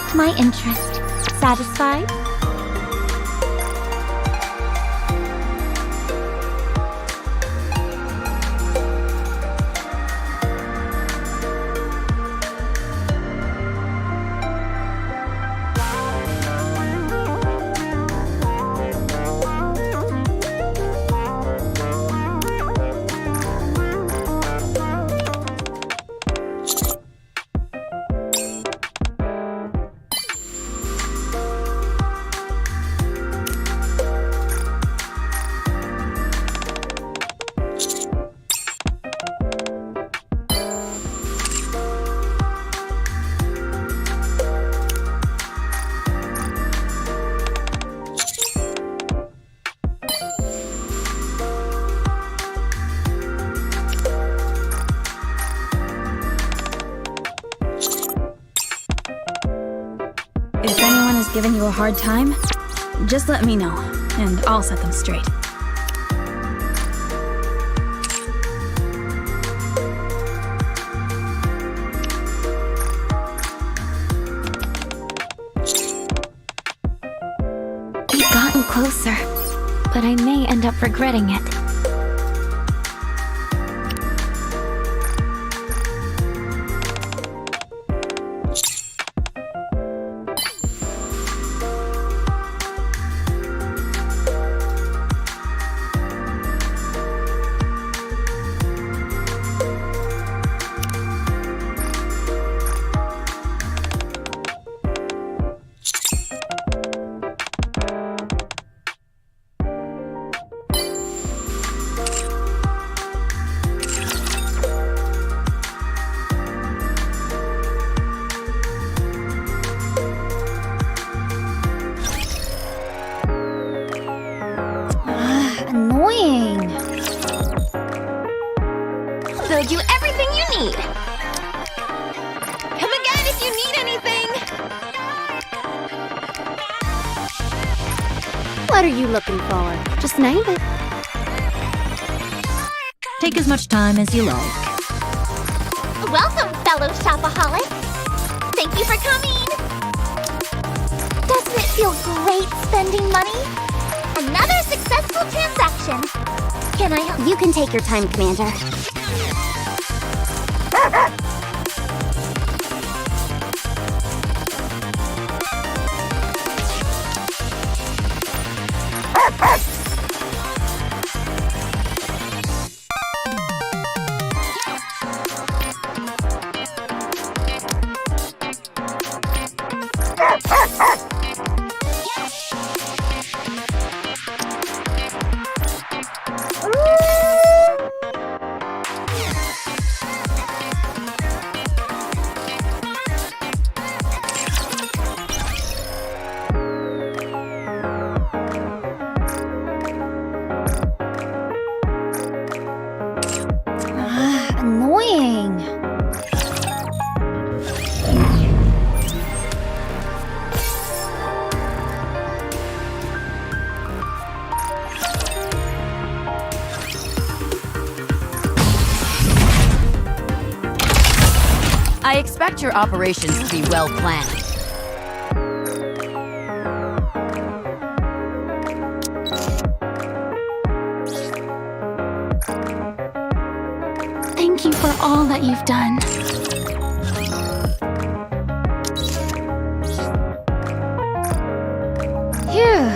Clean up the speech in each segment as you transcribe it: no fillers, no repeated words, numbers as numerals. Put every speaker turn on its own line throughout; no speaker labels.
piqued my interest. Satisfied?
If anyone is giving you a hard time, just let me know, and I'll set them straight.
We've gotten closer, but I may end up regretting it. Annoying.
They'll do everything you need. Come again if you need anything.
What are you looking for? Just name it.
Take as much time as you like.
Welcome, fellow shopaholics. Thank you for coming. Doesn't it feel great spending money? Another successful transaction. Can I help?
You can take your time, Commander. Annoying.
I expect your operations to be well planned.
Thank you for all that you've done. Phew.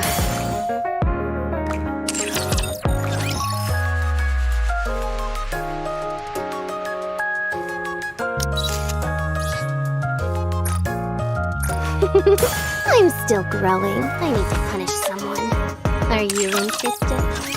I'm still growing. I need to punish someone. Are you interested?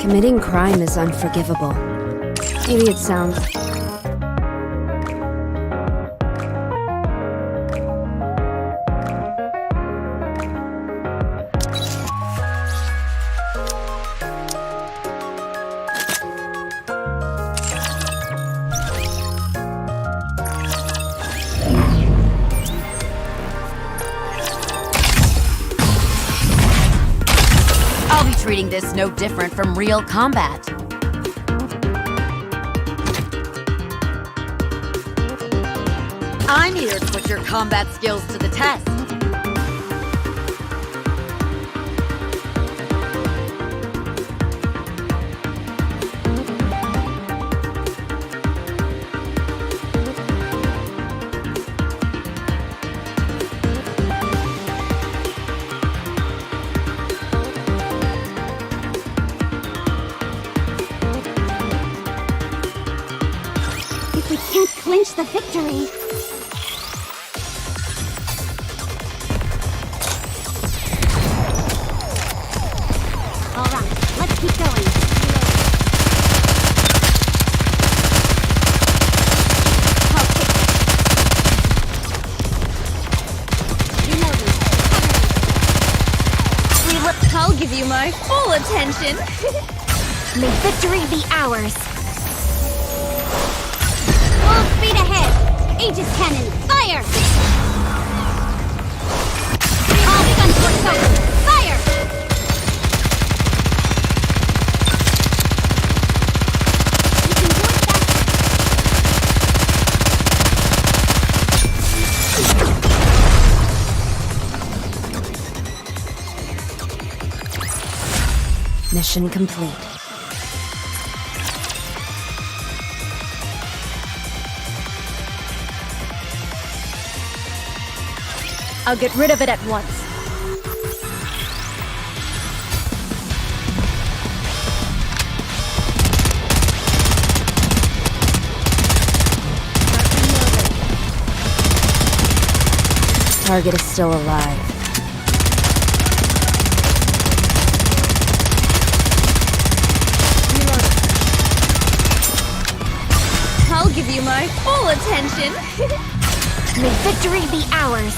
Committing crime is unforgivable. Maybe it sounds...
I'll be treating this no different from real combat. I'm here to put your combat skills to the test.
If we can't clinch the victory... Alright, let's keep going.
I'll give you my full attention.
May victory be ours. Full speed ahead. Aegis cannon, fire! All guns for fire! Fire! You can do it faster.
Mission complete.
I'll get rid of it at once.
Target is still alive.
I'll give you my full attention.
May victory be ours.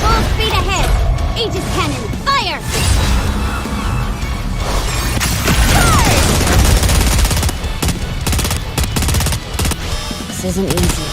Full speed ahead. Aegis cannon, fire!
This isn't easy.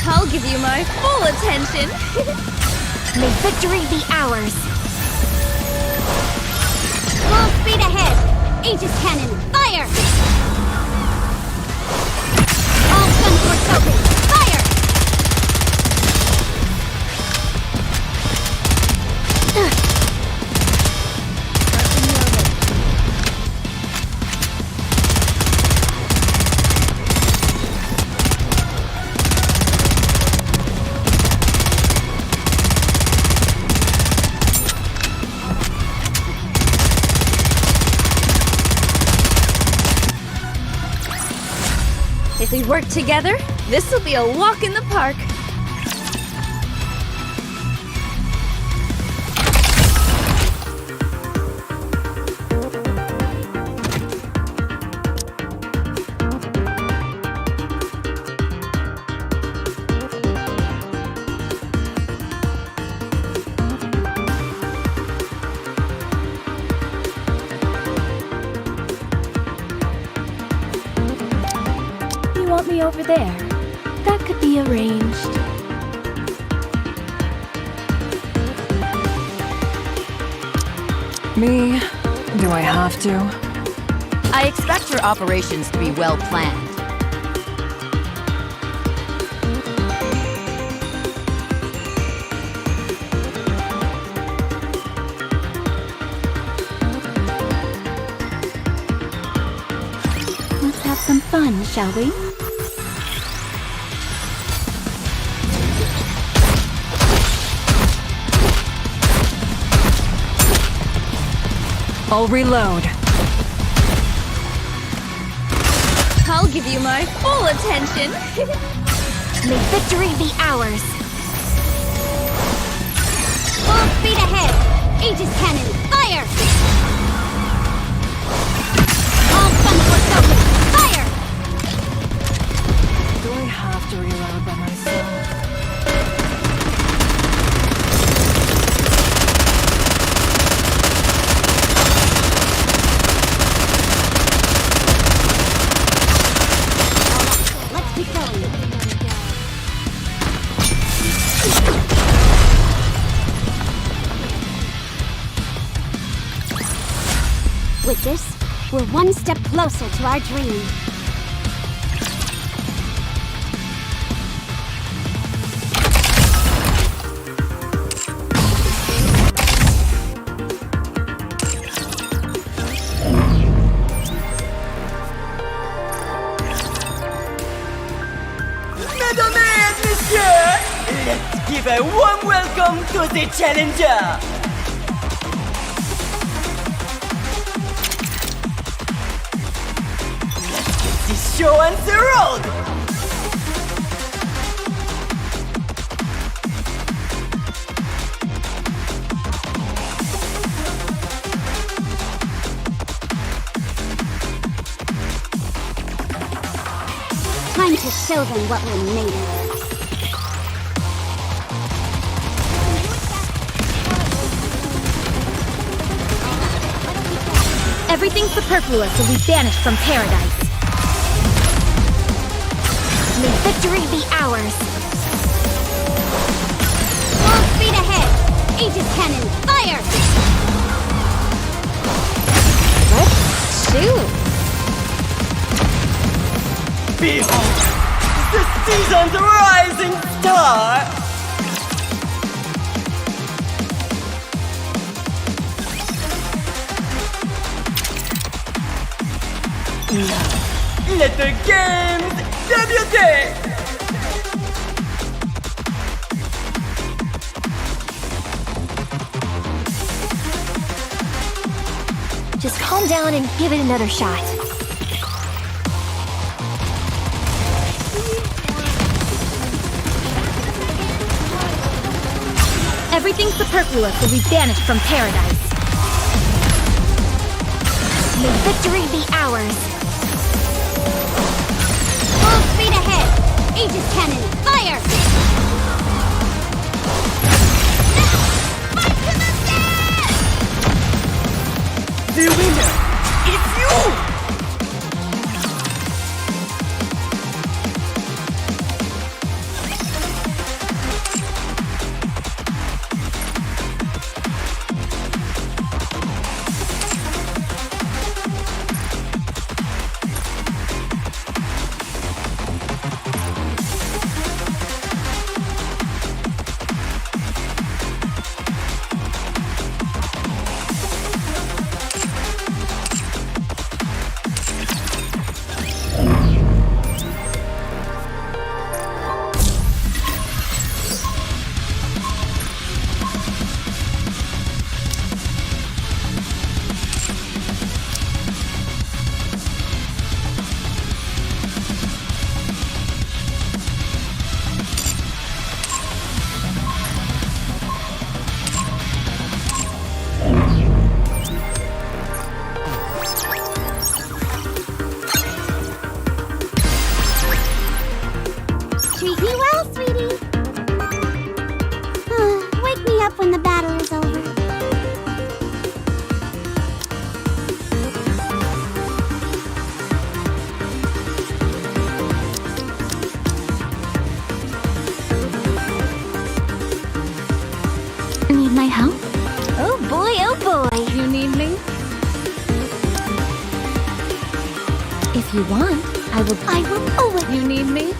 I'll give you my full attention.
May victory be ours. Full speed ahead. Aegis cannon, fire! All gun ports open, fire!
If we work together, this will be a walk in the park. You want me over there? That could be arranged.
Me? Do I have to?
I expect your operations to be well planned.
shall we?
I'll reload.
I'll give you my full attention. May victory be ours. Full speed ahead. Aegis cannon, fire! All front force open, fire!
Do I have to reload by myself?
Let's keep going. With this, we're one step closer to our dream.
Mesdames et messieurs, let's give a warm welcome to the challenger. Let's get this show on the road.
Time to show them what we're made of.
Everything superfluous will be banished from paradise.
May victory be ours. Full speed ahead. Aegis cannon, fire! Let's shoot.
Behold, the season's rising star. Now, let the games debut!
Just calm down and give it another shot.
Everything superfluous will be banished from paradise.
May victory be ours. Full speed ahead. Aegis cannon, fire! Fight to the death!
The winner is you!
Treat me well, sweetie. Wake me up when the battle is over.
Need my help?
Oh boy,
You need me? If you want, I will always. You need me?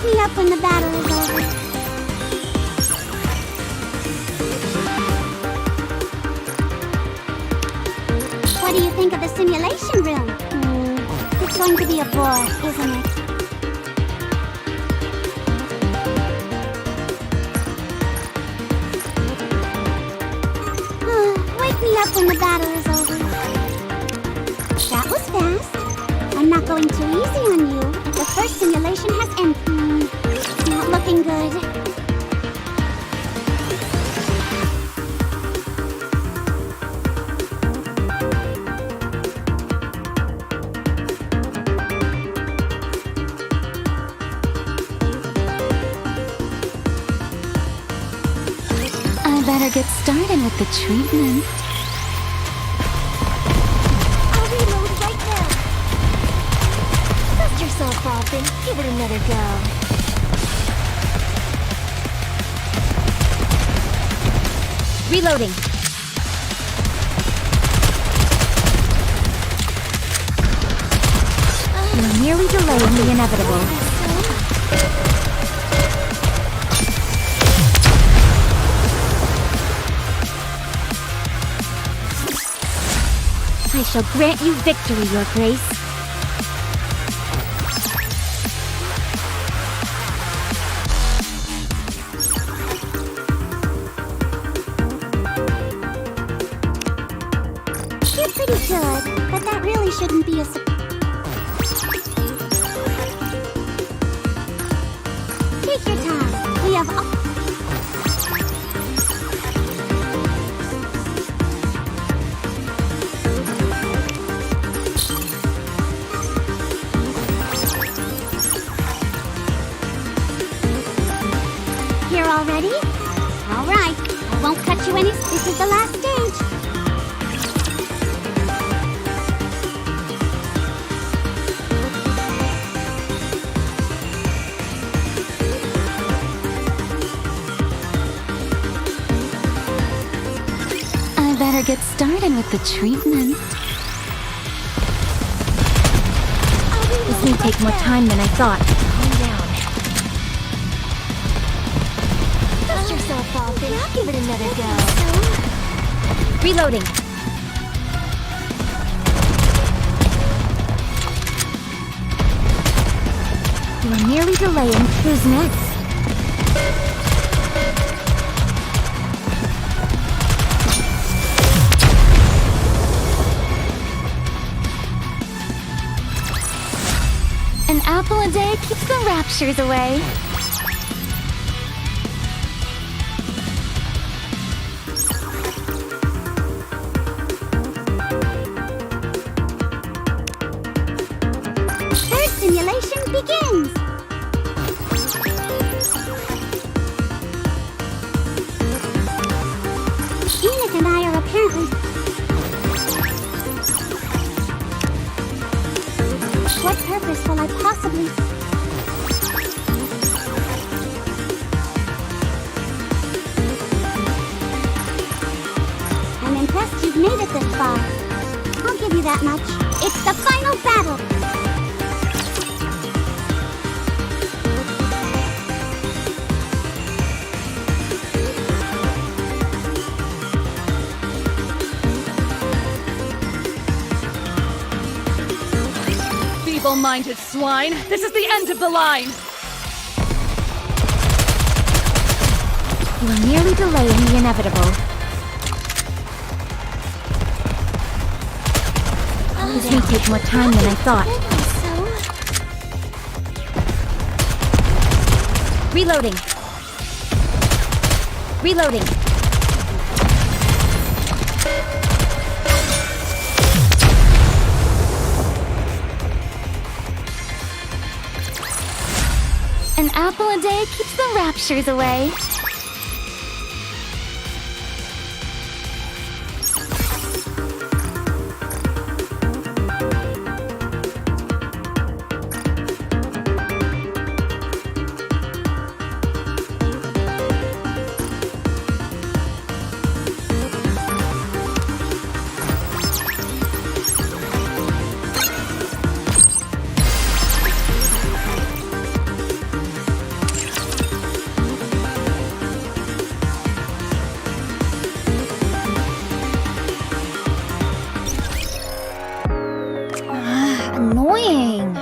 Wake me up when the battle is over. What do you think of the simulation room? It's going to be a bore, isn't it? Wake me up when the battle is over. That was fast. I'm not going too easy on you. The first simulation has ended. Not looking good.
Better get started with the treatment.
I'll reload right now. Dust yourself off and give it another go.
Reloading. You're nearly delaying the inevitable. I shall grant you victory, Your Grace.
You're pretty good, but that really shouldn't be a Take your time. We have Here already? All right. I won't cut you any. This is the last stage.
I better get started with the treatment. This may take more time than I thought. Calm down.
Dust yourself off and give it another go.
Reloading. You are nearly delaying. Who's next? An apple a day keeps the raptures away.
Third simulation begins. Nikke and I are apparently... What purpose will I possibly... I'm impressed you've made it this far. I'll give you that much. It's the final battle!
Feeble-minded swine! This is the end of the line!
You are nearly delaying the inevitable. This may take more time than I thought. Reloading. Reloading. An apple a day keeps the raptures away. Annoying.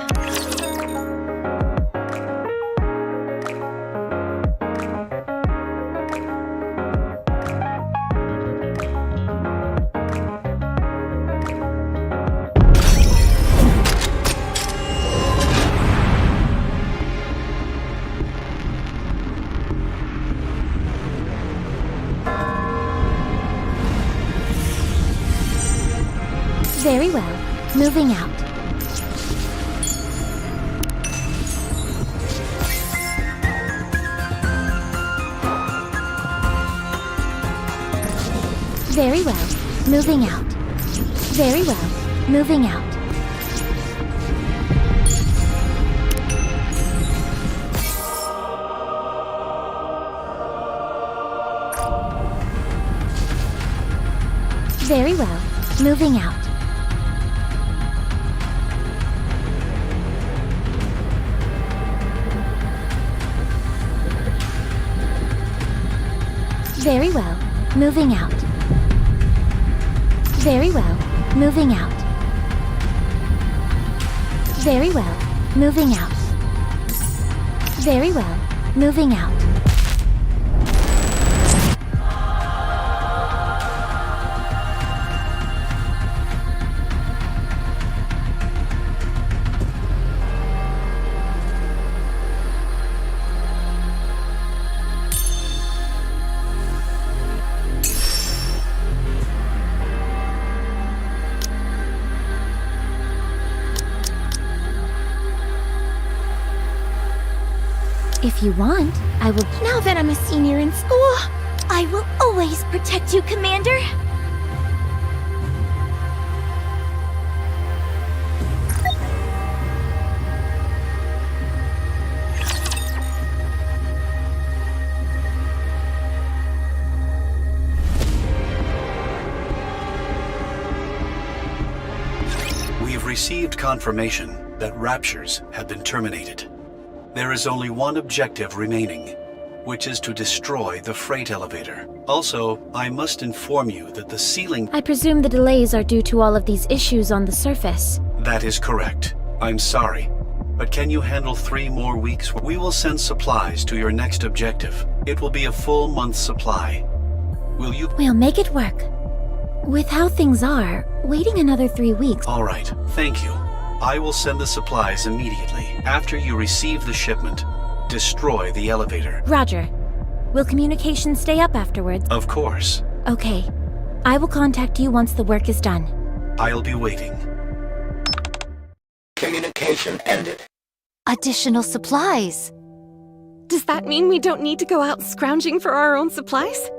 Very well. Moving out. Very well. Moving out. Very well. Moving out. Very well. Moving out. Very well. Moving out. Very well. Moving out. Very well. Moving out. Very well. Moving out. If you want, I will.
Now that I'm a senior in school, I will always protect you, Commander.
We've received confirmation that raptures have been terminated. There is only one objective remaining, which is to destroy the freight elevator. Also, I must inform you that the ceiling...
I presume the delays are due to all of these issues on the surface.
That is correct. I'm sorry. But can you handle 3 more weeks? We will send supplies to your next objective. It will be a full month's supply. Will you...
We'll make it work. With how things are, waiting another 3 weeks...
All right. Thank you. I will send the supplies immediately. After you receive the shipment, destroy the elevator.
Roger. Will communication stay up afterwards?
Of course.
Okay. I will contact you once the work is done.
I'll be waiting.
Communication ended.
Additional supplies.
Does that mean we don't need to go out scrounging for our own supplies?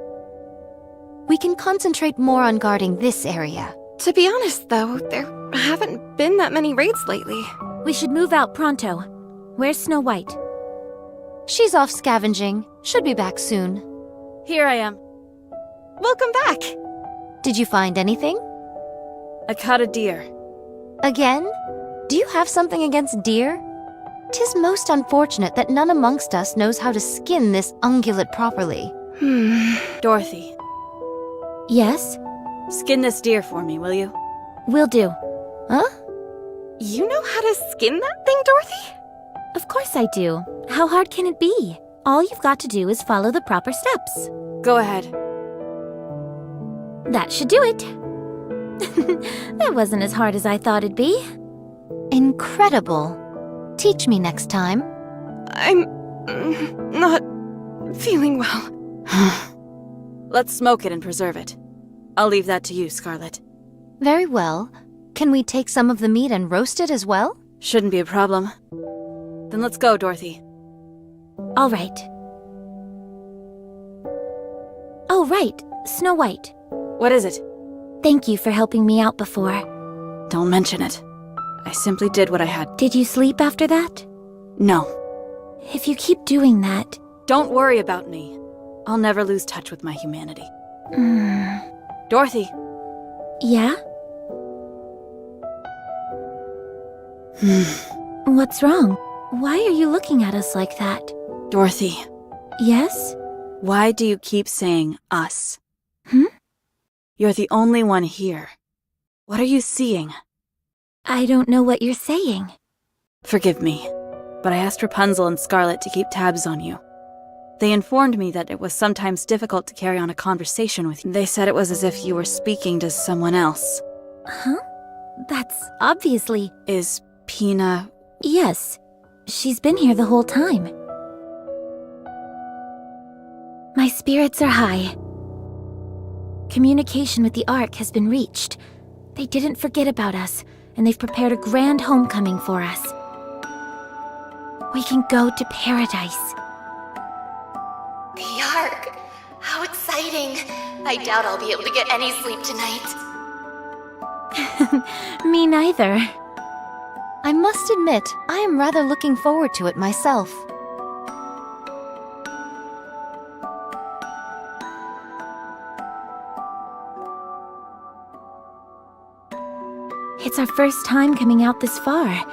We can concentrate more on guarding this area.
To be honest, though, there haven't been that many raids lately.
We should move out pronto. Where's Snow White?
She's off scavenging. Should be back soon.
Here I am. Welcome back!
Did you find anything?
I caught a deer.
Again? Do you have something against deer? 'Tis most unfortunate that none amongst us knows how to skin this ungulate properly.
Dorothy,
Yes?
skin this deer for me, will you?
Will do.
Huh?
You know how to skin that thing, Dorothy?
Of course I do. How hard can it be? All you've got to do is follow the proper steps.
Go ahead.
That should do it. That wasn't as hard as I thought it'd be.
Incredible. Teach me next time.
I'm not feeling well. Let's smoke it and preserve it. I'll leave that to you, Scarlet.
Very well. Can we take some of the meat and roast it as well?
Shouldn't be a problem. Then let's go, Dorothy.
All right. Oh, right. Snow White.
What is it?
Thank you for helping me out before.
Don't mention it. I simply did what I had.
Did you sleep after that?
No.
If you keep doing that...
Don't worry about me. I'll never lose touch with my humanity. Dorothy.
Yeah? What's wrong? Why are you looking at us like that?
Dorothy.
Yes?
Why do you keep saying us?
Hmm?
You're the only one here. What are you seeing?
I don't know what you're saying.
Forgive me, but I asked Rapunzel and Scarlet to keep tabs on you. They informed me that it was sometimes difficult to carry on a conversation with you. They said it was as if you were speaking to someone else.
Huh? That's obviously...
Is Pina...
Yes. She's been here the whole time. My spirits are high. Communication with the Ark has been reached. They didn't forget about us, and they've prepared a grand homecoming for us. We can go to paradise.
The Ark! How exciting! I doubt I'll be able to get any sleep tonight.
Me neither.
I must admit, I am rather looking forward to it myself.
It's our first time coming out this far.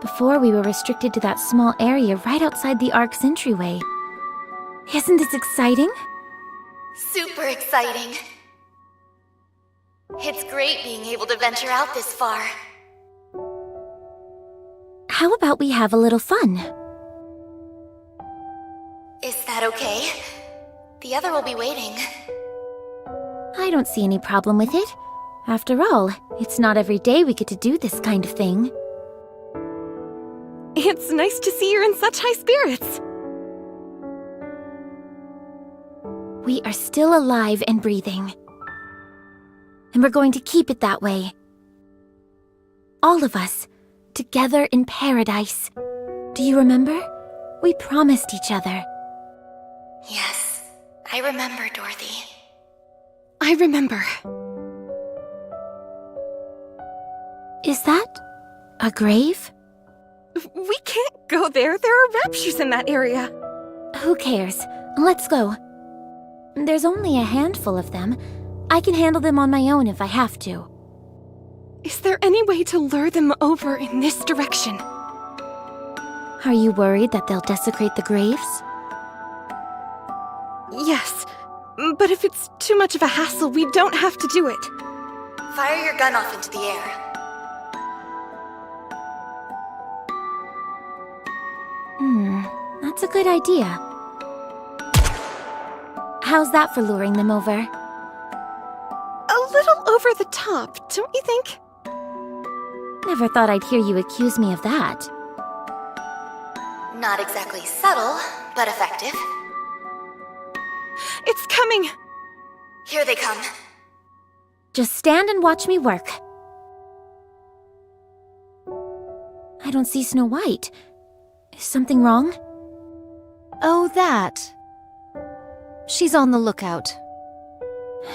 Before, we were restricted to that small area right outside the Ark's entryway. Isn't this exciting?
Super exciting. It's great being able to venture out this far.
How about we have a little fun?
Is that okay? The other will be waiting.
I don't see any problem with it. After all, it's not every day we get to do this kind of thing.
It's nice to see you're in such high spirits.
We are still alive and breathing. And we're going to keep it that way. All of us, together in paradise. Do you remember? We promised each other.
Yes, I remember, Dorothy.
I remember.
Is that a grave?
We can't go there. There are raptures in that area.
Who cares? Let's go. There's only a handful of them. I can handle them on my own if I have to.
Is there any way to lure them over in this direction?
Are you worried that they'll desecrate the graves?
Yes, but if it's too much of a hassle, we don't have to do it.
Fire your gun off into the air.
That's a good idea. How's that for luring them over?
A little over the top, don't you think?
Never thought I'd hear you accuse me of that.
Not exactly subtle, but effective.
It's coming!
Here they come.
Just stand and watch me work. I don't see Snow White. Is something wrong?
Oh, that. She's on the lookout.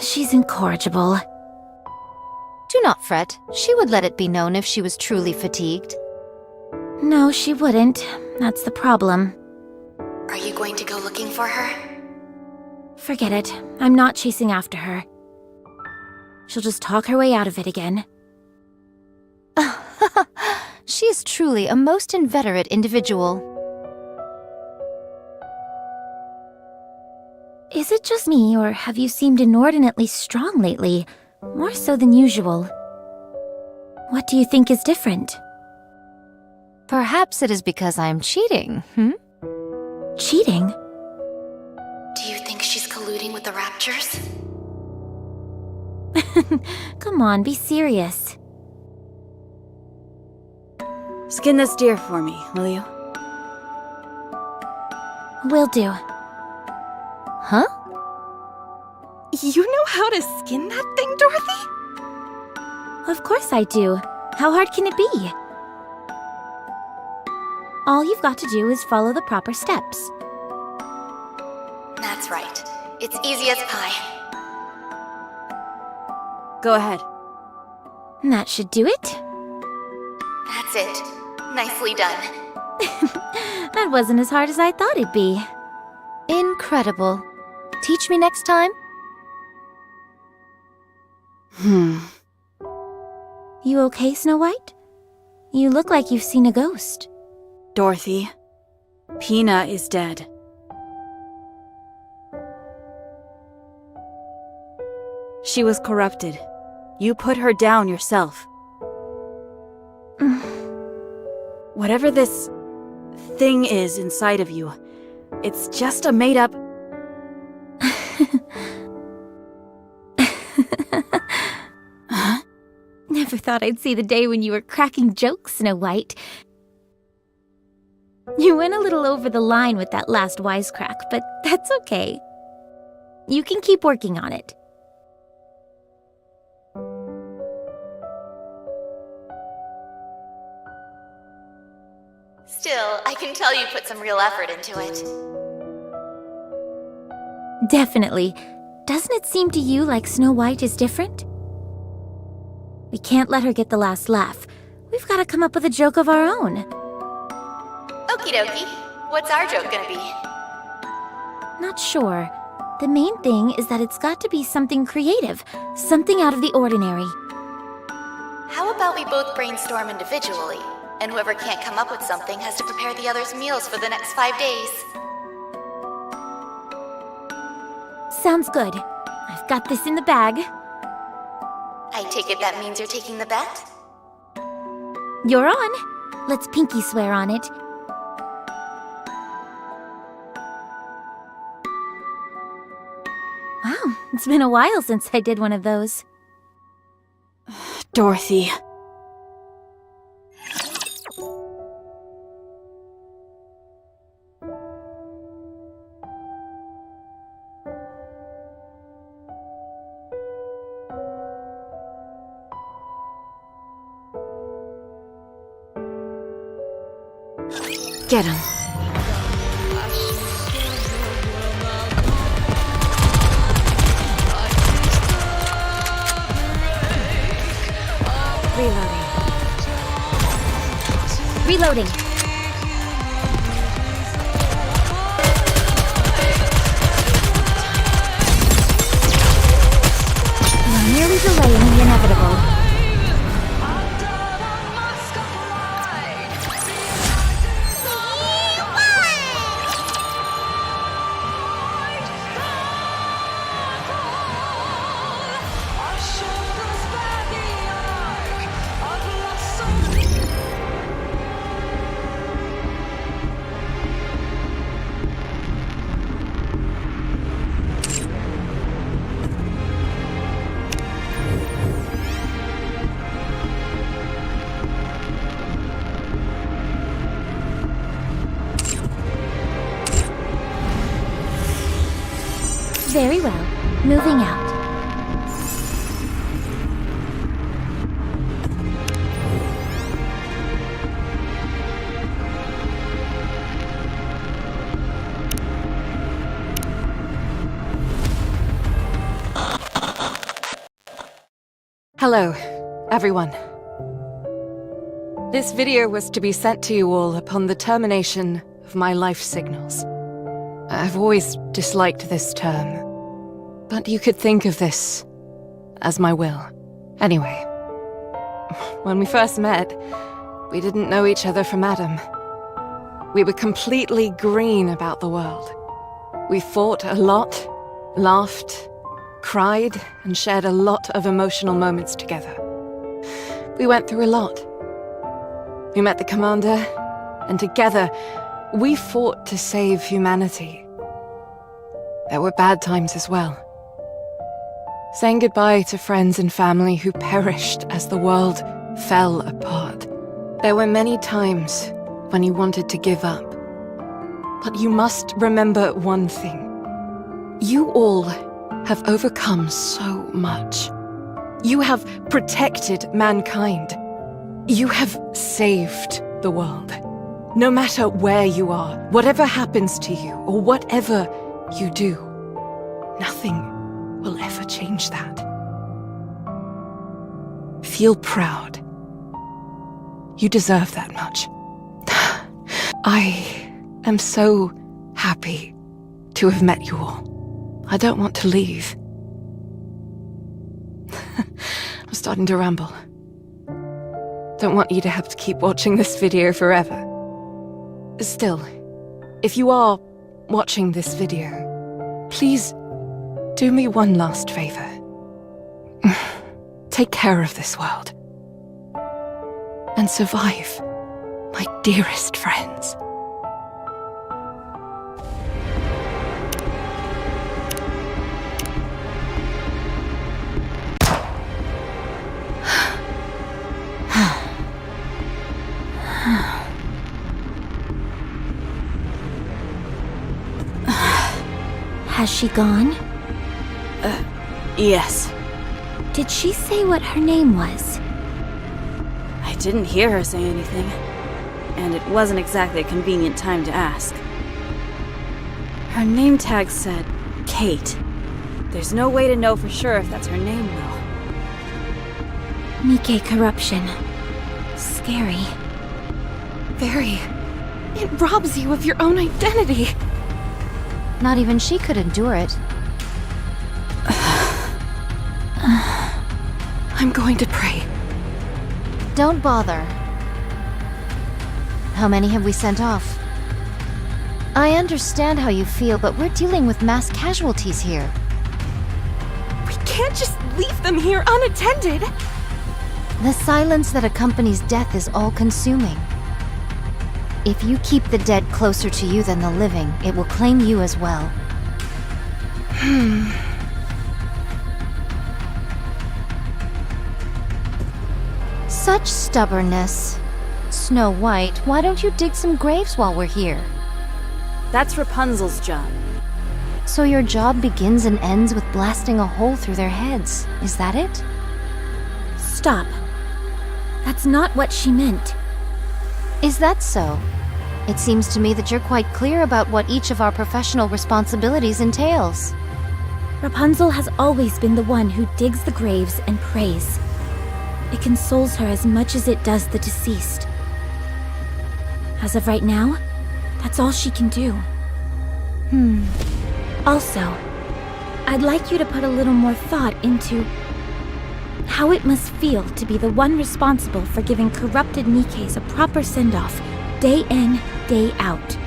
She's incorrigible.
Do not fret. She would let it be known if she was truly fatigued.
No, she wouldn't. That's the problem.
Are you going to go looking for her?
Forget it. I'm not chasing after her. She'll just talk her way out of it again.
She is truly a most inveterate individual.
Is it just me, or have you seemed inordinately strong lately? More so than usual. What do you think is different?
Perhaps it is because I am cheating,
Cheating?
Do you think she's colluding with the Raptures?
Come on, be serious.
Skin this deer for me, will you?
Will do.
Huh?
You know how to skin that thing, Dorothy?
Of course I do. How hard can it be? All you've got to do is follow the proper steps.
That's right. It's easy as pie.
Go ahead.
That should do it.
That's it. Nicely done.
That wasn't as hard as I thought it'd be.
Incredible. Teach me next time?
You okay, Snow White? You look like you've seen a ghost.
Dorothy, Pina is dead. She was corrupted. You put her down yourself. Whatever this thing is inside of you, it's just a made-up... Huh?
Never thought I'd see the day when you were cracking jokes, Snow White. You went a little over the line with that last wisecrack, but that's okay. You can keep working on it.
Still, I can tell you put some real effort into it.
Definitely. Doesn't it seem to you like Snow White is different? We can't let her get the last laugh. We've got to come up with a joke of our own.
Okie dokie. What's our joke gonna be?
Not sure. The main thing is that it's got to be something creative, something out of the ordinary.
How about we both brainstorm individually, and whoever can't come up with something has to prepare the other's meals for the next 5 days?
Sounds good. I've got this in the bag.
I take it that means you're taking the bet?
You're on. Let's pinky swear on it. Wow, it's been a while since I did one of those.
Dorothy.
Get him.
Reloading. We're nearly delaying the inevitable. Very well. Moving out.
Hello, everyone. This video was to be sent to you all upon the termination of my life signals. I've always disliked this term, but you could think of this as my will. Anyway, when we first met, we didn't know each other from Adam. We were completely green about the world. We fought a lot, laughed, cried, and shared a lot of emotional moments together. We went through a lot. We met the commander, and together, we fought to save humanity. There were bad times as well. Saying goodbye to friends and family who perished as the world fell apart. There were many times when you wanted to give up. But you must remember one thing. You all have overcome so much. You have protected mankind. You have saved the world. No matter where you are, whatever happens to you, or whatever you do, nothing will ever change that. Feel proud. You deserve that much. I am so happy to have met you all. I don't want to leave. I'm starting to ramble. Don't want you to have to keep watching this video forever. Still, if you are watching this video, please do me one last favor. Take care of this world. And survive, My dearest friends.
Has she gone?
Yes.
Did she say what her name was?
I didn't hear her say anything, and it wasn't exactly a convenient time to ask. Her name tag said Kate. There's no way to know for sure if that's her name, though.
Nikke corruption. Scary.
Very. It robs you of your own identity.
Not even she could endure it.
I'm going to pray.
Don't bother. How many have we sent off? I understand how you feel, but we're dealing with mass casualties here.
We can't just leave them here unattended.
The silence that accompanies death is all-consuming. If you keep the dead closer to you than the living, it will claim you as well. Such stubbornness. Snow White, why don't you dig some graves while we're here?
That's Rapunzel's job.
So your job begins and ends with blasting a hole through their heads, is that it?
Stop. That's not what she meant.
Is that so? It seems to me that you're quite clear about what each of our professional responsibilities entails.
Rapunzel has always been the one who digs the graves and prays. It consoles her as much as it does the deceased. As of right now, that's all she can do. Also, I'd like you to put a little more thought into how it must feel to be the one responsible for giving corrupted Nikkes a proper send-off, day in, day out.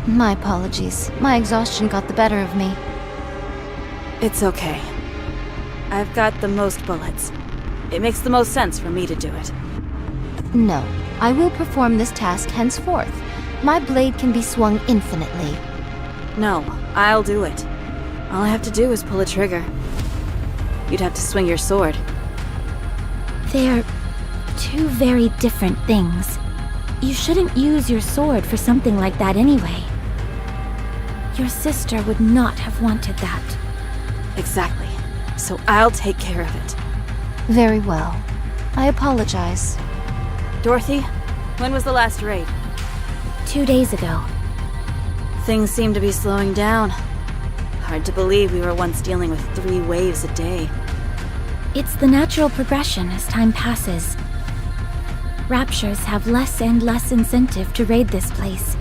My apologies. My exhaustion got the better of me.
It's okay. I've got the most bullets. It makes the most sense for me to do it.
No, I will perform this task henceforth. My blade can be swung infinitely.
No, I'll do it. All I have to do is pull a trigger. You'd have to swing your sword.
They're two very different things. You shouldn't use your sword for something like that anyway. Your sister would not have wanted that.
Exactly. So I'll take care of it.
Very well. I apologize.
Dorothy, when was the last raid?
2 days ago.
Things seem to be slowing down. Hard to believe we were once dealing with 3 waves a day.
It's the natural progression as time passes. Raptures have less and less incentive to raid this place.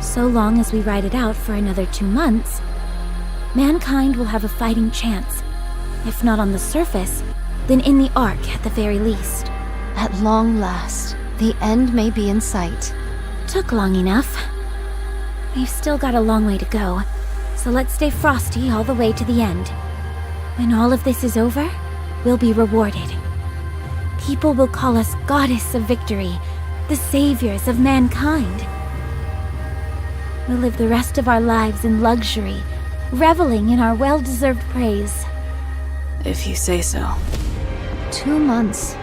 So long as we ride it out for another 2 months, mankind will have a fighting chance. If not on the surface, then in the Ark at the very least.
At long last, the end may be in sight.
Took long enough. We've still got a long way to go, so let's stay frosty all the way to the end. When all of this is over, we'll be rewarded. People will call us Goddess of Victory, the saviors of mankind. We'll live the rest of our lives in luxury, reveling in our well-deserved praise.
If you say so.
2 months.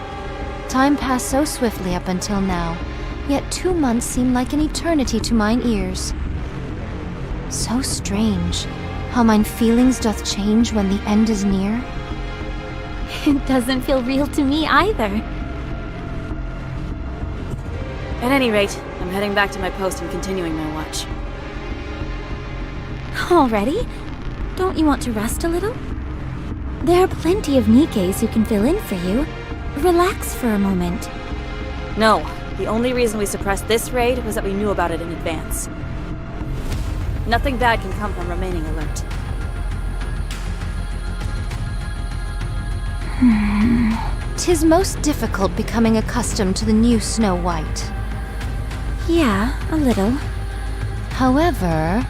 Time passed so swiftly up until now, yet 2 months seem like an eternity to mine ears. So strange, how mine feelings doth change when the end is near.
It doesn't feel real to me either.
At any rate, I'm heading back to my post and continuing my watch.
Already? Don't you want to rest a little? There are plenty of Nikkes who can fill in for you. Relax for a moment.
No, the only reason we suppressed this raid was that we knew about it in advance. Nothing bad can come from remaining alert.
Tis most difficult becoming accustomed to the new Snow White.
Yeah, a little.
However,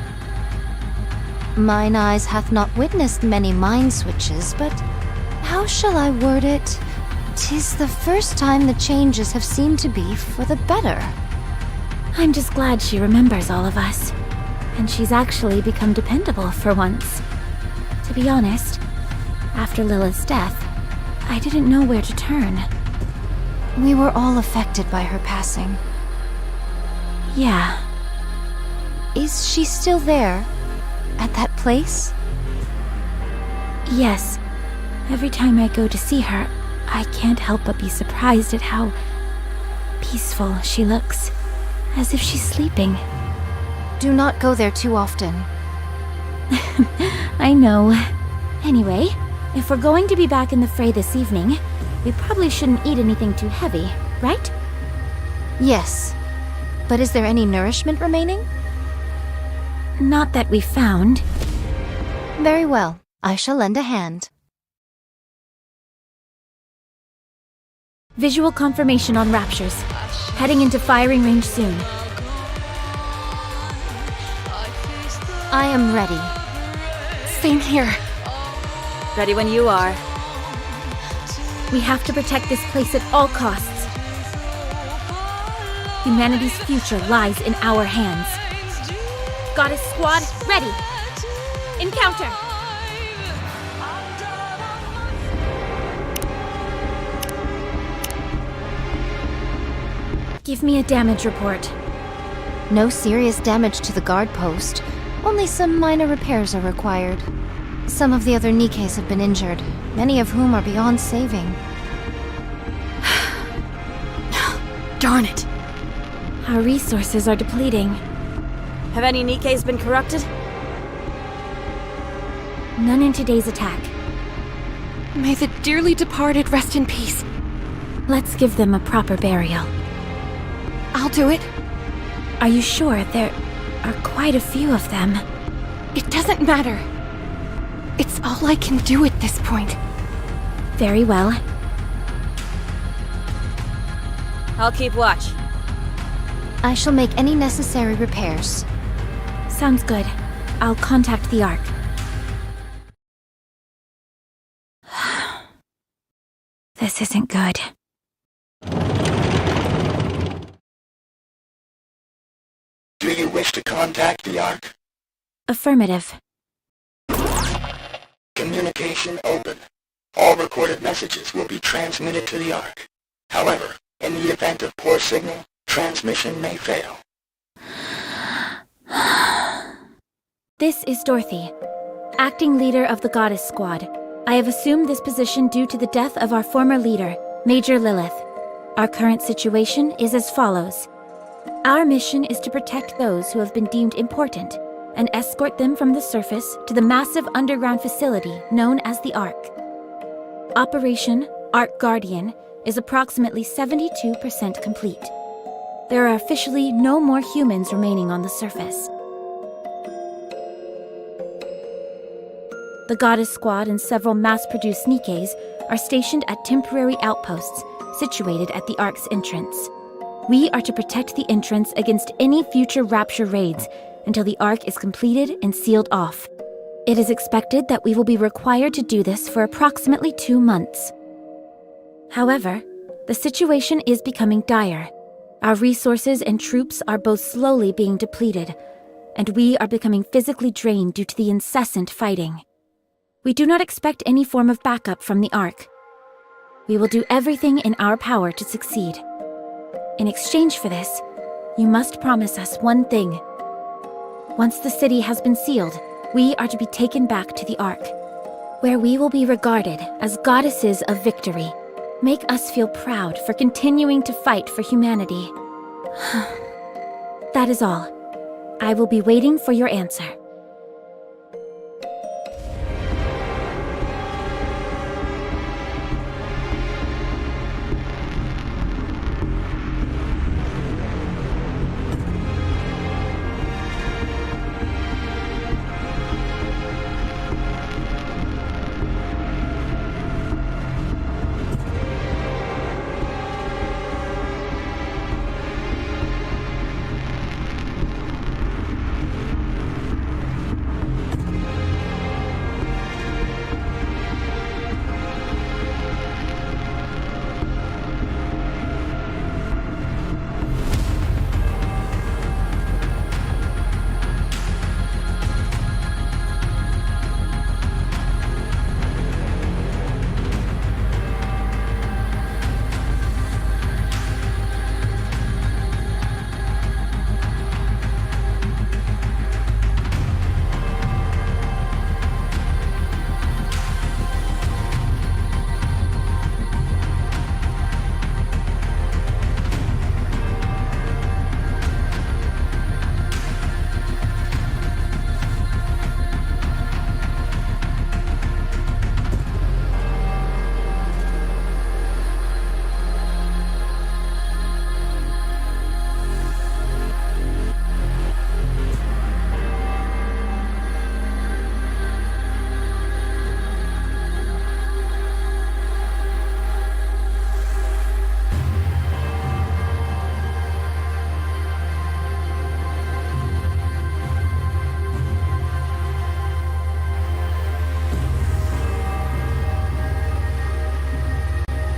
mine eyes hath not witnessed many mind switches, but how How shall I word it? 'Tis the first time the changes have seemed to be for the better.
I'm just glad she remembers all of us. And she's actually become dependable for once. To be honest, after Lilith's death, I didn't know where to turn.
We were all affected by her passing.
Yeah.
Is she still there? At that place?
Yes. Every time I go to see her, I can't help but be surprised at how peaceful she looks. As if she's sleeping.
Do not go there too often.
I know. Anyway, if we're going to be back in the fray this evening, we probably shouldn't eat anything too heavy, right?
Yes. But is there any nourishment remaining?
Not that we found.
Very well. I shall lend a hand.
Visual confirmation on raptures. Heading into firing range soon.
I am ready.
Same here.
Ready when you are.
We have to protect this place at all costs. Humanity's future lies in our hands. Goddess Squad, ready! Encounter! Give me a damage report.
No serious damage to the guard post. Only some minor repairs are required. Some of the other Nikkes have been injured, many of whom are beyond saving.
Darn it.
Our resources are depleting.
Have any Nikkes been corrupted?
None in today's attack.
May the dearly departed rest in peace.
Let's give them a proper burial.
I'll do it.
Are you sure? There are quite a few of them.
It doesn't matter. It's all I can do at this point.
Very well.
I'll keep watch.
I shall make any necessary repairs.
Sounds good. I'll contact the Ark. This isn't good.
Do you wish to contact the Ark?
Affirmative.
Communication open. All recorded messages will be transmitted to the Ark. However, in the event of poor signal, transmission may fail.
This is Dorothy, acting leader of the Goddess Squad. I have assumed this position due to the death of our former leader, Major Lilith. Our current situation is as follows. Our mission is to protect those who have been deemed important and escort them from the surface to the massive underground facility known as the Ark. Operation Ark Guardian is approximately 72% complete. There are officially no more humans remaining on the surface. The Goddess Squad and several mass-produced Nikkes are stationed at temporary outposts situated at the Ark's entrance. We are to protect the entrance against any future Rapture raids until the Ark is completed and sealed off. It is expected that we will be required to do this for approximately 2 months. However, the situation is becoming dire. Our resources and troops are both slowly being depleted, and we are becoming physically drained due to the incessant fighting. We do not expect any form of backup from the Ark. We will do everything in our power to succeed. In exchange for this, you must promise us one thing. Once the city has been sealed, we are to be taken back to the Ark, where we will be regarded as goddesses of victory. Make us feel proud for continuing to fight for humanity. That is all. I will be waiting for your answer.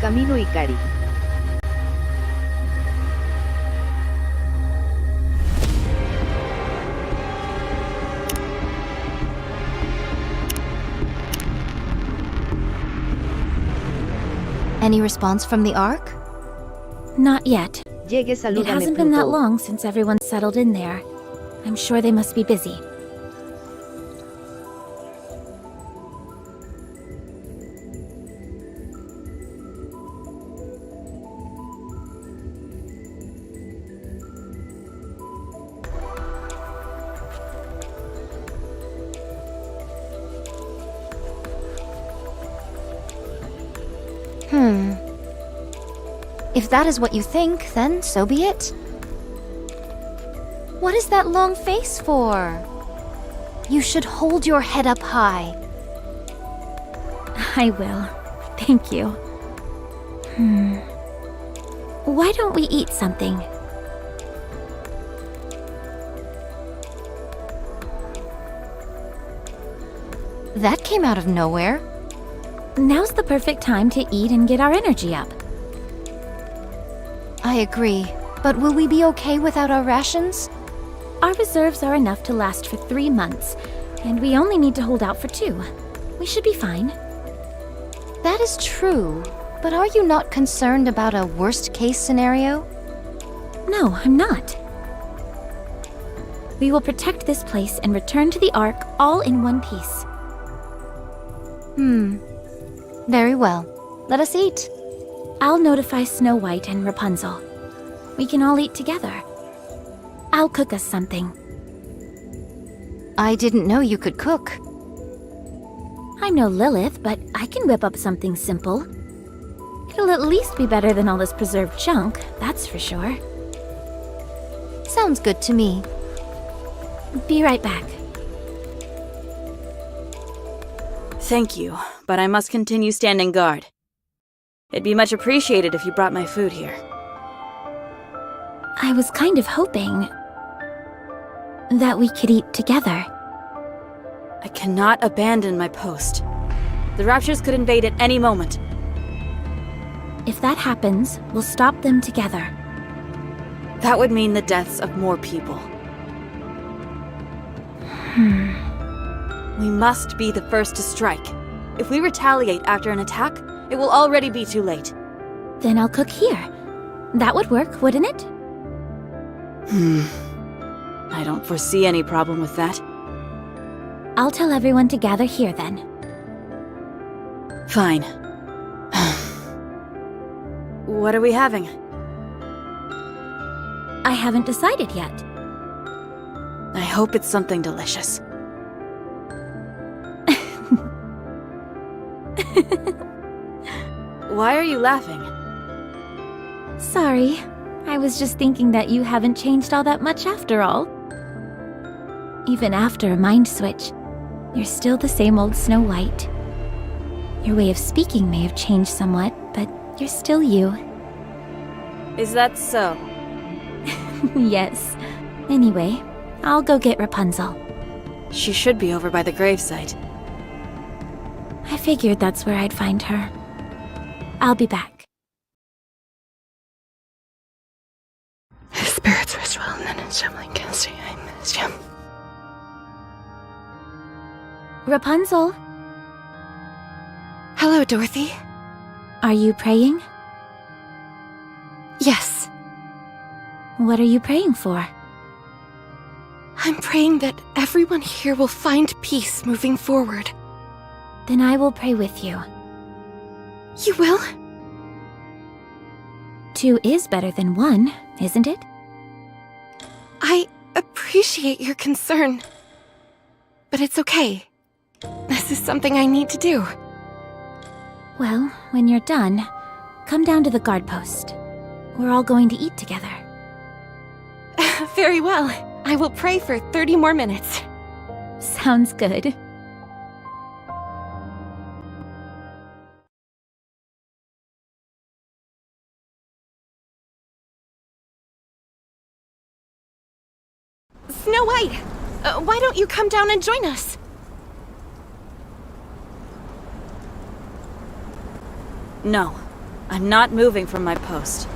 camino Ikari.
Any response from the Ark?
Not yet.
Llegue,
It
salúdame,
hasn't been that
Pluto.
long since everyone's settled in there. I'm sure they must be busy.
If that is what you think, then so be it. What is that long face for? You should hold your head up high.
I will. Thank you. Why don't we eat something?
That came out of nowhere.
Now's the perfect time to eat and get our energy up.
I agree, but will we be okay without our rations?
Our reserves are enough to last for 3 months, and we only need to hold out for 2. We should be fine.
That is true, but are you not concerned about a worst-case scenario?
No, I'm not. We will protect this place and return to the Ark all in one piece.
Very well. Let us eat.
I'll notify Snow White and Rapunzel. We can all eat together. I'll cook us something.
I didn't know you could cook.
I'm no Lilith, but I can whip up something simple. It'll at least be better than all this preserved junk, that's for sure.
Sounds good to me.
Be right back.
Thank you, but I must continue standing guard. It'd be much appreciated if you brought my food here.
I was kind of hoping that we could eat together.
I cannot abandon my post. The Raptures could invade at any moment.
If that happens, we'll stop them together.
That would mean the deaths of more people. We must be the first to strike. If we retaliate after an attack, it will already be too late.
Then I'll cook here. That would work, wouldn't it?
I don't foresee any problem with that.
I'll tell everyone to gather here then.
Fine. What are we having?
I haven't decided yet.
I hope it's something delicious. Why are you laughing?
Sorry. I was just thinking that you haven't changed all that much after all. Even after a mind switch, you're still the same old Snow White. Your way of speaking may have changed somewhat, but you're still you.
Is that so?
Yes. Anyway, I'll go get Rapunzel.
She should be over by the gravesite.
I figured that's where I'd find her. I'll be back.
Spirits rest well and then it's trembling against you. I miss you.
Rapunzel,
Hello, Dorothy.
are you praying?
Yes,
What are you praying for?
I'm praying that everyone here will find peace moving forward.
Then I will pray with you.
You will?
2 is better than 1, isn't it?
I appreciate your concern, but it's okay. This is something I need to do.
Well, when you're done, come down to the guard post. We're all going to eat together.
Very well. I will pray for 30 more minutes.
Sounds good.
Snow White, why don't you come down and join us?
No. I'm not moving from my post.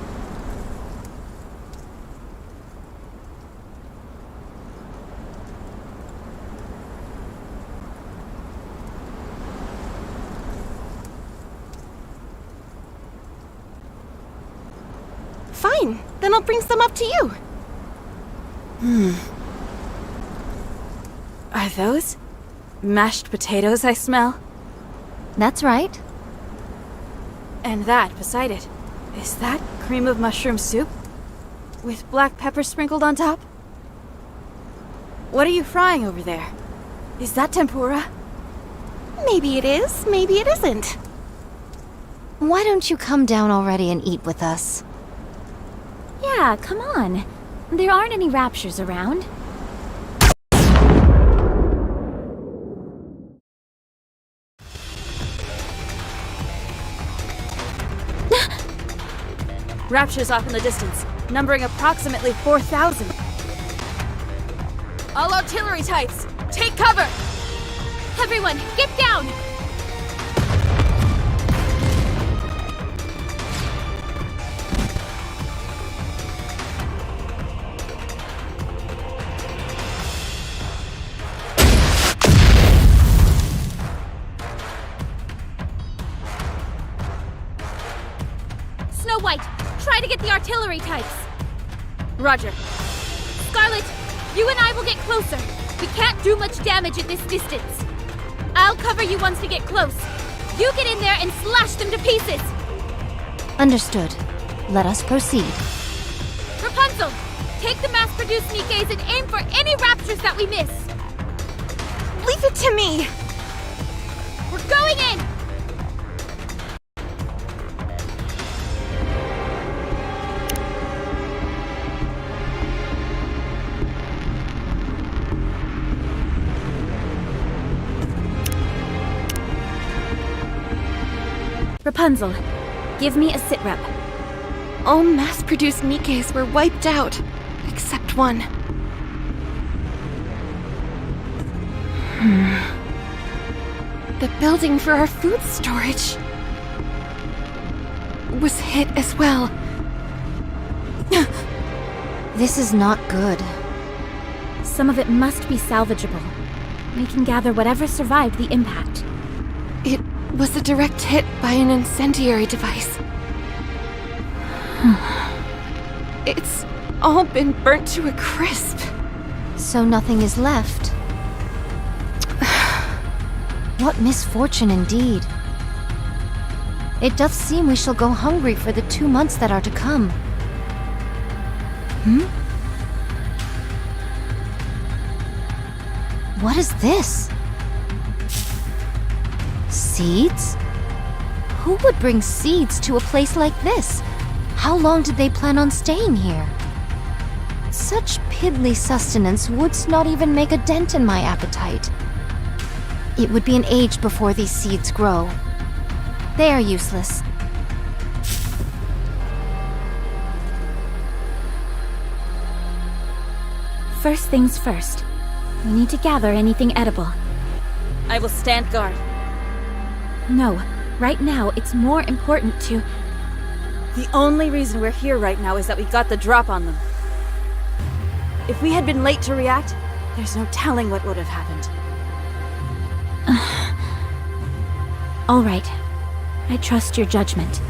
Fine, then I'll bring some up to you.
Are those mashed potatoes I smell?
That's right.
And that beside it, is that cream of mushroom soup? With black pepper sprinkled on top? What are you frying over there? Is that tempura?
Maybe it is, maybe it isn't.
Why don't you come down already and eat with us?
Yeah, come on. There aren't any raptures around.
Raptures off in the distance, numbering approximately 4,000. All artillery types, take cover!
Everyone, get down! Snow White, try to get the artillery types.
Roger.
Scarlet, you and I will get closer. We can't do much damage at this distance. I'll cover you once we get close. You get in there and slash them to pieces.
Understood. Let us proceed.
Rapunzel, take the mass-produced Nikkes and aim for any raptures that we miss.
Leave it to me!
We're going in! Rapunzel, give me a sit rep.
All mass-produced Nikkes were wiped out, except one. The building for our food storage was hit as well.
This is not good.
Some of it must be salvageable. We can gather whatever survived the impact.
It was a direct hit by an incendiary device. It's all been burnt to a crisp.
So nothing is left. What misfortune indeed. It doth seem we shall go hungry for the 2 months that are to come. What is this? Seeds? Who would bring seeds to a place like this? How long did they plan on staying here? Such piddly sustenance would not even make a dent in my appetite. It would be an age before these seeds grow. They are useless.
First things first. We need to gather anything edible.
I will stand guard.
No, right now it's more important to...
The only reason we're here right now is that we got the drop on them. If we had been late to react, there's no telling what would have happened.
All right. I trust your judgment.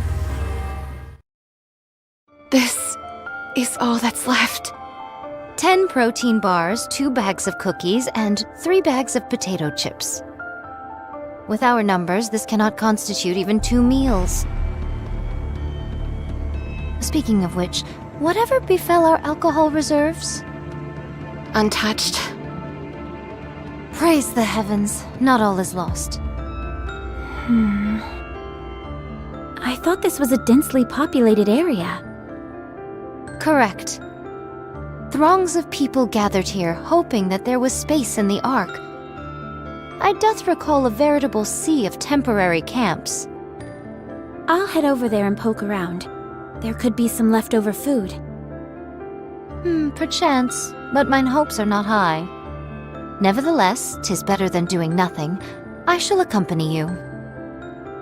This is all that's left.
10 protein bars, 2 bags of cookies, and 3 bags of potato chips. With our numbers, this cannot constitute even 2 meals. Speaking of which, whatever befell our alcohol reserves?
Untouched.
Praise the heavens, not all is lost.
I thought this was a densely populated area.
Correct. Throngs of people gathered here, hoping that there was space in the Ark. I doth recall a veritable sea of temporary camps.
I'll head over there and poke around. There could be some leftover food.
Perchance, but mine hopes are not high. Nevertheless, 'tis better than doing nothing. I shall accompany you.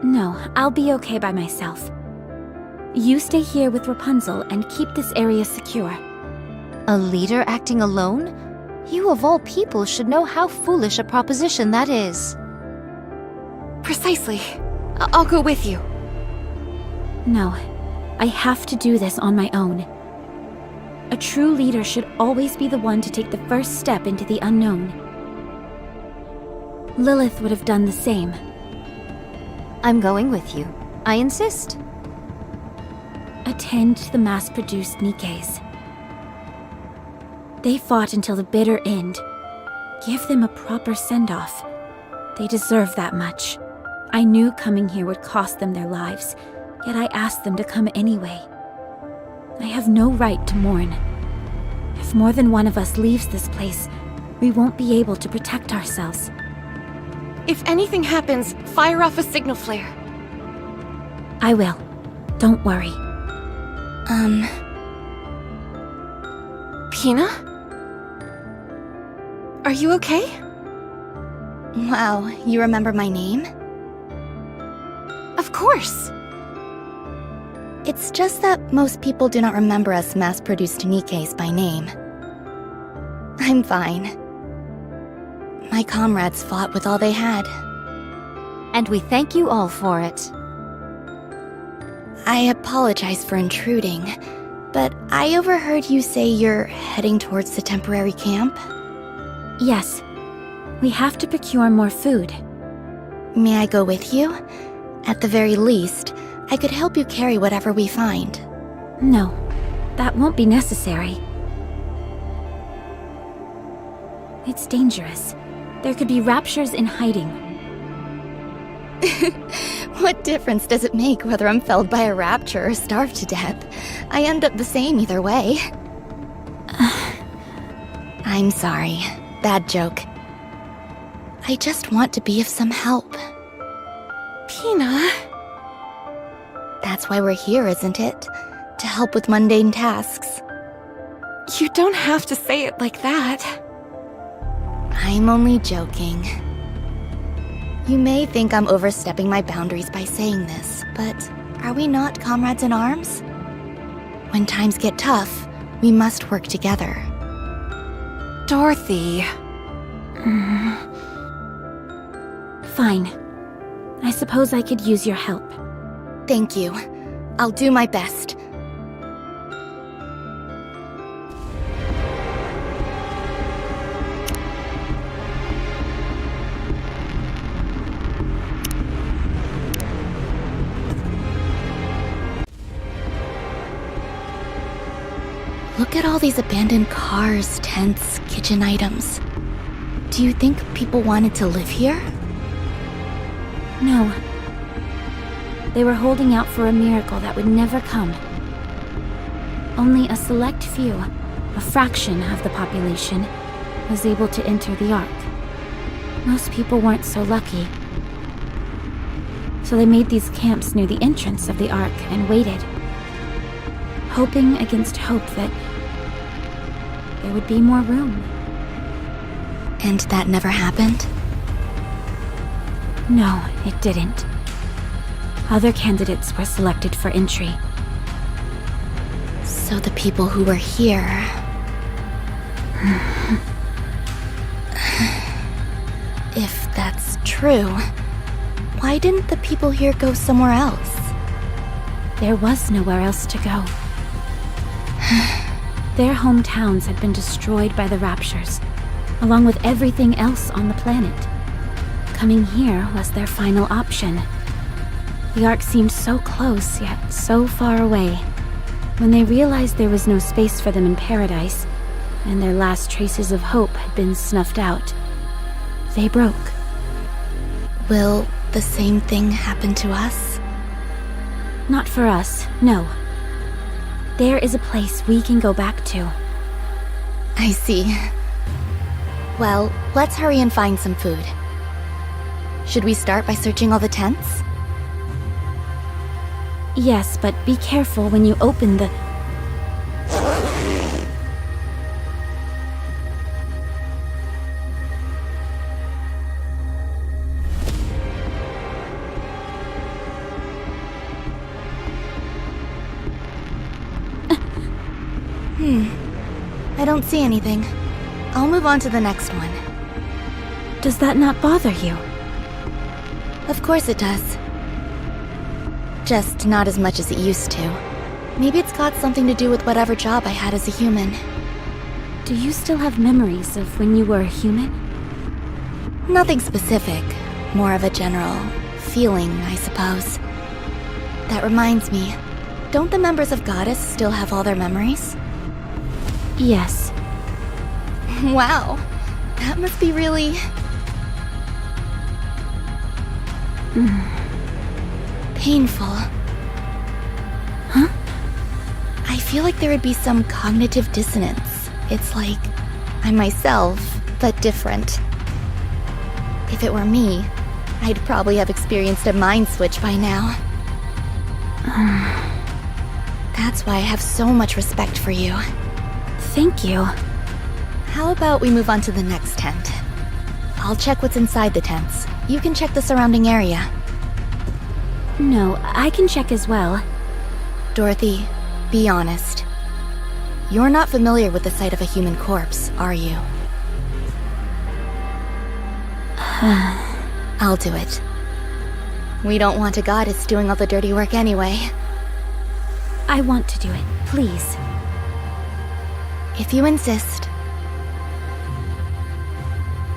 No, I'll be okay by myself. You stay here with Rapunzel and keep this area secure.
A leader acting alone? You of all people should know how foolish a proposition that is.
Precisely. I'll go with you.
No, I have to do this on my own. A true leader should always be the one to take the first step into the unknown. Lilith would have done the same.
I'm going with you. I insist.
Attend to the mass-produced Nikkes. They fought until the bitter end. Give them a proper send-off. They deserve that much. I knew coming here would cost them their lives, yet I asked them to come anyway. I have no right to mourn. If more than one of us leaves this place, we won't be able to protect ourselves.
If anything happens, fire off a signal flare.
I will. Don't worry.
Pina? Are you okay?
Wow, you remember my name?
Of course!
It's just that most people do not remember us mass-produced Nikkes by name. I'm fine. My comrades fought with all they had.
And we thank you all for it.
I apologize for intruding, but I overheard you say you're heading towards the temporary camp?
Yes. We have to procure more food.
May I go with you? At the very least, I could help you carry whatever we find.
No, that won't be necessary. It's dangerous. There could be raptures in hiding.
What difference does it make whether I'm felled by a rapture or starved to death? I end up the same either way. I'm sorry. Bad joke. I just want to be of some help.
Pina...
That's why we're here, isn't it? To help with mundane tasks.
You don't have to say it like that.
I'm only joking. You may think I'm overstepping my boundaries by saying this, but are we not comrades in arms? When times get tough, we must work together.
Dorothy...
Fine. I suppose I could use your help.
Thank you. I'll do my best. Look at all these abandoned cars, tents, kitchen items. Do you think people wanted to live here?
No. They were holding out for a miracle that would never come. Only a select few, a fraction of the population, was able to enter the Ark. Most people weren't so lucky. So they made these camps near the entrance of the Ark and waited, hoping against hope that there would be more room.
And that never happened?
No, it didn't. Other candidates were selected for entry.
So the people who were here... If that's true, why didn't the people here go somewhere else?
There was nowhere else to go. Their hometowns had been destroyed by the Raptures, along with everything else on the planet. Coming here was their final option. The Ark seemed so close, yet so far away. When they realized there was no space for them in paradise, and their last traces of hope had been snuffed out, they broke.
Will the same thing happen to us?
Not for us, no. There is a place we can go back to.
I see. Well, let's hurry and find some food. Should we start by searching all the tents?
Yes, but be careful when you open the...
I don't see anything. I'll move on to the next one.
Does that not bother you?
Of course it does. Just not as much as it used to. Maybe it's got something to do with whatever job I had as a human.
Do you still have memories of when you were a human?
Nothing specific. More of a general feeling, I suppose. That reminds me, don't the members of Goddess still have all their memories?
Yes.
Wow. That must be really... painful.
Huh?
I feel like there would be some cognitive dissonance. It's like I'm myself, but different. If it were me, I'd probably have experienced a mind switch by now. That's why I have so much respect for you.
Thank you.
How about we move on to the next tent? I'll check what's inside the tents. You can check the surrounding area.
No, I can check as well.
Dorothy, be honest. You're not familiar with the sight of a human corpse, are you? I'll do it. We don't want a goddess doing all the dirty work anyway.
I want to do it, please.
If you insist.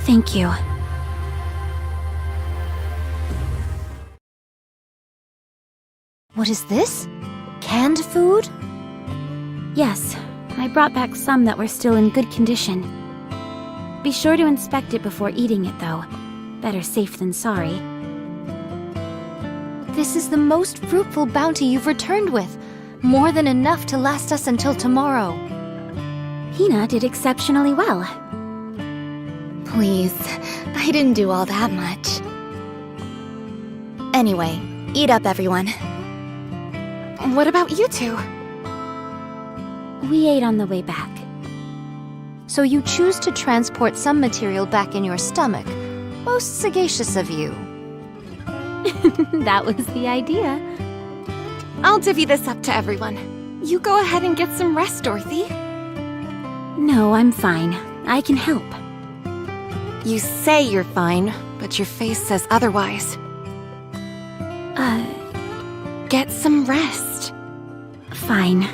Thank you.
What is this? Canned food?
Yes, I brought back some that were still in good condition. Be sure to inspect it before eating it, though. Better safe than sorry.
This is the most fruitful bounty you've returned with. More than enough to last us until tomorrow.
Hina did exceptionally well.
Please, I didn't do all that much. Anyway, eat up, everyone.
What about you two?
We ate on the way back.
So you choose to transport some material back in your stomach. Most sagacious of you.
That was the idea.
I'll divvy this up to everyone. You go ahead and get some rest, Dorothy.
No, I'm fine. I can help.
You say you're fine, but your face says otherwise. Get some rest.
Fine.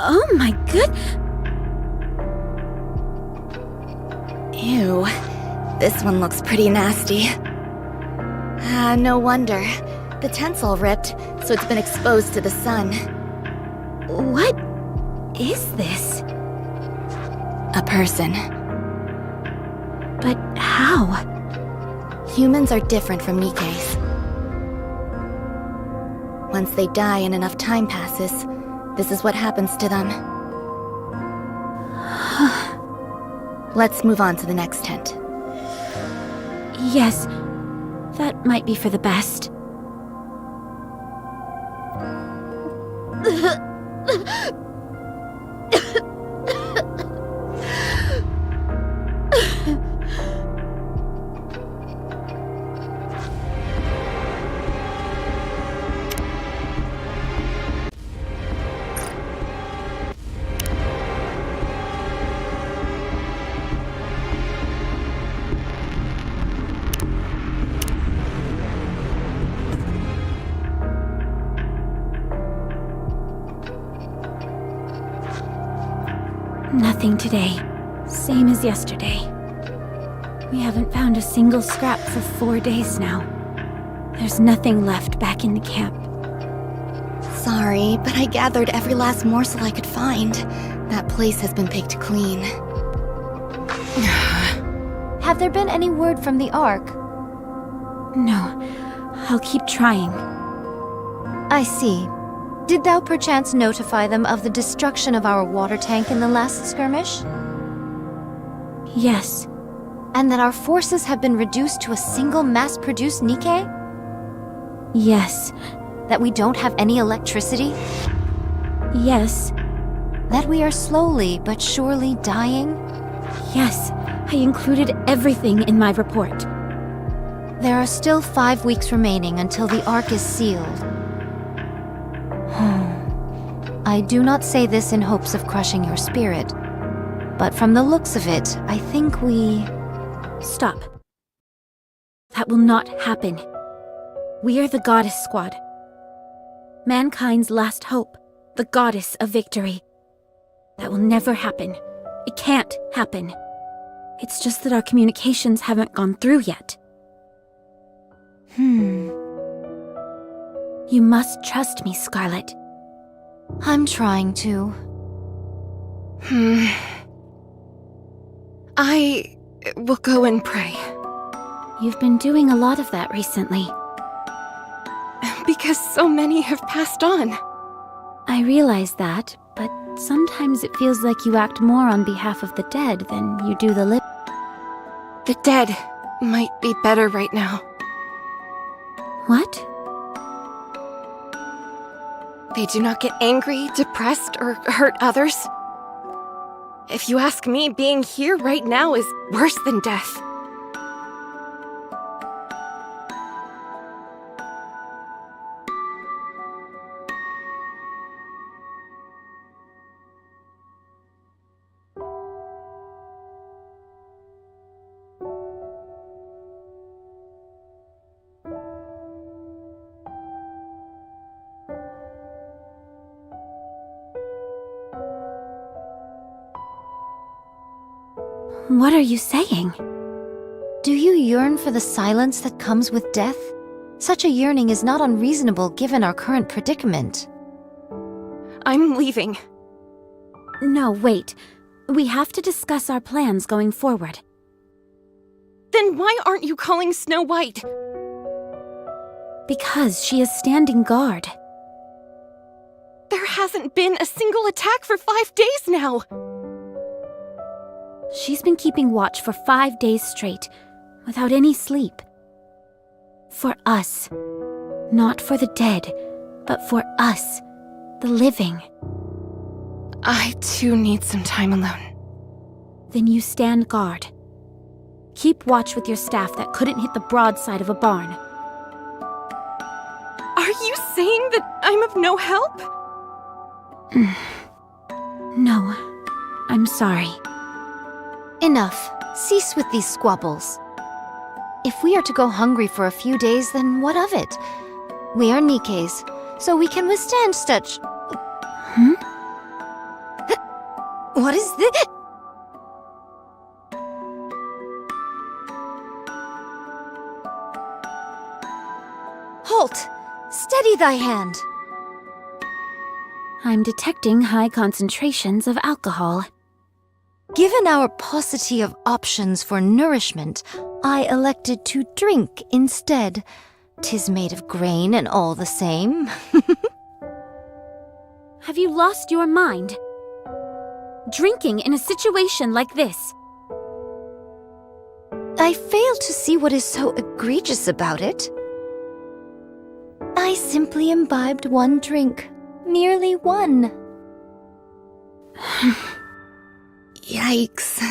Oh my good...
Ew. This one looks pretty nasty. No wonder. The tent's all ripped, so it's been exposed to the sun.
What is this?
A person.
But how?
Humans are different from Nikke's. Once they die and enough time passes, this is what happens to them. Let's move on to the next tent.
Yes, that might be for the best. Nothing today. Same as yesterday. We haven't found a single scrap for 4 days now. There's nothing left back in the camp.
Sorry, but I gathered every last morsel I could find. That place has been picked clean.
Have there been any word from the Ark?
No. I'll keep trying.
I see. Did thou perchance notify them of the destruction of our water tank in the last skirmish?
Yes.
And that our forces have been reduced to a single mass-produced Nikke?
Yes.
That we don't have any electricity?
Yes.
That we are slowly but surely dying?
Yes. I included everything in my report.
There are still 5 weeks remaining until the Ark is sealed. I do not say this in hopes of crushing your spirit, but from the looks of it, I think we...
Stop. That will not happen. We are the Goddess Squad. Mankind's last hope, the Goddess of Victory. That will never happen. It can't happen. It's just that our communications haven't gone through yet. You must trust me, Scarlet.
I'm trying to.
I will go and pray.
You've been doing a lot of that recently.
Because so many have passed on.
I realize that, but sometimes it feels like you act more on behalf of the dead than you do the living.
The dead might be better right now.
What?
They do not get angry, depressed, or hurt others. If you ask me, being here right now is worse than death.
What are you saying?
Do you yearn for the silence that comes with death? Such a yearning is not unreasonable given our current predicament.
I'm leaving.
No, wait. We have to discuss our plans going forward.
Then why aren't you calling Snow White?
Because she is standing guard.
There hasn't been a single attack for 5 days now!
She's been keeping watch for 5 days straight, without any sleep. For us. Not for the dead, but for us, the living.
I too need some time alone.
Then you stand guard. Keep watch with your staff that couldn't hit the broadside of a barn.
Are you saying that I'm of no help?
No, I'm sorry.
Enough. Cease with these squabbles. If we are to go hungry for a few days, then what of it? We are Nikkes, so we can withstand such... What is this? Halt! Steady thy hand!
I'm detecting high concentrations of alcohol.
Given our paucity of options for nourishment, I elected to drink instead. 'Tis made of grain and all the same.
Have you lost your mind? Drinking in a situation like this?
I fail to see what is so egregious about it. I simply imbibed one drink. Merely one.
Yikes.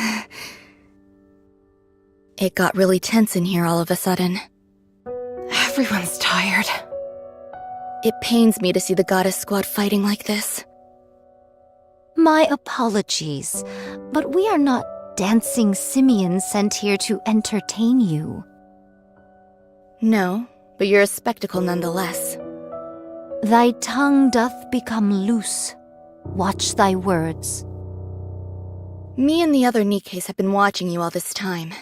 It got really tense in here all of a sudden.
Everyone's tired.
It pains me to see the Goddess Squad fighting like this.
My apologies, but we are not dancing simians sent here to entertain you.
No, but you're a spectacle nonetheless.
Thy tongue doth become loose. Watch thy words.
Me and the other Nikkes have been watching you all this time.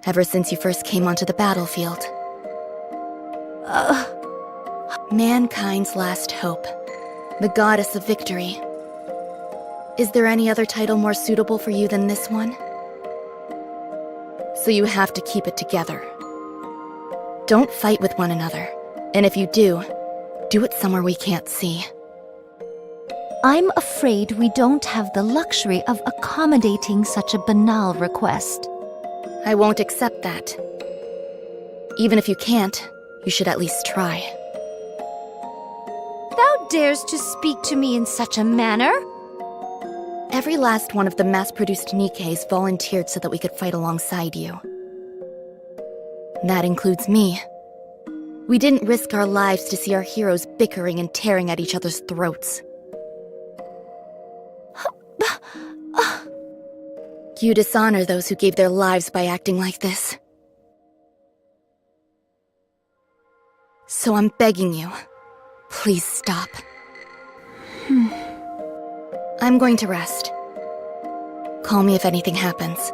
Ever since you first came onto the battlefield. Mankind's last hope. The Goddess of Victory. Is there any other title more suitable for you than this one? So you have to keep it together. Don't fight with one another. And if you do it somewhere we can't see.
I'm afraid we don't have the luxury of accommodating such a banal request.
I won't accept that. Even if you can't, you should at least try.
Thou dares to speak to me in such a manner?
Every last one of the mass-produced Nikkes volunteered so that we could fight alongside you. That includes me. We didn't risk our lives to see our heroes bickering and tearing at each other's throats. You dishonor those who gave their lives by acting like this. So I'm begging you, please stop. I'm going to rest. Call me if anything happens.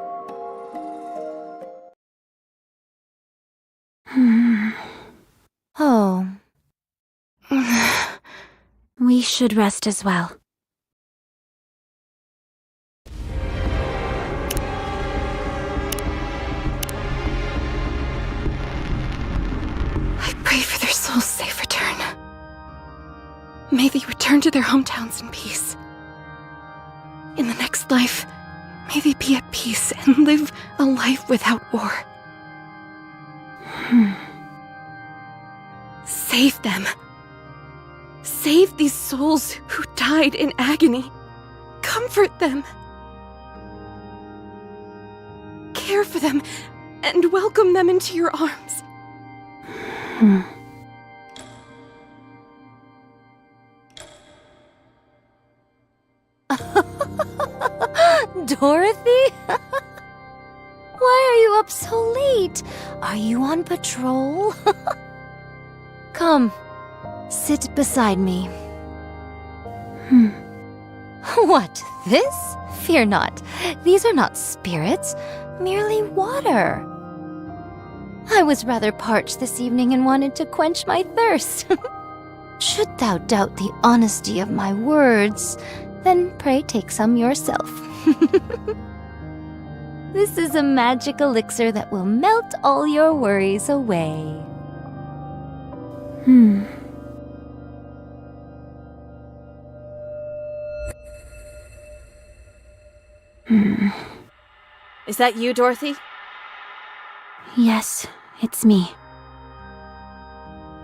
Oh. We should rest as well.
I pray for their souls' safe return. May they return to their hometowns in peace. In the next life, may they be at peace and live a life without war. Save them. Save these souls who died in agony. Comfort them. Care for them and welcome them into your arms.
Dorothy? Why are you up so late? Are you on patrol? Come, sit beside me. What, this? Fear not. These are not spirits, merely water. I was rather parched this evening and wanted to quench my thirst. Should thou doubt the honesty of my words, then pray take some yourself. This is a magic elixir that will melt all your worries away.
Is that you, Dorothy?
Yes, it's me.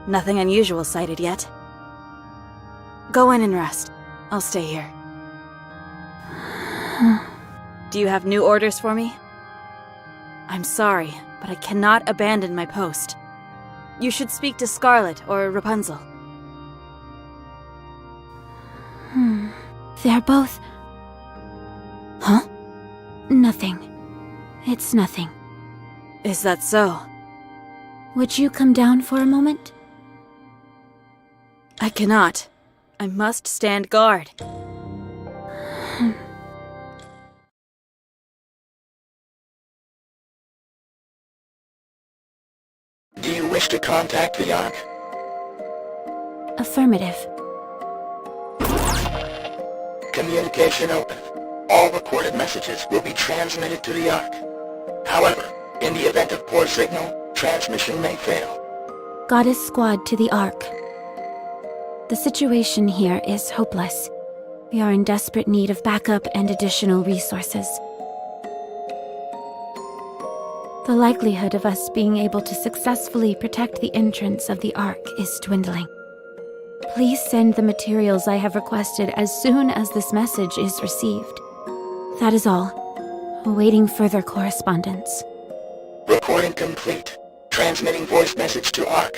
Nothing unusual sighted yet. Go in and rest. I'll stay here. Do you have new orders for me? I'm sorry, but I cannot abandon my post. You should speak to Scarlet or Rapunzel.
They're both...
Huh?
Nothing. It's nothing.
Is that so?
Would you come down for a moment?
I cannot. I must stand guard.
Do you wish to contact the Ark?
Affirmative.
Communication open. All recorded messages will be transmitted to the Ark. However, in the event of poor signal, transmission may fail.
Goddess Squad to the Ark. The situation here is hopeless. We are in desperate need of backup and additional resources. The likelihood of us being able to successfully protect the entrance of the Ark is dwindling. Please send the materials I have requested as soon as this message is received. That is all. Awaiting further correspondence.
Recording complete. Transmitting voice message to Ark.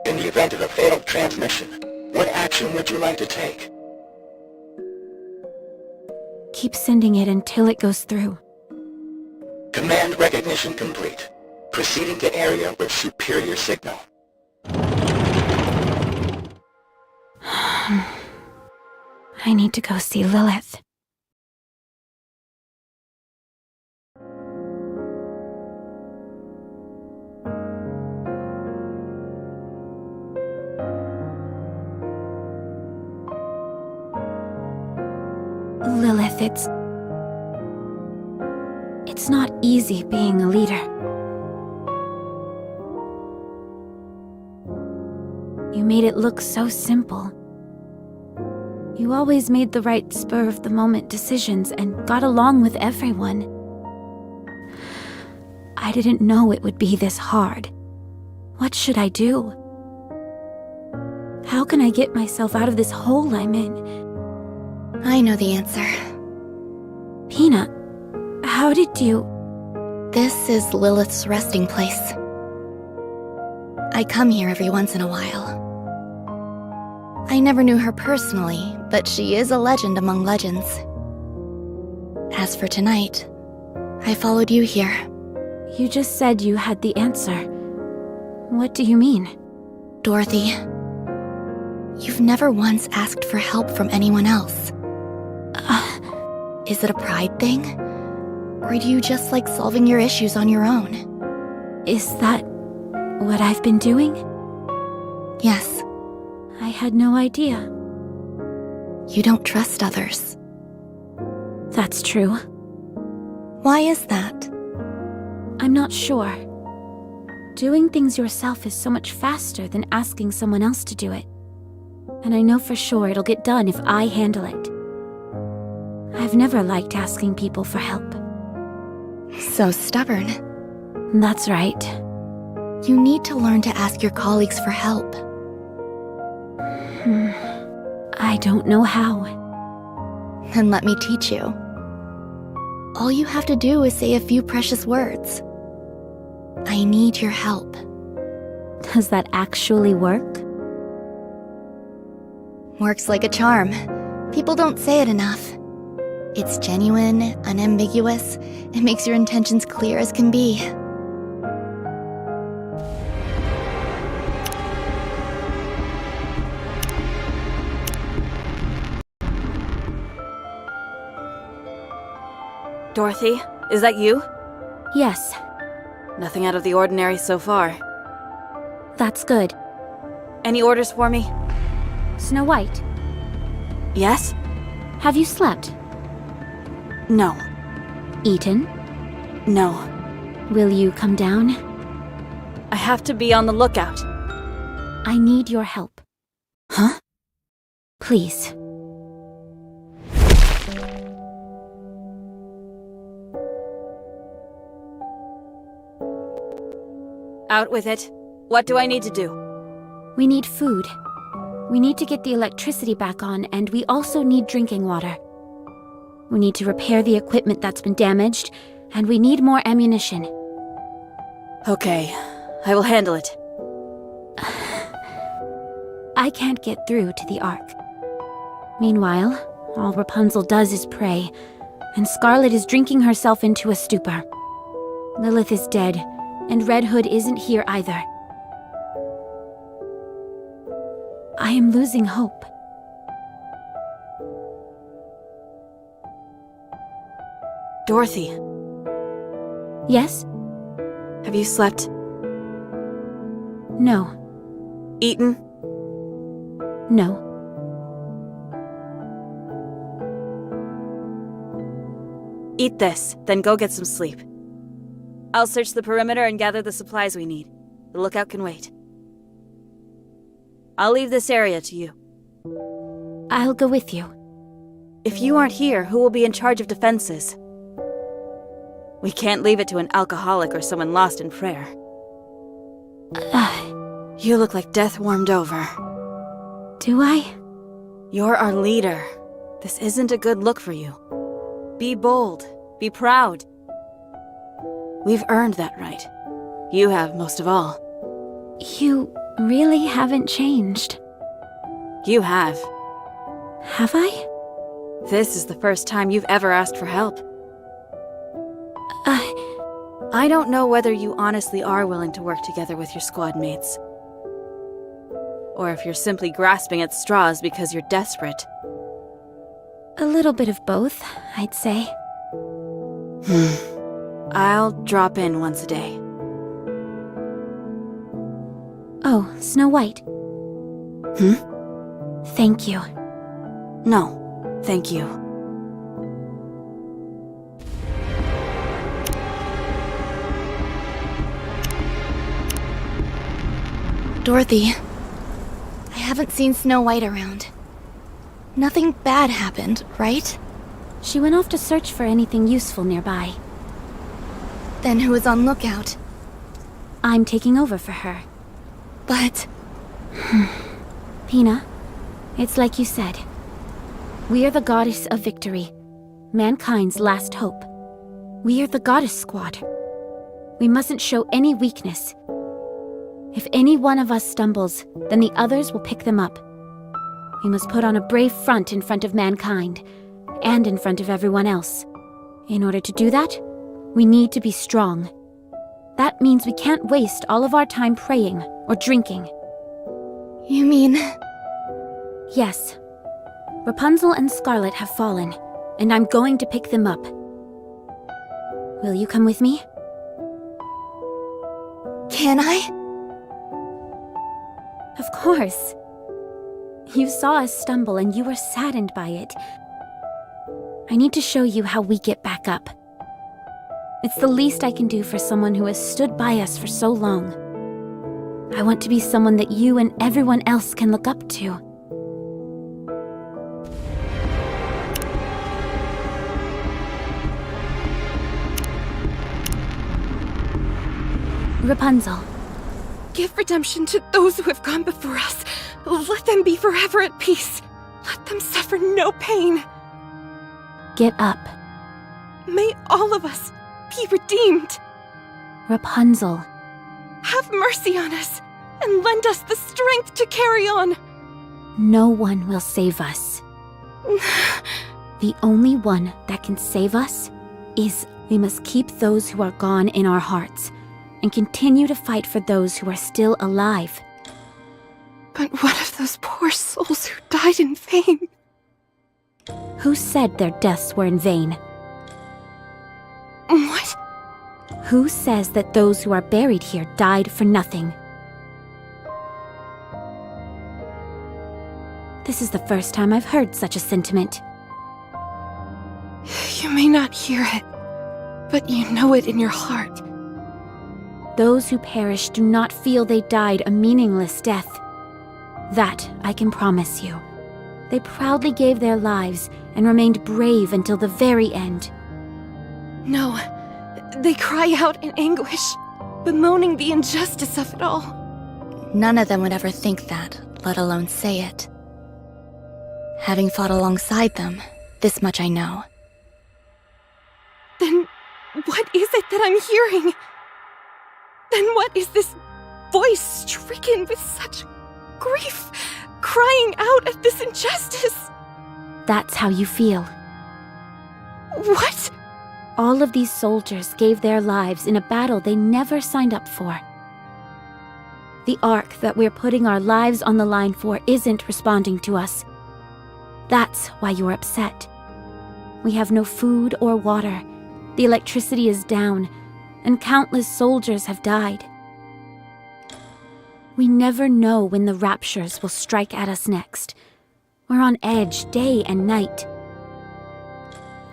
In the event of a failed transmission, what action would you like to take?
Keep sending it until it goes through.
Command recognition complete. Proceeding to area with superior signal.
I need to go see Lilith. Lilith, it's not easy being a leader. You made it look so simple. You always made the right spur-of-the-moment decisions and got along with everyone. I didn't know it would be this hard. What should I do? How can I get myself out of this hole I'm in?
I know the answer.
Peanut, how did you...
This is Lilith's resting place. I come here every once in a while. I never knew her personally, but she is a legend among legends. As for tonight, I followed you here.
You just said you had the answer. What do you mean?
Dorothy, you've never once asked for help from anyone else. Is it a pride thing? Or do you just like solving your issues on your own?
Is that what I've been doing?
Yes.
I had no idea.
You don't trust others.
That's true.
Why is that?
I'm not sure. Doing things yourself is so much faster than asking someone else to do it. And I know for sure it'll get done if I handle it. I've never liked asking people for help.
So stubborn.
That's right.
You need to learn to ask your colleagues for help.
I don't know how.
Then let me teach you. All you have to do is say a few precious words. I need your help.
Does that actually work?
Works like a charm. People don't say it enough. It's genuine, unambiguous. It makes your intentions clear as can be.
Dorothy, is that you?
Yes.
Nothing out of the ordinary so far.
That's good.
Any orders for me?
Snow White.
Yes?
Have you slept?
No.
Eaten?
No.
Will you come down?
I have to be on the lookout.
I need your help.
Huh?
Please.
Out with it. What do I need to do?
We need food. We need to get the electricity back on, and we also need drinking water. We need to repair the equipment that's been damaged, and we need more ammunition.
Okay, I will handle it.
I can't get through to the Ark. Meanwhile, all Rapunzel does is pray, and Scarlet is drinking herself into a stupor. Lilith is dead, and Red Hood isn't here either. I am losing hope.
Dorothy.
Yes?
Have you slept?
No.
Eaten?
No.
Eat this, then go get some sleep. I'll search the perimeter and gather the supplies we need. The lookout can wait. I'll leave this area to you.
I'll go with you.
If you aren't here, who will be in charge of defenses? We can't leave it to an alcoholic or someone lost in prayer. You look like death warmed over.
Do I?
You're our leader. This isn't a good look for you. Be bold. Be proud. We've earned that right. You have most of all.
You really haven't changed.
You have.
Have I?
This is the first time you've ever asked for help. I don't know whether you honestly are willing to work together with your squad mates. Or if you're simply grasping at straws because you're desperate.
A little bit of both, I'd say.
I'll drop in once a day.
Oh, Snow White. Thank you.
No, thank you.
Dorothy, I haven't seen Snow White around. Nothing bad happened, right?
She went off to search for anything useful nearby.
Then who is on lookout?
I'm taking over for her.
But...
Pina, it's like you said. We are the goddess of victory. Mankind's last hope. We are the goddess squad. We mustn't show any weakness. If any one of us stumbles, then the others will pick them up. We must put on a brave front in front of mankind, and in front of everyone else. In order to do that, we need to be strong. That means we can't waste all of our time praying or drinking.
You mean...
Yes. Rapunzel and Scarlet have fallen, and I'm going to pick them up. Will you come with me?
Can I?
Of course. You saw us stumble and you were saddened by it. I need to show you how we get back up. It's the least I can do for someone who has stood by us for so long. I want to be someone that you and everyone else can look up to. Rapunzel.
Give redemption to those who have gone before us. Let them be forever at peace. Let them suffer no pain.
Get up.
May all of us be redeemed.
Rapunzel.
Have mercy on us and lend us the strength to carry on.
No one will save us. The only one that can save us is we must keep those who are gone in our hearts and continue to fight for those who are still alive.
But what of those poor souls who died in vain?
Who said their deaths were in vain?
What?
Who says that those who are buried here died for nothing? This is the first time I've heard such a sentiment.
You may not hear it, but you know it in your heart.
Those who perish do not feel they died a meaningless death. That I can promise you. They proudly gave their lives and remained brave until the very end.
No, they cry out in anguish, bemoaning the injustice of it all.
None of them would ever think that, let alone say it. Having fought alongside them, this much I know.
Then what is it that I'm hearing? Then what is this voice stricken with such grief, crying out at this injustice?
That's how you feel.
What?
All of these soldiers gave their lives in a battle they never signed up for. The Ark that we're putting our lives on the line for isn't responding to us. That's why you're upset. We have no food or water. The electricity is down, and countless soldiers have died. We never know when the raptures will strike at us next. We're on edge day and night.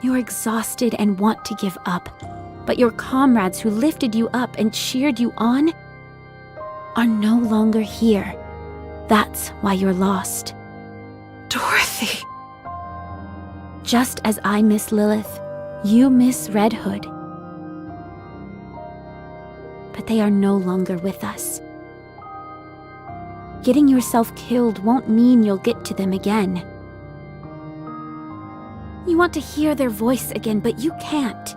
You're exhausted and want to give up, but your comrades who lifted you up and cheered you on are no longer here. That's why you're lost.
Dorothy.
Just as I miss Lilith, you miss Red Hood. But they are no longer with us. Getting yourself killed won't mean you'll get to them again. You want to hear their voice again, but you can't.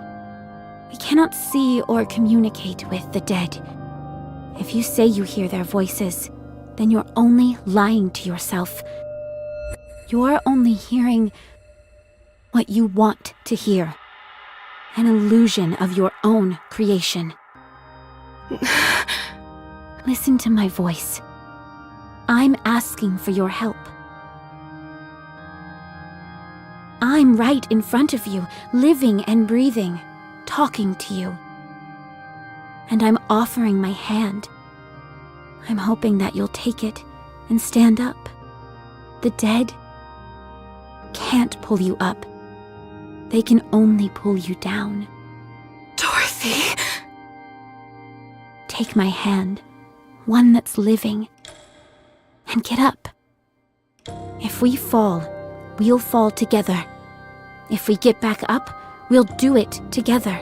We cannot see or communicate with the dead. If you say you hear their voices, then you're only lying to yourself. You're only hearing what you want to hear. An illusion of your own creation. Listen to my voice. I'm asking for your help. I'm right in front of you, living and breathing, talking to you. And I'm offering my hand. I'm hoping that you'll take it and stand up. The dead can't pull you up. They can only pull you down.
Dorothy!
Take my hand, one that's living, and get up. If we fall, we'll fall together. If we get back up, we'll do it together.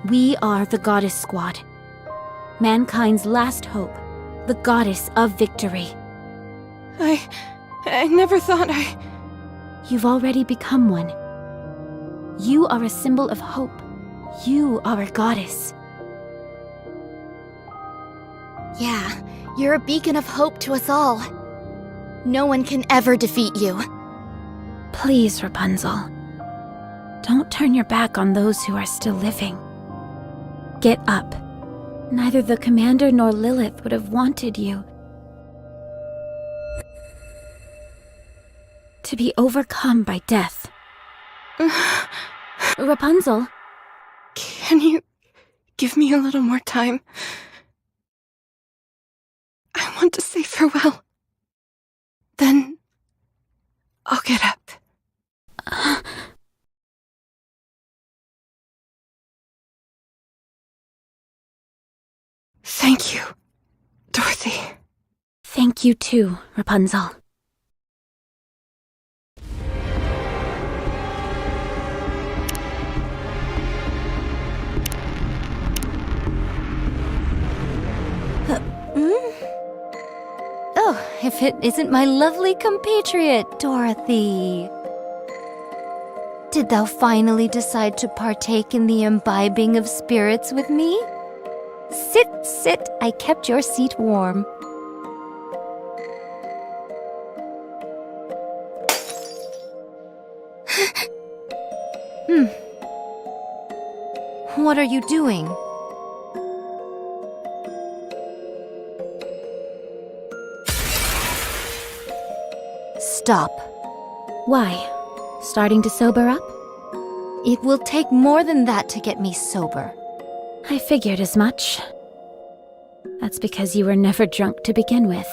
We are the Goddess Squad. Mankind's last hope, the goddess of victory.
I never thought
You've already become one. You are a symbol of hope. You are a goddess.
Yeah, you're a beacon of hope to us all. No one can ever defeat you.
Please, Rapunzel. Don't turn your back on those who are still living. Get up. Neither the Commander nor Lilith would have wanted you to be overcome by death. Rapunzel?
Can you give me a little more time? I want to say farewell. Then I'll get up. Thank you, Dorothy.
Thank you too, Rapunzel.
Oh, if it isn't my lovely compatriot, Dorothy. Did thou finally decide to partake in the imbibing of spirits with me? Sit, sit, I kept your seat warm. What are you doing? Stop.
Why? Starting to sober up?
It will take more than that to get me sober.
I figured as much. That's because you were never drunk to begin with.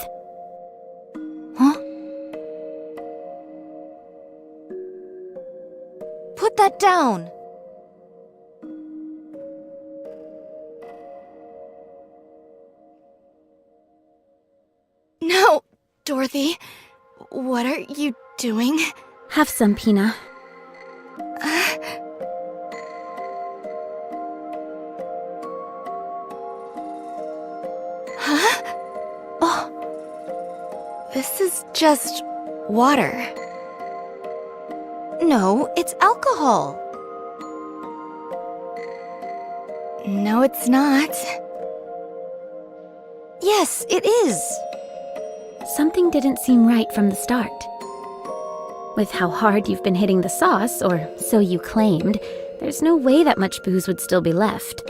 Huh? Put that down!
No, Dorothy. What are you doing?
Have some, Pina.
Huh? Oh. This is just water.
No, it's alcohol.
No, it's not.
Yes, it is.
Something didn't seem right from the start. With how hard you've been hitting the sauce, or so you claimed, there's no way that much booze would still be left.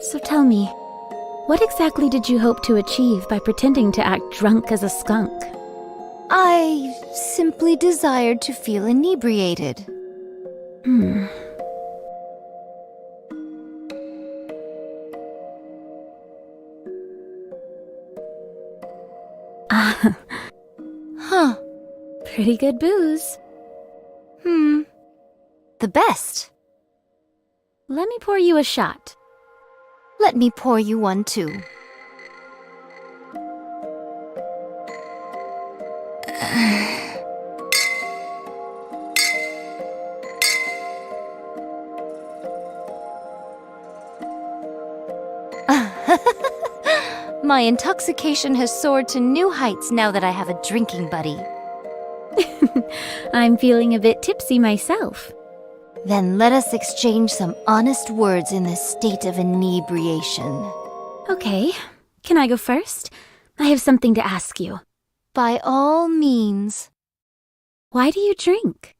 So tell me, what exactly did you hope to achieve by pretending to act drunk as a skunk?
I simply desired to feel inebriated. Huh.
Pretty good booze.
The best.
Let me pour you a shot.
Let me pour you one too. My intoxication has soared to new heights now that I have a drinking buddy.
I'm feeling a bit tipsy myself.
Then let us exchange some honest words in this state of inebriation.
Okay, can I go first? I have something to ask you.
By all means.
Why do you drink?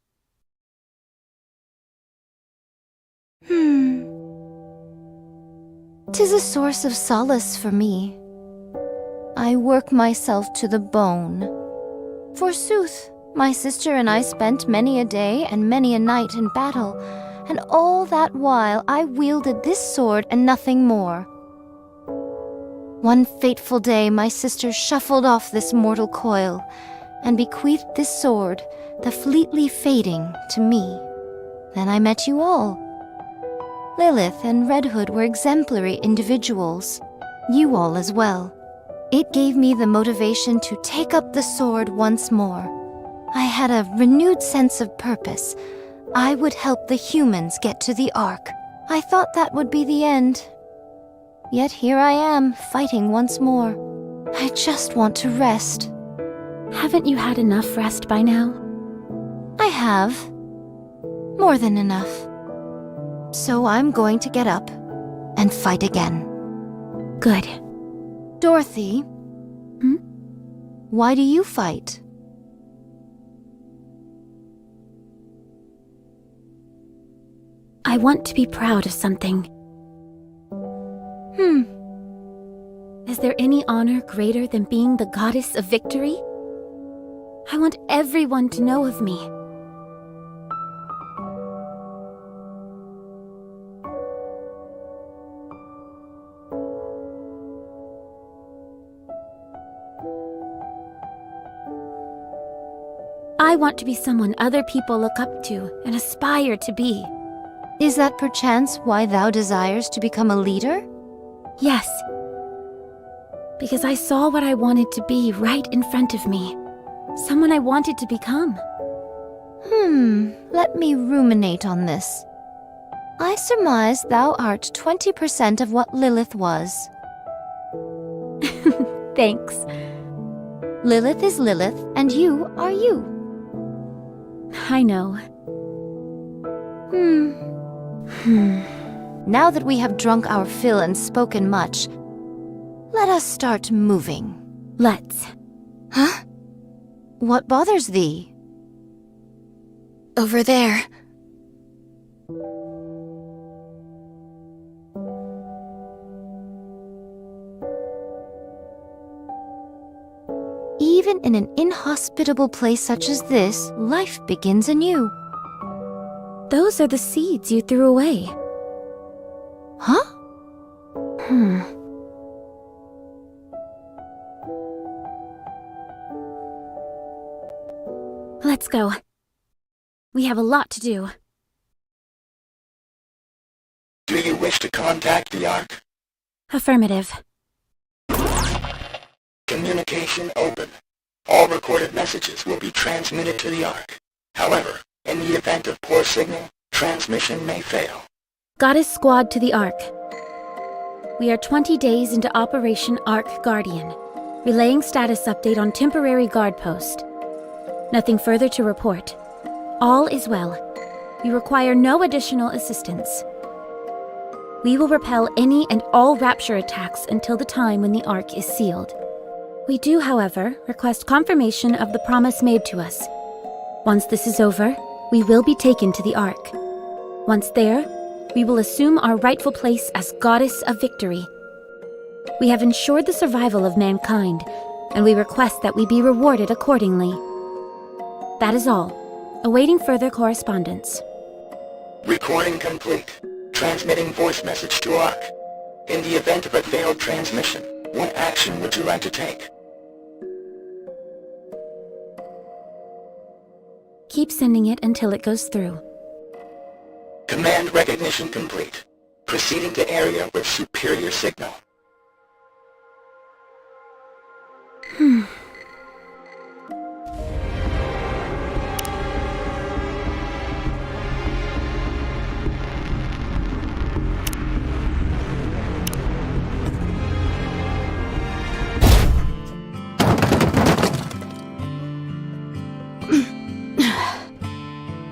'Tis a source of solace for me. I work myself to the bone. Forsooth, my sister and I spent many a day and many a night in battle, and all that while I wielded this sword and nothing more. One fateful day my sister shuffled off this mortal coil, and bequeathed this sword, the fleetly fading, to me. Then I met you all. Lilith and Red Hood were exemplary individuals. You all as well. It gave me the motivation to take up the sword once more. I had a renewed sense of purpose. I would help the humans get to the Ark. I thought that would be the end. Yet here I am, fighting once more. I just want to rest.
Haven't you had enough rest by now?
I have. More than enough. So I'm going to get up and fight again.
Good.
Dorothy? Why do you fight?
I want to be proud of something. Is there any honor greater than being the goddess of victory? I want everyone to know of me. I want to be someone other people look up to and aspire to be.
Is that perchance why thou desires to become a leader?
Yes. Because I saw what I wanted to be right in front of me. Someone I wanted to become.
Let me ruminate on this. I surmise thou art 20% of what Lilith was.
Thanks.
Lilith is Lilith, and you are you.
I know.
Now that we have drunk our fill and spoken much, let us start moving.
Let's.
Huh? What bothers thee?
Over there.
Even in an inhospitable place such as this, life begins anew.
Those are the seeds you threw away.
Huh?
Let's go. We have a lot to do.
Do you wish to contact the Ark?
Affirmative.
Communication open. All recorded messages will be transmitted to the Ark. However, in the event of poor signal, transmission may fail.
Goddess Squad to the Ark. We are 20 days into Operation Ark Guardian. Relaying status update on temporary guard post. Nothing further to report. All is well. We require no additional assistance. We will repel any and all Rapture attacks until the time when the Ark is sealed. We do, however, request confirmation of the promise made to us. Once this is over, we will be taken to the Ark. Once there, we will assume our rightful place as Goddess of Victory. We have ensured the survival of mankind, and we request that we be rewarded accordingly. That is all. Awaiting further correspondence.
Recording complete. Transmitting voice message to Ark. In the event of a failed transmission, what action would you like to take?
Keep sending it until it goes through.
Command recognition complete. Proceeding to area with superior signal.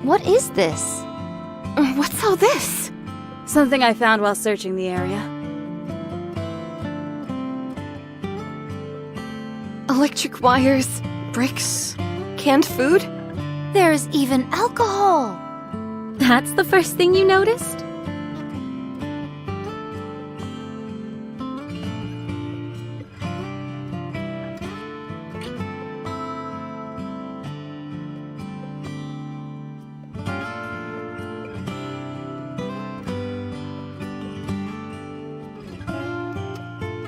What is this?
What's all this?
Something I found while searching the area.
Electric wires, bricks, canned food?
There's even alcohol!
That's the first thing you noticed?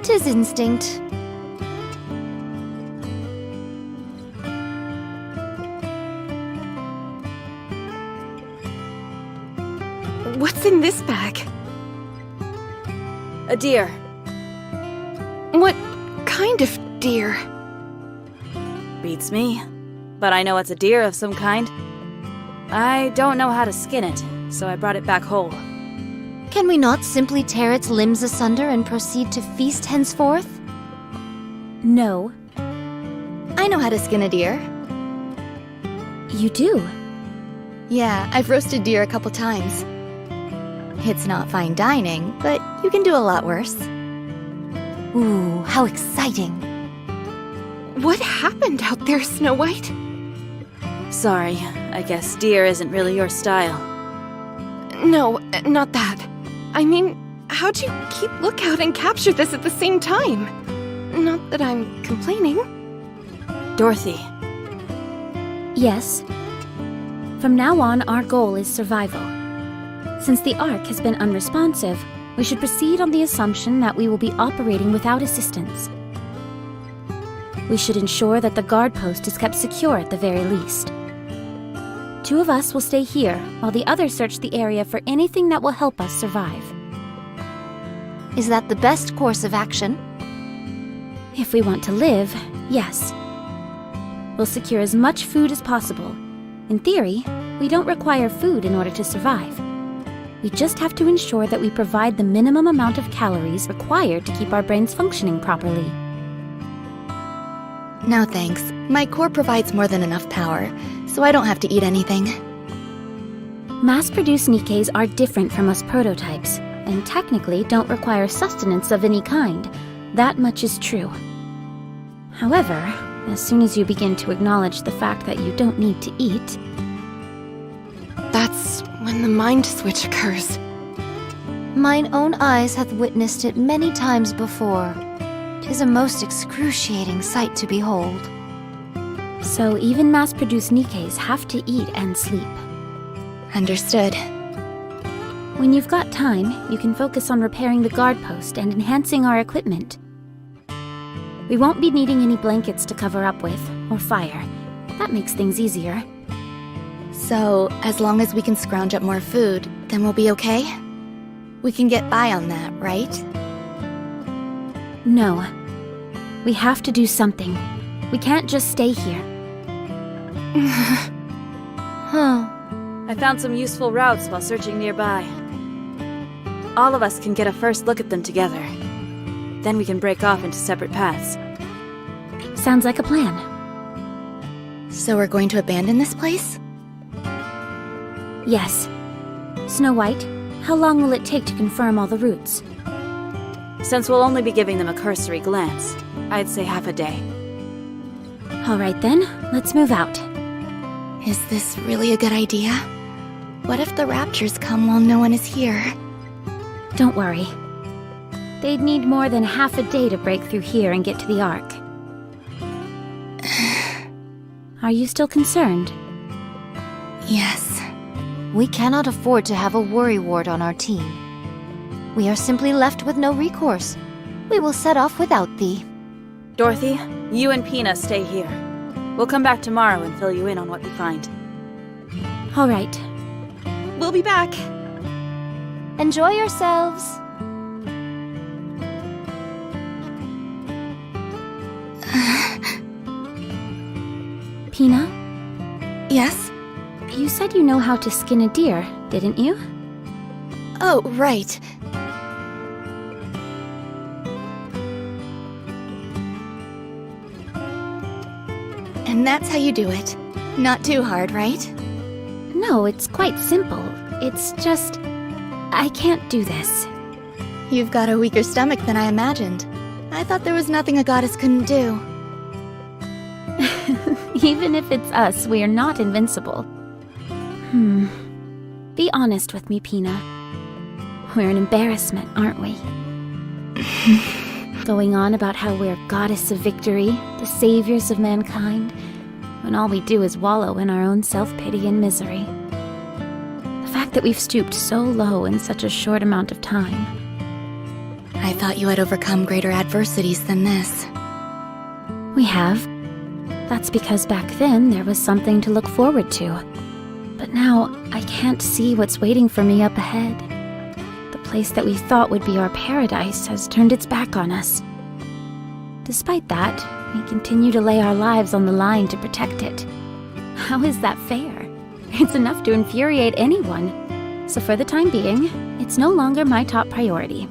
Tis instinct.
What's in this bag?
A deer.
What kind of deer?
Beats me. But I know it's a deer of some kind. I don't know how to skin it, so I brought it back whole.
Can we not simply tear its limbs asunder and proceed to feast henceforth?
No.
I know how to skin a deer.
You do?
Yeah, I've roasted deer a couple times. It's not fine dining, but you can do a lot worse.
Ooh, how exciting.
What happened out there, Snow White?
Sorry, I guess deer isn't really your style.
No, not that. I mean, how'd you keep lookout and capture this at the same time? Not that I'm complaining.
Dorothy.
Yes. From now on, our goal is survival. Since the Ark has been unresponsive, we should proceed on the assumption that we will be operating without assistance. We should ensure that the guard post is kept secure at the very least. 2 of us will stay here, while the others search the area for anything that will help us survive.
Is that the best course of action?
If we want to live, yes. We'll secure as much food as possible. In theory, we don't require food in order to survive. We just have to ensure that we provide the minimum amount of calories required to keep our brains functioning properly.
No thanks. My core provides more than enough power, so I don't have to eat anything.
Mass-produced Nikkes are different from us prototypes, and technically don't require sustenance of any kind. That much is true. However, as soon as you begin to acknowledge the fact that you don't need to eat,
that's when the mind switch occurs.
Mine own eyes hath witnessed it many times before. 'Tis a most excruciating sight to behold.
So even mass-produced Nikkes have to eat and sleep.
Understood.
When you've got time, you can focus on repairing the guard post and enhancing our equipment. We won't be needing any blankets to cover up with, or fire. That makes things easier.
So, as long as we can scrounge up more food, then we'll be okay? We can get by on that, right?
No. We have to do something. We can't just stay here.
Huh.
I found some useful routes while searching nearby. All of us can get a first look at them together. Then we can break off into separate paths.
Sounds like a plan.
So we're going to abandon this place?
Yes. Snow White, how long will it take to confirm all the routes?
Since we'll only be giving them a cursory glance, I'd say half a day.
All right then, let's move out.
Is this really a good idea? What if the raptures come while no one is here?
Don't worry. They'd need more than half a day to break through here and get to the Ark. Are you still concerned?
Yes.
We cannot afford to have a worry ward on our team. We are simply left with no recourse. We will set off without thee.
Dorothy, you and Pina stay here. We'll come back tomorrow and fill you in on what we find.
All right.
We'll be back.
Enjoy yourselves.
Pina?
Yes?
You said you know how to skin a deer, didn't you?
Oh, right. And that's how you do it. Not too hard, right?
No, it's quite simple. It's just... I can't do this.
You've got a weaker stomach than I imagined. I thought there was nothing a goddess couldn't do.
Even if it's us, we are not invincible. Be honest with me, Pina. We're an embarrassment, aren't we? Going on about how we're goddess of victory, the saviors of mankind, when all we do is wallow in our own self-pity and misery. The fact that we've stooped so low in such a short amount of time.
I thought you had overcome greater adversities than this.
We have. That's because back then there was something to look forward to. But now, I can't see what's waiting for me up ahead. The place that we thought would be our paradise has turned its back on us. Despite that, we continue to lay our lives on the line to protect it. How is that fair? It's enough to infuriate anyone. So for the time being, it's no longer my top priority.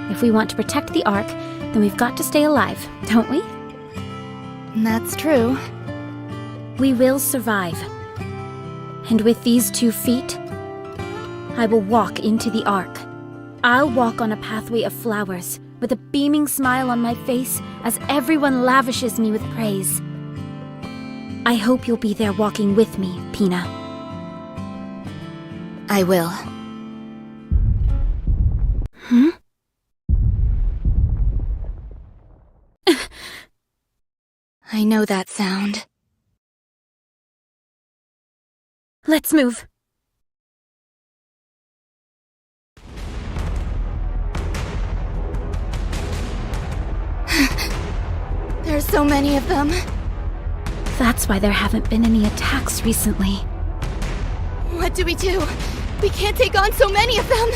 If we want to protect the Ark, then we've got to stay alive, don't we?
That's true.
We will survive. And with these 2 feet, I will walk into the Ark. I'll walk on a pathway of flowers, with a beaming smile on my face as everyone lavishes me with praise. I hope you'll be there walking with me, Pina.
I will.
Hmm?
I know that sound.
Let's move.
There's so many of them.
That's why there haven't been any attacks recently.
What do? We can't take on so many of them!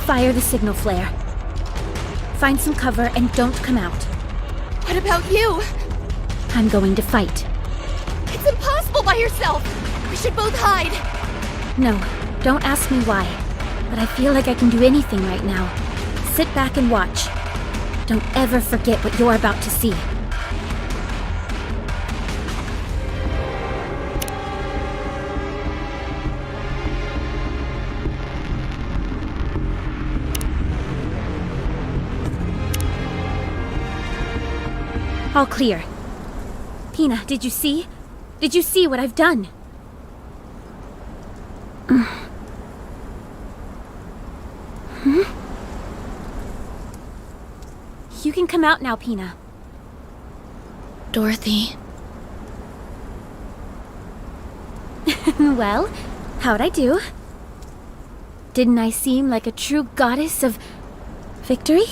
Fire the signal flare. Find some cover and don't come out.
What about you?
I'm going to fight.
It's impossible by yourself! We should both hide!
No, don't ask me why. But I feel like I can do anything right now. Sit back and watch. Don't ever forget what you're about to see. All clear. Pina, did you see? Did you see what I've done? Hmm? You can come out now, Pina.
Dorothy.
Well, how'd I do? Didn't I seem like a true goddess of victory?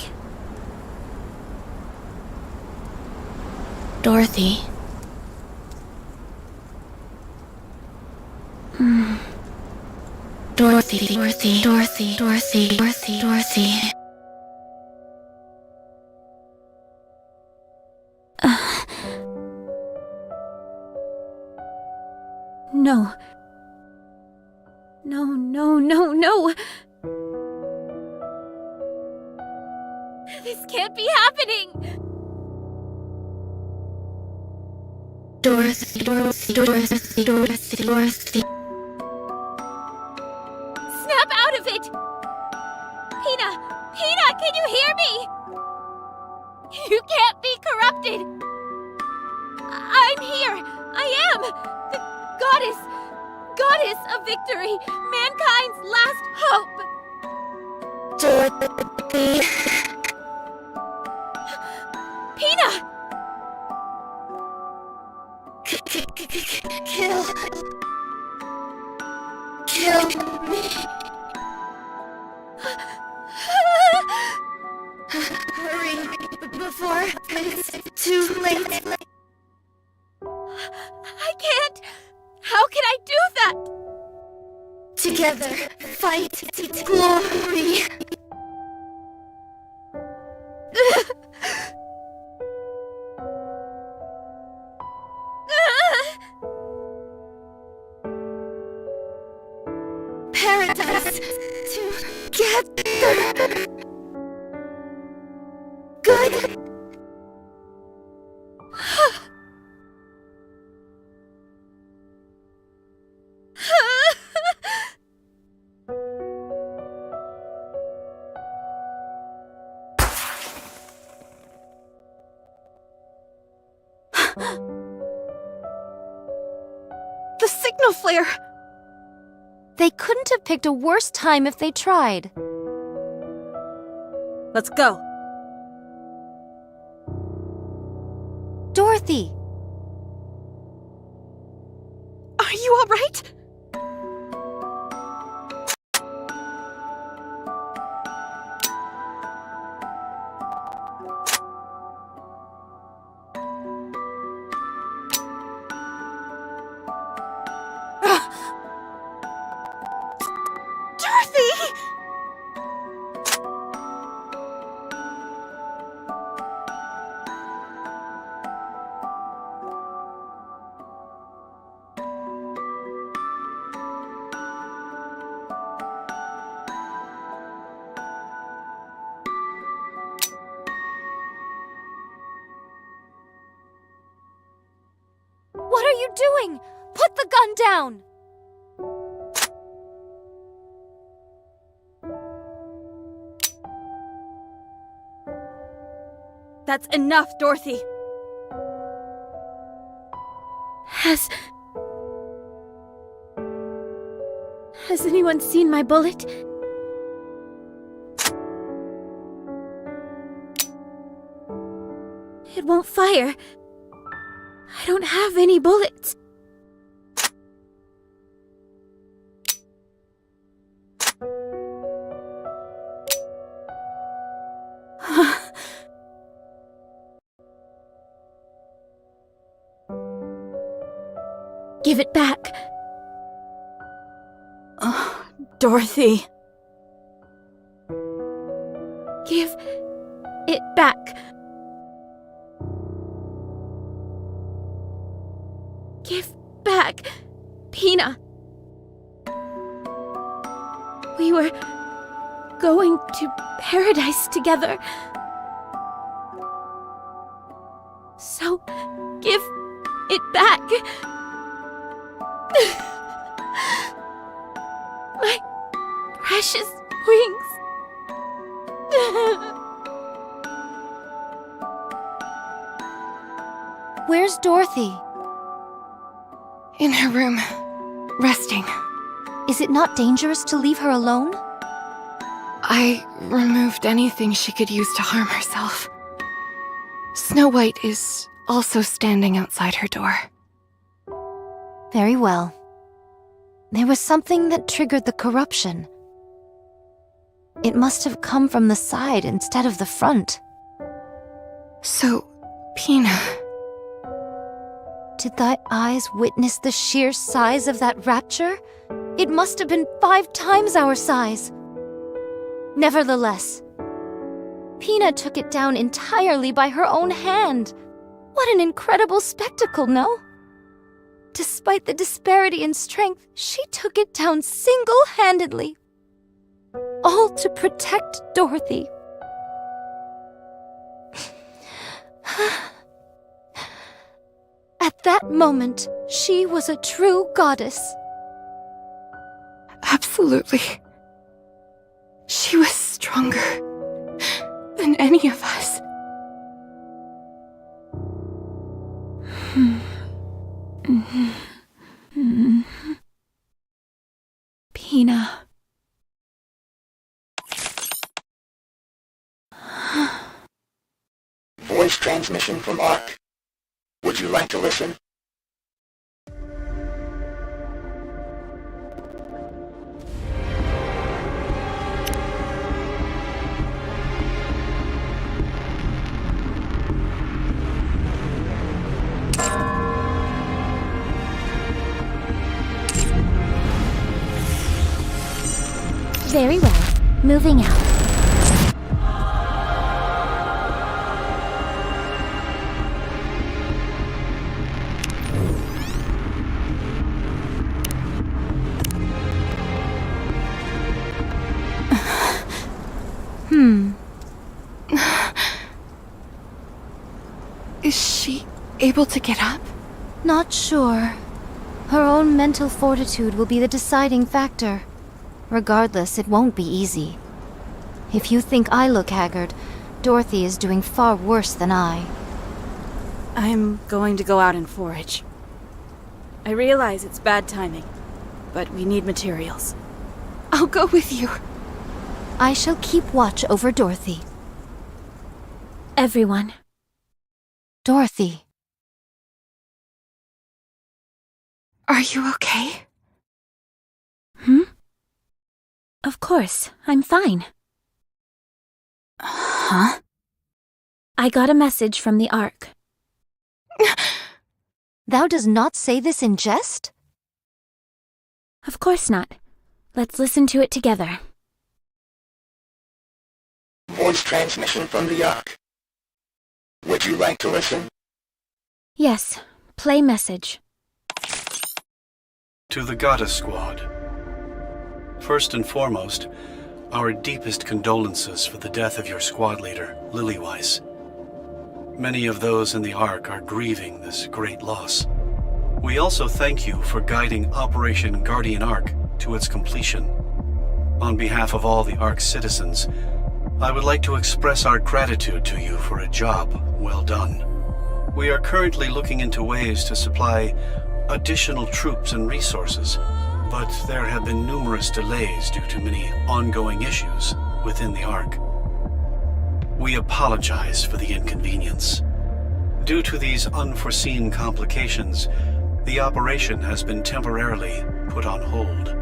Dorothy. Dorothy.
No. No. This can't be happening!
Dorothy.
Snap out of it! Pina, can you hear me? You can't be corrupted! I'm here! I am! The goddess of victory! Mankind's last hope!
Dorothy.
Pina!
Kill me. Hurry, before it's too late.
I can't! How can I do that?
Together, fight glory. Paradise together. Good.
The signal flare!
They couldn't have picked a worse time if they tried.
Let's go.
Dorothy!
Are you all right?
What are you doing? Put the gun down!
That's enough, Dorothy.
Has anyone seen my bullet? It won't fire. I don't have any bullets. Give it back.
Oh, Dorothy.
Give it back. Give back, Pina. We were going to paradise together. So, give it back. My precious wings.
Where's Dorothy?
In her room, resting.
Is it not dangerous to leave her alone?
I removed anything she could use to harm herself. Snow White is also standing outside her door.
Very well. There was something that triggered the corruption. It must have come from the side instead of the front.
So, Pina...
Did thy eyes witness the sheer size of that rapture? It must have been 5 times our size. Nevertheless, Pina took it down entirely by her own hand. What an incredible spectacle, no? Despite the disparity in strength, she took it down single-handedly. All to protect Dorothy. At that moment, she was a true goddess.
Absolutely. She was stronger than any of us.
Pina.
Voice transmission from ARC. Would you like to listen?
Very well. Moving out.
Is she able to get up?
Not sure. Her own mental fortitude will be the deciding factor. Regardless, it won't be easy. If you think I look haggard, Dorothy is doing far worse than I.
I'm going to go out and forage. I realize it's bad timing, but we need materials.
I'll go with you.
I shall keep watch over Dorothy.
Everyone.
Dorothy.
Are you okay?
Of course, I'm fine.
Huh?
I got a message from the Ark.
Thou does not say this in jest?
Of course not. Let's listen to it together.
Voice transmission from the ARC. Would you like to listen?
Yes, play message.
To the Goddess Squad. First and foremost, our deepest condolences for the death of your squad leader, Lilywise. Many of those in the Ark are grieving this great loss. We also thank you for guiding Operation Guardian Ark to its completion. On behalf of all the Ark's citizens, I would like to express our gratitude to you for a job well done. We are currently looking into ways to supply additional troops and resources, but there have been numerous delays due to many ongoing issues within the Ark. We apologize for the inconvenience. Due to these unforeseen complications, the operation has been temporarily put on hold.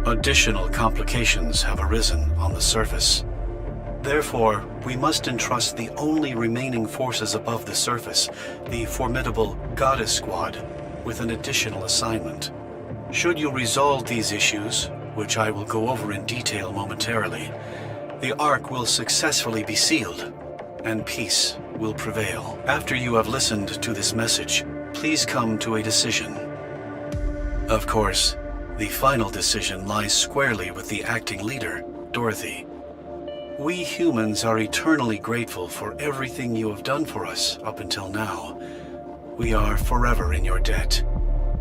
Additional complications have arisen on the surface. Therefore, we must entrust the only remaining forces above the surface, the formidable Goddess Squad, with an additional assignment. Should you resolve these issues, which I will go over in detail momentarily, the Ark will successfully be sealed, and peace will prevail. After you have listened to this message, please come to a decision. Of course, the final decision lies squarely with the acting leader, Dorothy. We humans are eternally grateful for everything you have done for us up until now. We are forever in your debt.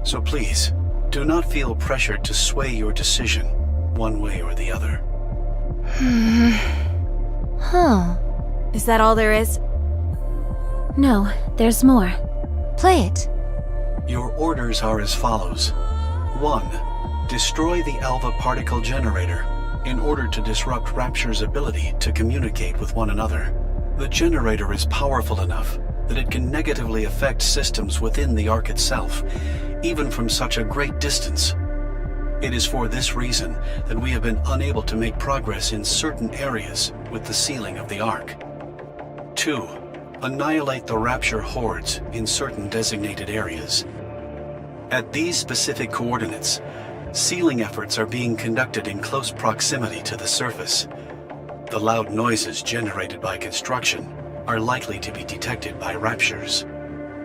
So please, do not feel pressured to sway your decision one way or the other.
Is that all there is?
No, there's more.
Play it.
Your orders are as follows. 1. Destroy the Alpha particle generator in order to disrupt Rapture's ability to communicate with one another. The generator is powerful enough that it can negatively affect systems within the Ark itself, even from such a great distance. It is for this reason that we have been unable to make progress in certain areas with the sealing of the Ark. 2. Annihilate the Rapture hordes in certain designated areas. At these specific coordinates, sealing efforts are being conducted in close proximity to the surface. The loud noises generated by construction are likely to be detected by Raptures.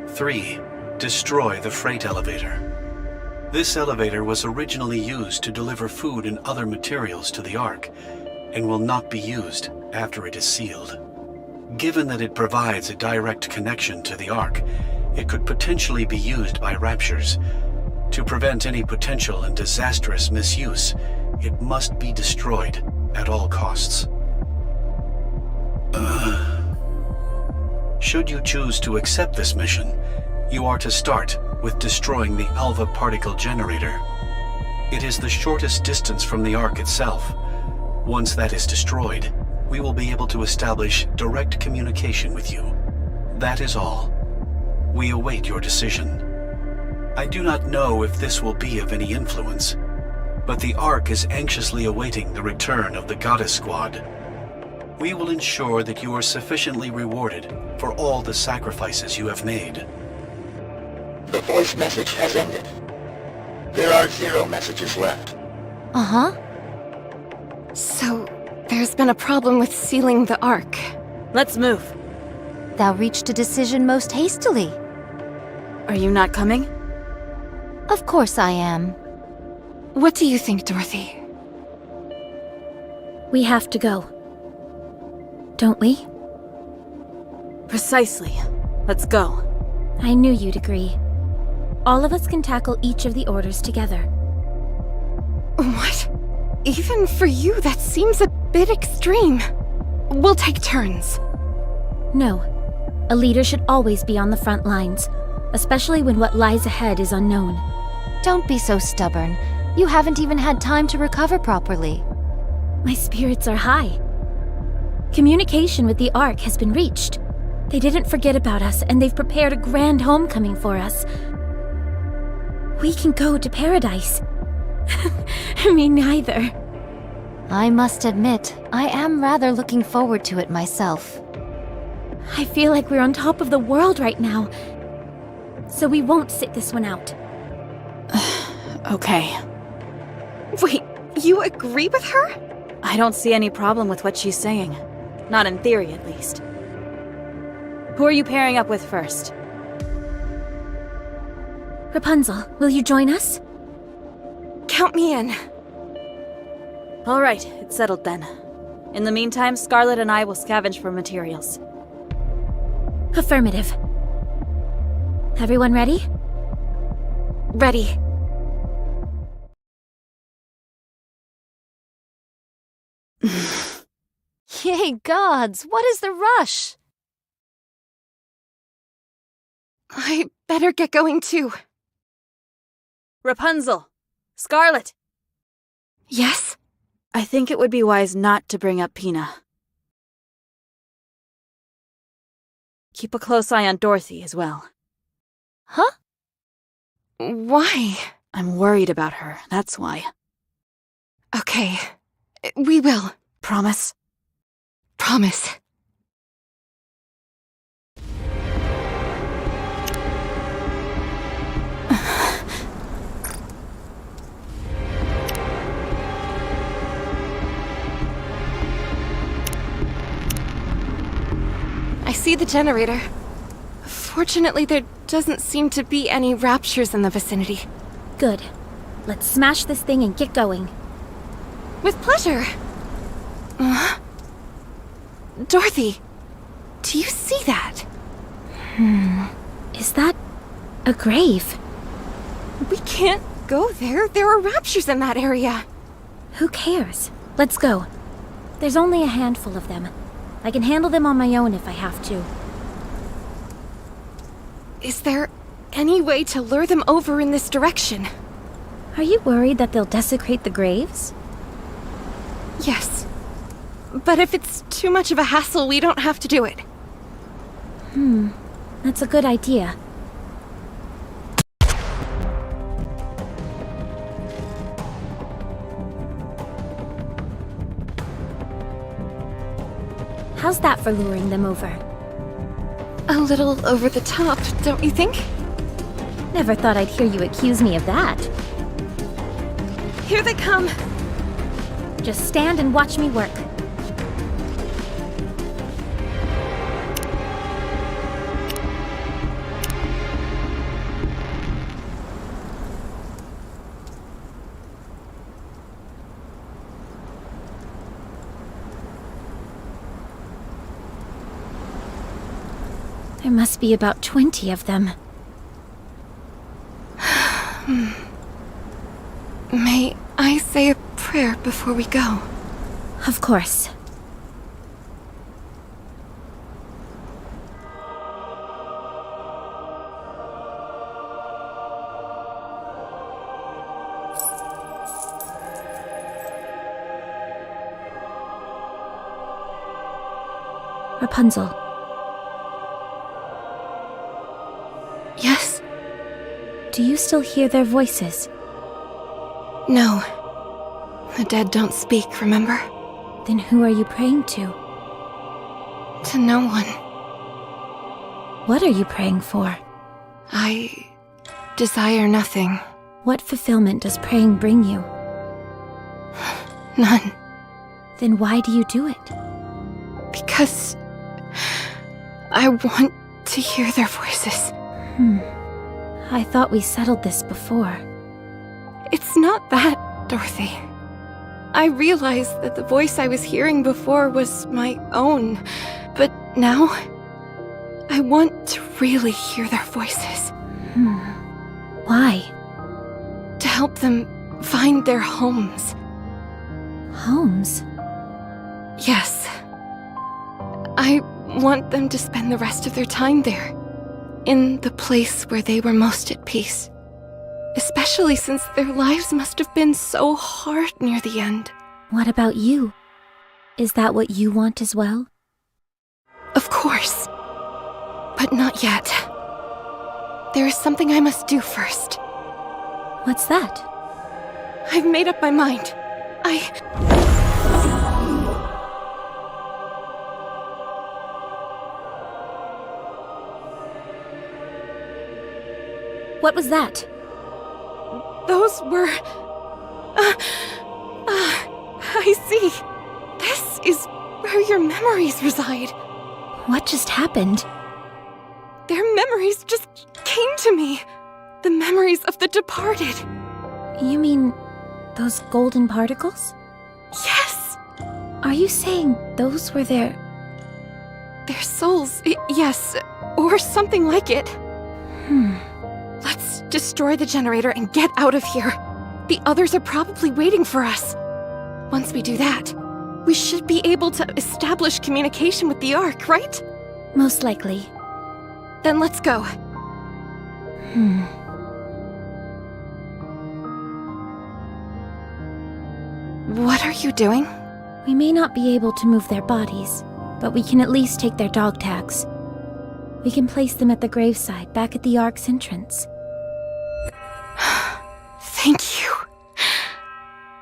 3. Destroy the freight elevator. This elevator was originally used to deliver food and other materials to the Ark, and will not be used after it is sealed. Given that it provides a direct connection to the Ark, it could potentially be used by Raptures. To prevent any potential and disastrous misuse, it must be destroyed at all costs. Should you choose to accept this mission, you are to start with destroying the Alpha particle generator. It is the shortest distance from the Ark itself. Once that is destroyed, we will be able to establish direct communication with you. That is all. We await your decision. I do not know if this will be of any influence, but the Ark is anxiously awaiting the return of the Goddess Squad. We will ensure that you are sufficiently rewarded for all the sacrifices you have made.
The voice message has ended. There are 0 messages left.
So, there's been a problem with sealing the Ark.
Let's move.
Thou reached a decision most hastily.
Are you not coming?
Of course I am.
What do you think, Dorothy?
We have to go. Don't we?
Precisely. Let's go.
I knew you'd agree. All of us can tackle each of the orders together.
What? Even for you, that seems a bit extreme. We'll take turns.
No. A leader should always be on the front lines, especially when what lies ahead is unknown.
Don't be so stubborn. You haven't even had time to recover properly.
My spirits are high. Communication with the Ark has been reached. They didn't forget about us, and they've prepared a grand homecoming for us. We can go to paradise. Me neither.
I must admit, I am rather looking forward to it myself.
I feel like we're on top of the world right now. So we won't sit this one out.
Okay.
Wait, you agree with her?
I don't see any problem with what she's saying. Not in theory, at least. Who are you pairing up with first?
Rapunzel, will you join us?
Count me in.
All right, it's settled then. In the meantime, Scarlet and I will scavenge for materials.
Affirmative. Everyone ready?
Ready.
Yay, My gods, what is the rush?
I better get going too.
Rapunzel! Scarlet!
Yes?
I think it would be wise not to bring up Pina. Keep a close eye on Dorothy as well.
Huh? Why?
I'm worried about her, that's why.
Okay. We will.
Promise?
Promise. I see the generator. Fortunately, there doesn't seem to be any raptures in the vicinity.
Good. Let's smash this thing and get going.
With pleasure. Dorothy, do you see that?
Is that a grave?
We can't go there. There are raptures in that area.
Who cares? Let's go. There's only a handful of them. I can handle them on my own if I have to.
Is there any way to lure them over in this direction?
Are you worried that they'll desecrate the graves?
Yes. But if it's too much of a hassle, we don't have to do it.
That's a good idea. How's that for luring them over?
A little over the top, don't you think?
Never thought I'd hear you accuse me of that.
Here they come.
Just stand and watch me work. There must be about 20 of them.
May I say a prayer before we go?
Of course. Rapunzel.
Yes?
Do you still hear their voices?
No. The dead don't speak, remember?
Then who are you praying to?
To no one.
What are you praying for?
I desire nothing.
What fulfillment does praying bring you?
None.
Then why do you do it?
Because I want to hear their voices.
I thought we settled this before.
It's not that, Dorothy. I realized that the voice I was hearing before was my own, but now I want to really hear their voices.
Why?
To help them find their homes.
Homes?
Yes. I want them to spend the rest of their time there, in the place where they were most at peace. Especially since their lives must have been so hard near the end.
What about you? Is that what you want as well?
Of course. But not yet. There is something I must do first.
What's that?
I've made up my mind.
What was that?
Those were... I see. This is where your memories reside.
What just happened?
Their memories just came to me. The memories of the departed.
You mean those golden particles?
Yes.
Are you saying those were their
souls? Yes, or something like it. Let's destroy the generator and get out of here. The others are probably waiting for us. Once we do that, We should be able to establish communication with the Ark, right?
Most likely.
Then let's go. What are you doing?
We may not be able to move their bodies, but we can at least take their dog tags. We can place them at the graveside back at the Ark's entrance.
Thank you.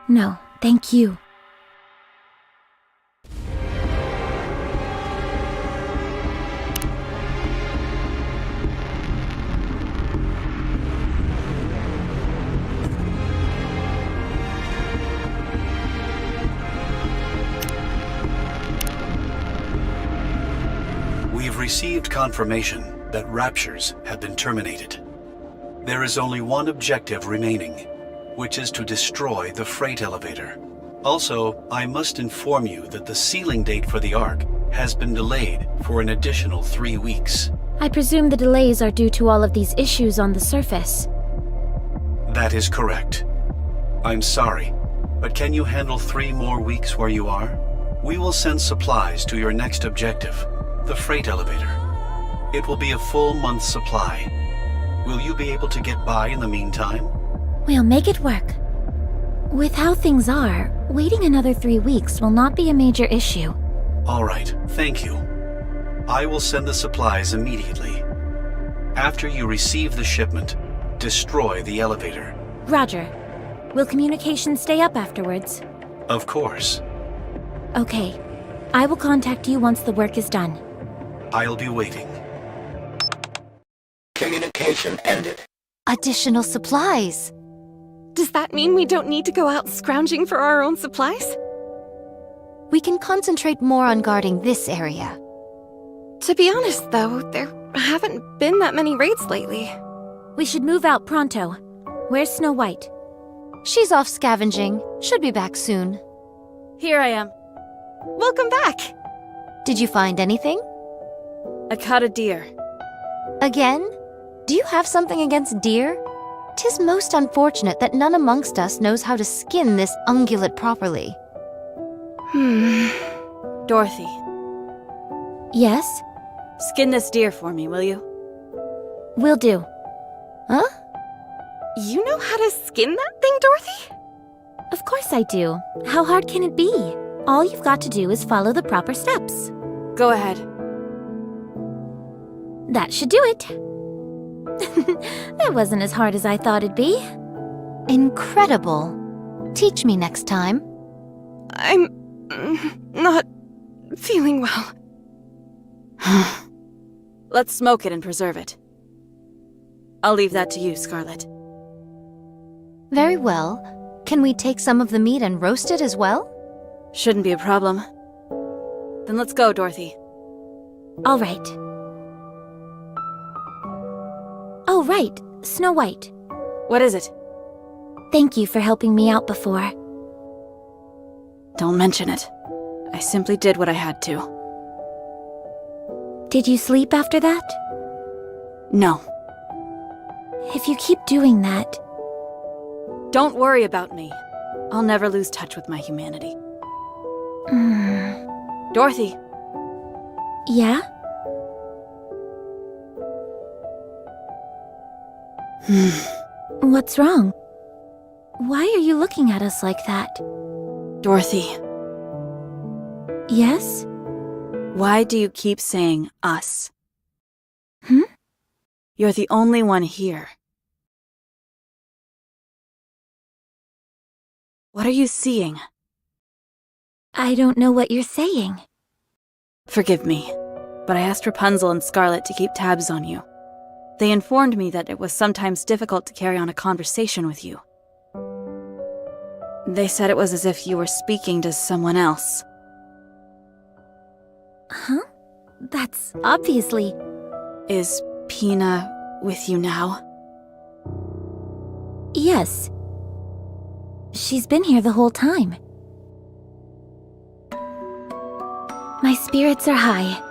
No, thank you.
We've received confirmation that raptures have been terminated. There is only one objective remaining, which is to destroy the freight elevator. Also, I must inform you that the sealing date for the Ark has been delayed for an additional 3 weeks.
I presume the delays are due to all of these issues on the surface.
That is correct. I'm sorry, but can you handle 3 more weeks where you are? We will send supplies to your next objective, the freight elevator. It will be a full month's supply. Will you be able to get by in the meantime?
We'll make it work. With how things are, waiting another 3 weeks will not be a major issue.
All right, thank you. I will send the supplies immediately. After you receive the shipment, destroy the elevator.
Roger. Will communication stay up afterwards?
Of course.
Okay. I will contact you once the work is done.
I'll be waiting.
Communication ended.
Additional supplies.
Does that mean we don't need to go out scrounging for our own supplies?
We can concentrate more on guarding this area.
To be honest, though, there haven't been that many raids lately.
We should move out pronto. Where's Snow White?
She's off scavenging. Should be back soon.
Here I am.
Welcome back!
Did you find anything?
I caught a deer.
Again? Do you have something against deer? 'Tis most unfortunate that none amongst us knows how to skin this ungulate properly.
Dorothy,
Yes?
skin this deer for me, will you?
Will do.
Huh?
You know how to skin that thing, Dorothy?
Of course I do. How hard can it be? All you've got to do is follow the proper steps.
Go ahead.
That should do it. That wasn't as hard as I thought it'd be.
Incredible. Teach me next time.
I'm not feeling well.
Let's smoke it and preserve it. I'll leave that to you, Scarlet.
Very well. Can we take some of the meat and roast it as well?
Shouldn't be a problem. Then let's go, Dorothy.
All right. Oh, right. Snow White.
What is it?
Thank you for helping me out before.
Don't mention it. I simply did what I had to.
Did you sleep after that?
No.
If you keep doing that...
Don't worry about me. I'll never lose touch with my humanity. Dorothy.
Yeah? What's wrong? Why are you looking at us like that?
Dorothy.
Yes?
Why do you keep saying us?
Hmm?
You're the only one here. What are you seeing?
I don't know what you're saying.
Forgive me, but I asked Rapunzel and Scarlet to keep tabs on you. They informed me that it was sometimes difficult to carry on a conversation with you. They said it was as if you were speaking to someone else.
Huh? That's obviously...
Is Pina with you now?
Yes. She's been here the whole time. My spirits are high.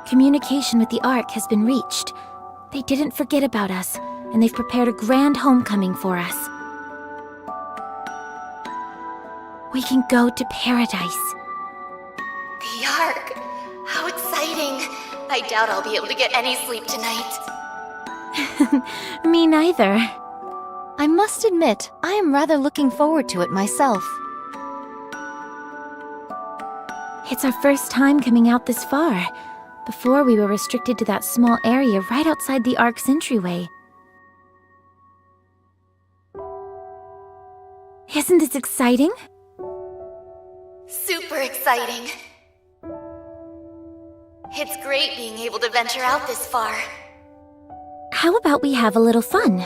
Communication with the Ark has been reached. They didn't forget about us, and they've prepared a grand homecoming for us. We can go to paradise.
The Ark! How exciting! I doubt I'll be able to get any sleep tonight.
Me neither.
I must admit, I am rather looking forward to it myself.
It's our first time coming out this far. Before, we were restricted to that small area right outside the Ark's entryway. Isn't this exciting?
Super exciting. It's great being able to venture out this far.
How about we have a little fun?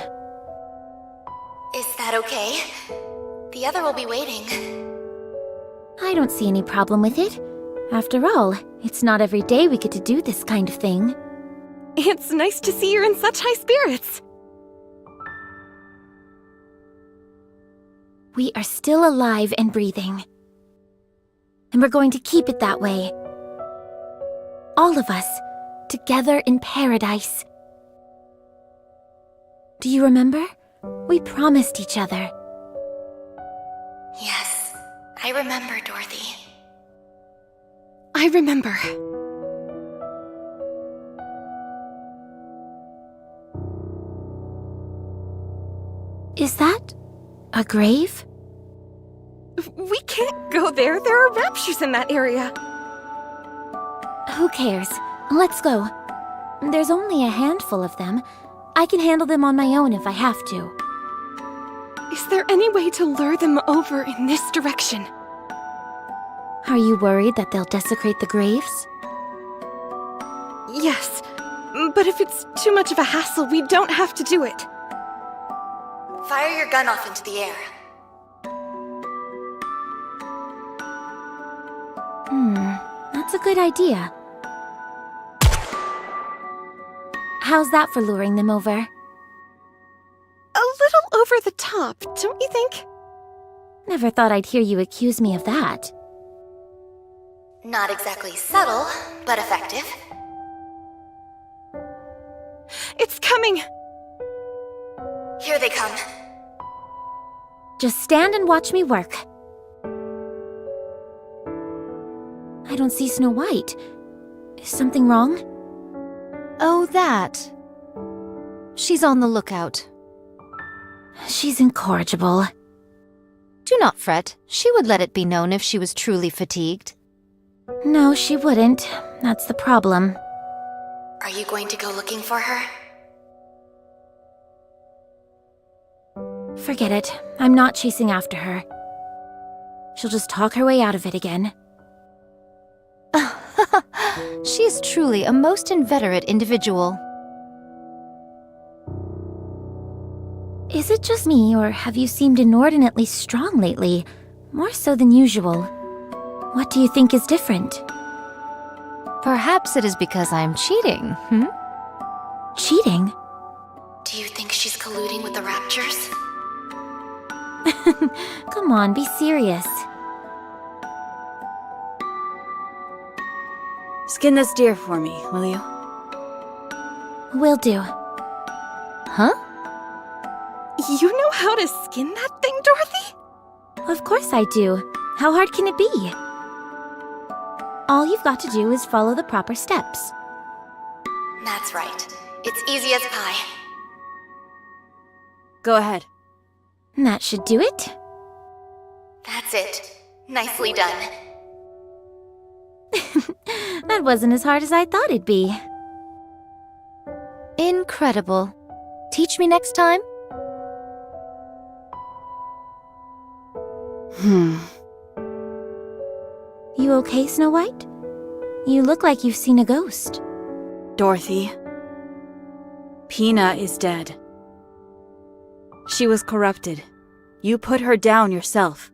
Is that okay? The other will be waiting.
I don't see any problem with it. After all, it's not every day we get to do this kind of thing.
It's nice to see you're in such high spirits.
We are still alive and breathing. And we're going to keep it that way. All of us, together in paradise. Do you remember? We promised each other.
Yes, I remember, Dorothy.
I remember.
Is that a grave?
We can't go there. There are raptures in that area.
Who cares? Let's go. There's only a handful of them. I can handle them on my own if I have to.
Is there any way to lure them over in this direction?
Are you worried that they'll desecrate the graves?
Yes, but if it's too much of a hassle, we don't have to do it.
Fire your gun off into the air.
That's a good idea. How's that for luring them over?
A little over the top, don't you think?
Never thought I'd hear you accuse me of that.
Not exactly subtle, but effective.
It's coming!
Here they come.
Just stand and watch me work. I don't see Snow White. Is something wrong?
Oh, that. She's on the lookout.
She's incorrigible.
Do not fret. She would let it be known if she was truly fatigued.
No, she wouldn't. That's the problem.
Are you going to go looking for her?
Forget it. I'm not chasing after her. She'll just talk her way out of it again.
She is truly a most inveterate individual.
Is it just me, or have you seemed inordinately strong lately? More so than usual. What do you think is different?
Perhaps it is because I'm cheating,
Cheating?
Do you think she's colluding with the Raptures?
Come on, be serious.
Skin this deer for me, will you?
Will do.
Huh?
You know how to skin that thing, Dorothy?
Of course I do. How hard can it be? All you've got to do is follow the proper steps.
That's right. It's easy as pie.
Go ahead.
That should do it.
That's it. Nicely done.
That wasn't as hard as I thought it'd be.
Incredible. Teach me next time?
You okay, Snow White? You look like you've seen a ghost.
Dorothy. Pina is dead. She was corrupted. You put her down yourself.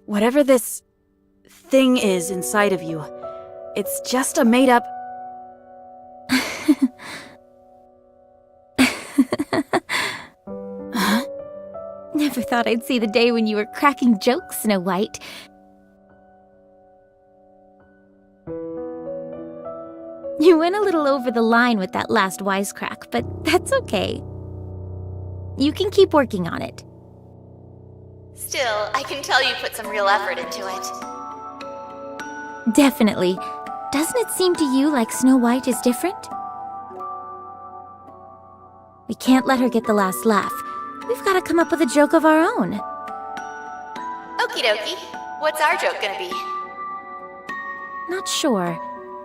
Whatever this thing is inside of you, it's just a made-up...
Never thought I'd see the day when you were cracking jokes, Snow White. You went a little over the line with that last wisecrack, but that's okay. You can keep working on it.
Still, I can tell you put some real effort into it.
Definitely. Doesn't it seem to you like Snow White is different? We can't let her get the last laugh. We've got to come up with a joke of our own.
Okie dokie. What's our joke gonna be?
Not sure.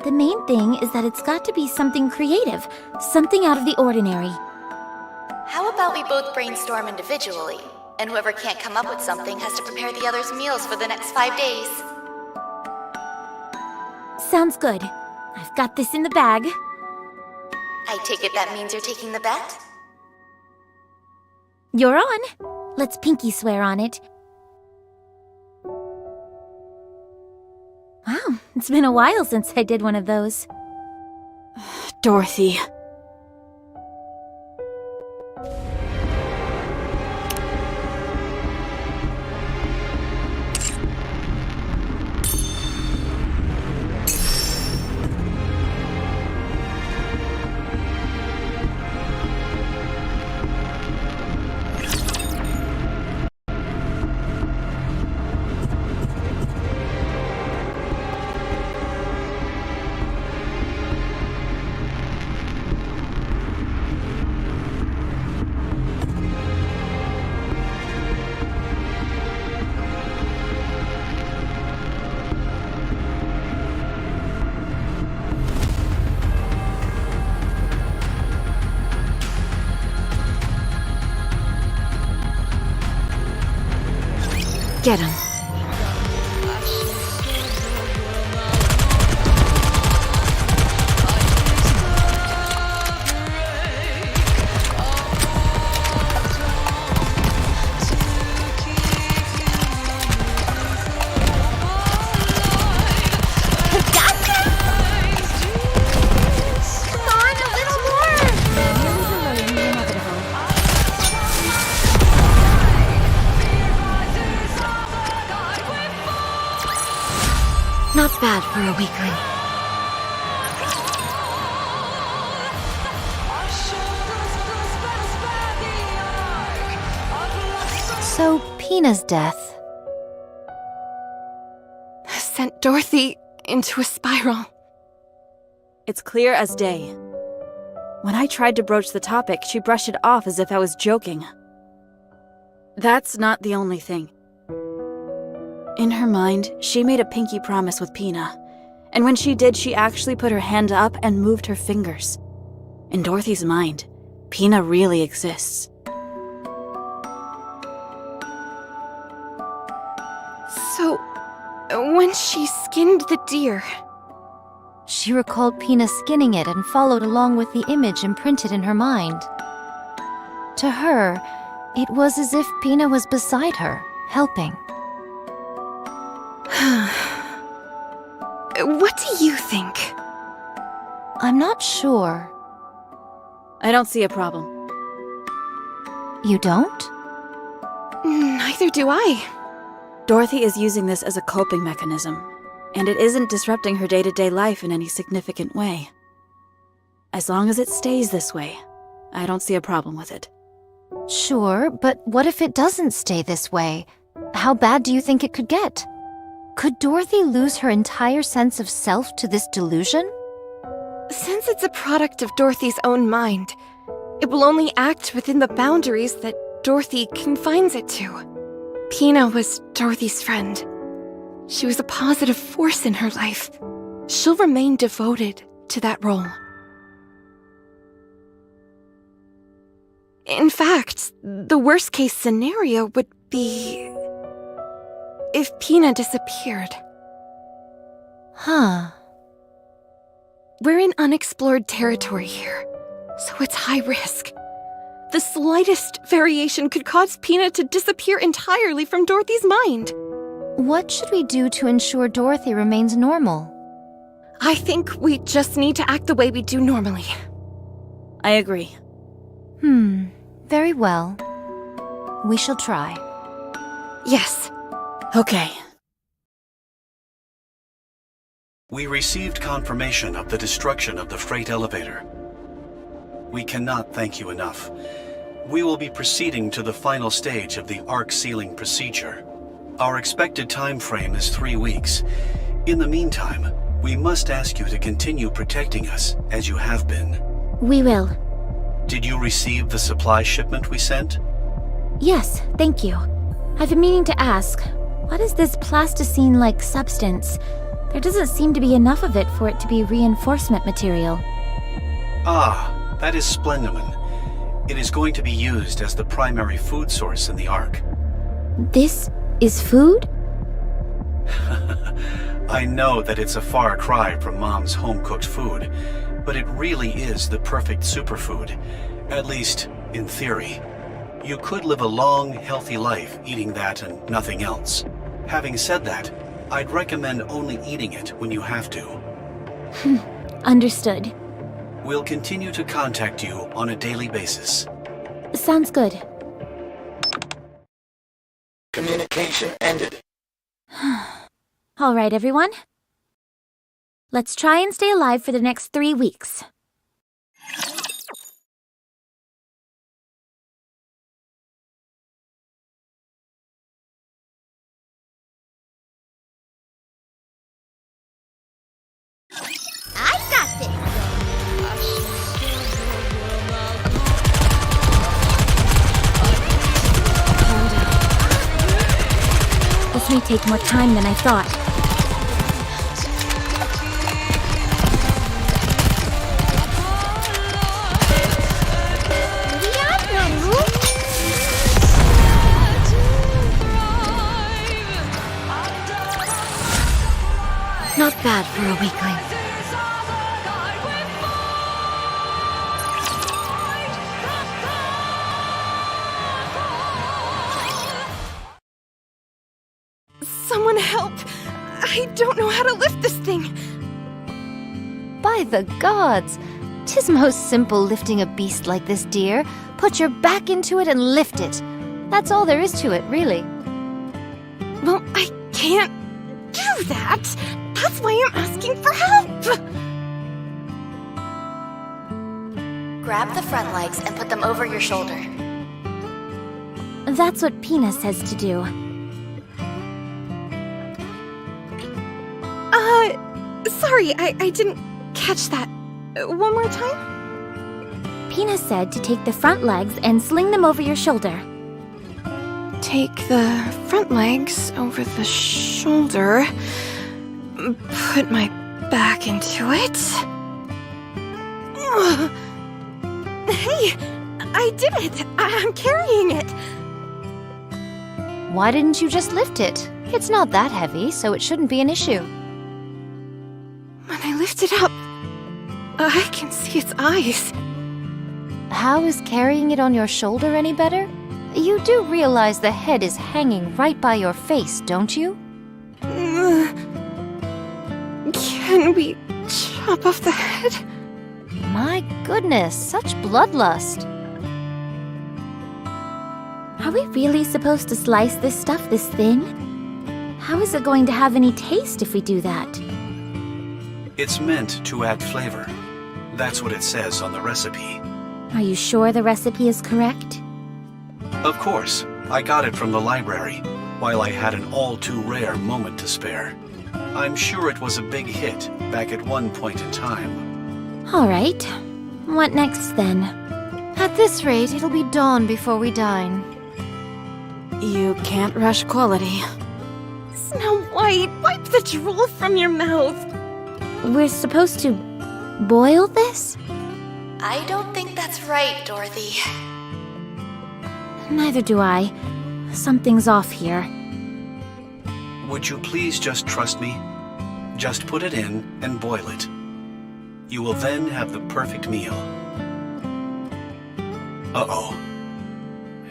The main thing is that it's got to be something creative, something out of the ordinary.
How about we both brainstorm individually, and whoever can't come up with something has to prepare the other's meals for the next 5 days?
Sounds good. I've got this in the bag.
I take it that means you're taking the bet?
You're on. Let's pinky swear on it. Wow, it's been a while since I did one of those.
Dorothy.
Get him. Not bad for a weakling.
So, Pina's death
sent Dorothy into a spiral.
It's clear as day. When I tried to broach the topic, she brushed it off as if I was joking. That's not the only thing. In her mind, she made a pinky promise with Pina. And when she did, she actually put her hand up and moved her fingers. In Dorothy's mind, Pina really exists.
So, when she skinned the deer...
She recalled Pina skinning it and followed along with the image imprinted in her mind. To her, it was as if Pina was beside her, helping.
What do you think?
I'm not sure.
I don't see a problem.
You don't?
Neither do I.
Dorothy is using this as a coping mechanism, and it isn't disrupting her day-to-day life in any significant way. As long as it stays this way, I don't see a problem with it.
Sure, but what if it doesn't stay this way? How bad do you think it could get? Could Dorothy lose her entire sense of self to this delusion?
Since it's a product of Dorothy's own mind, it will only act within the boundaries that Dorothy confines it to. Pina was Dorothy's friend. She was a positive force in her life. She'll remain devoted to that role. In fact, the worst-case scenario would be... if Pina disappeared.
Huh.
We're in unexplored territory here, so it's high risk. The slightest variation could cause Pina to disappear entirely from Dorothy's mind.
What should we do to ensure Dorothy remains normal?
I think we just need to act the way we do normally.
I agree.
Very well. We shall try.
Yes.
Okay.
We received confirmation of the destruction of the freight elevator. We cannot thank you enough. We will be proceeding to the final stage of the Ark sealing procedure. Our expected time frame is 3 weeks. In the meantime, we must ask you to continue protecting us as you have been.
We will.
Did you receive the supply shipment we sent?
Yes, thank you. I've been meaning to ask, what is this plasticine-like substance? There doesn't seem to be enough of it for it to be reinforcement material.
Ah, that is splendomen. It is going to be used as the primary food source in the Ark.
This is food?
I know that it's a far cry from Mom's home-cooked food, but it really is the perfect superfood, at least in theory. You could live a long, healthy life eating that and nothing else. Having said that, I'd recommend only eating it when you have to.
Understood.
We'll continue to contact you on a daily basis.
Sounds good.
Communication ended.
All right, everyone. Let's try and stay alive for the next 3 weeks.
I got this.
This may take more time than I thought.
Not bad for a weakling.
Someone help! I don't know how to lift this thing!
By the gods! 'Tis most simple lifting a beast like this, dear. Put your back into it and lift it. That's all there is to it, really.
Well, I can't do that! That's why I'm asking for help!
Grab the front legs and put them over your shoulder.
That's what Pina says to do.
Sorry, I didn't catch that. One more time?
Pina said to take the front legs and sling them over your shoulder.
Take the front legs over the shoulder. Put my back into it. Hey, I did it! I'm carrying it!
Why didn't you just lift it? It's not that heavy, so it shouldn't be an issue.
When I lift it up, I can see its eyes.
How is carrying it on your shoulder any better? You do realize the head is hanging right by your face, don't you?
Can we chop off the head?
My goodness, such bloodlust.
Are we really supposed to slice this stuff this thin? How is it going to have any taste if we do that?
It's meant to add flavor. That's what it says on the recipe.
Are you sure the recipe is correct?
Of course, I got it from the library, while I had an all-too-rare moment to spare. I'm sure it was a big hit back at one point in time.
All right. What next, then?
At this rate, it'll be dawn before we dine.
You can't rush quality.
Snow White, wipe the drool from your mouth.
We're supposed to boil this?
I don't think that's right, Dorothy.
Neither do I. Something's off here.
Would you please just trust me? Just put it in and boil it. You will then have the perfect meal. Uh-oh.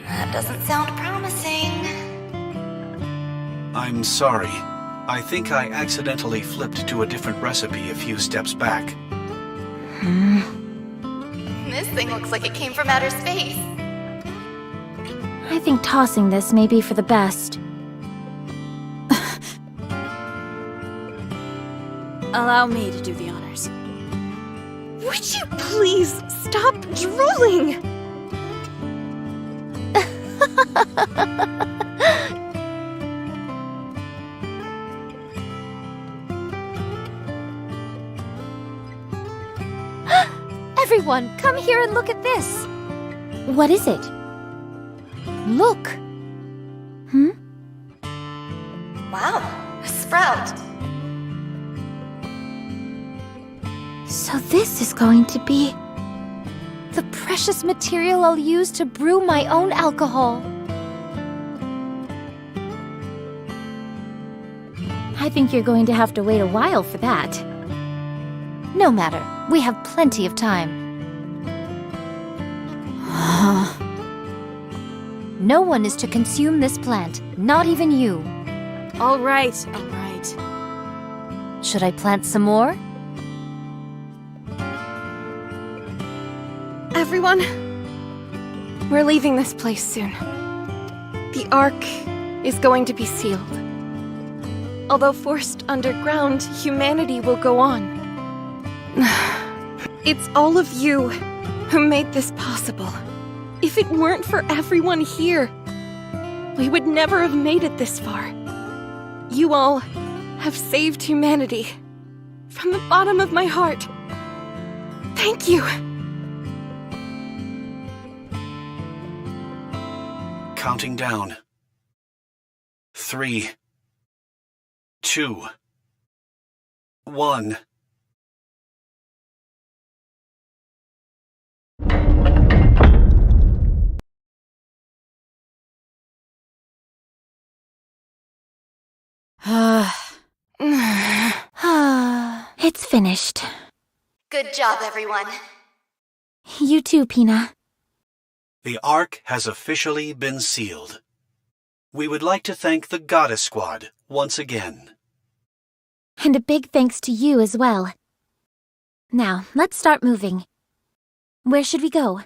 That doesn't sound promising.
I'm sorry. I think I accidentally flipped to a different recipe a few steps back.
This thing looks like it came from outer space.
I think tossing this may be for the best.
Allow me to do the honors.
Would you please stop drooling?
Everyone, come here and look at this!
What is it?
Look!
Hmm?
Wow, a sprout.
So this is going to be the precious material I'll use to brew my own alcohol.
I think you're going to have to wait a while for that.
No matter, we have plenty of time. No one is to consume this plant, not even you.
All right, all right.
Should I plant some more?
Everyone, we're leaving this place soon. The Ark is going to be sealed. Although forced underground, humanity will go on. It's all of you who made this possible. If it weren't for everyone here, we would never have made it this far. You all have saved humanity. From the bottom of my heart. Thank you.
Counting down. 3, 2, 1.
It's finished.
Good job, everyone.
You too, Pina.
The Ark has officially been sealed. We would like to thank the Goddess Squad once again.
And a big thanks to you as well. Now, let's start moving. Where should we go?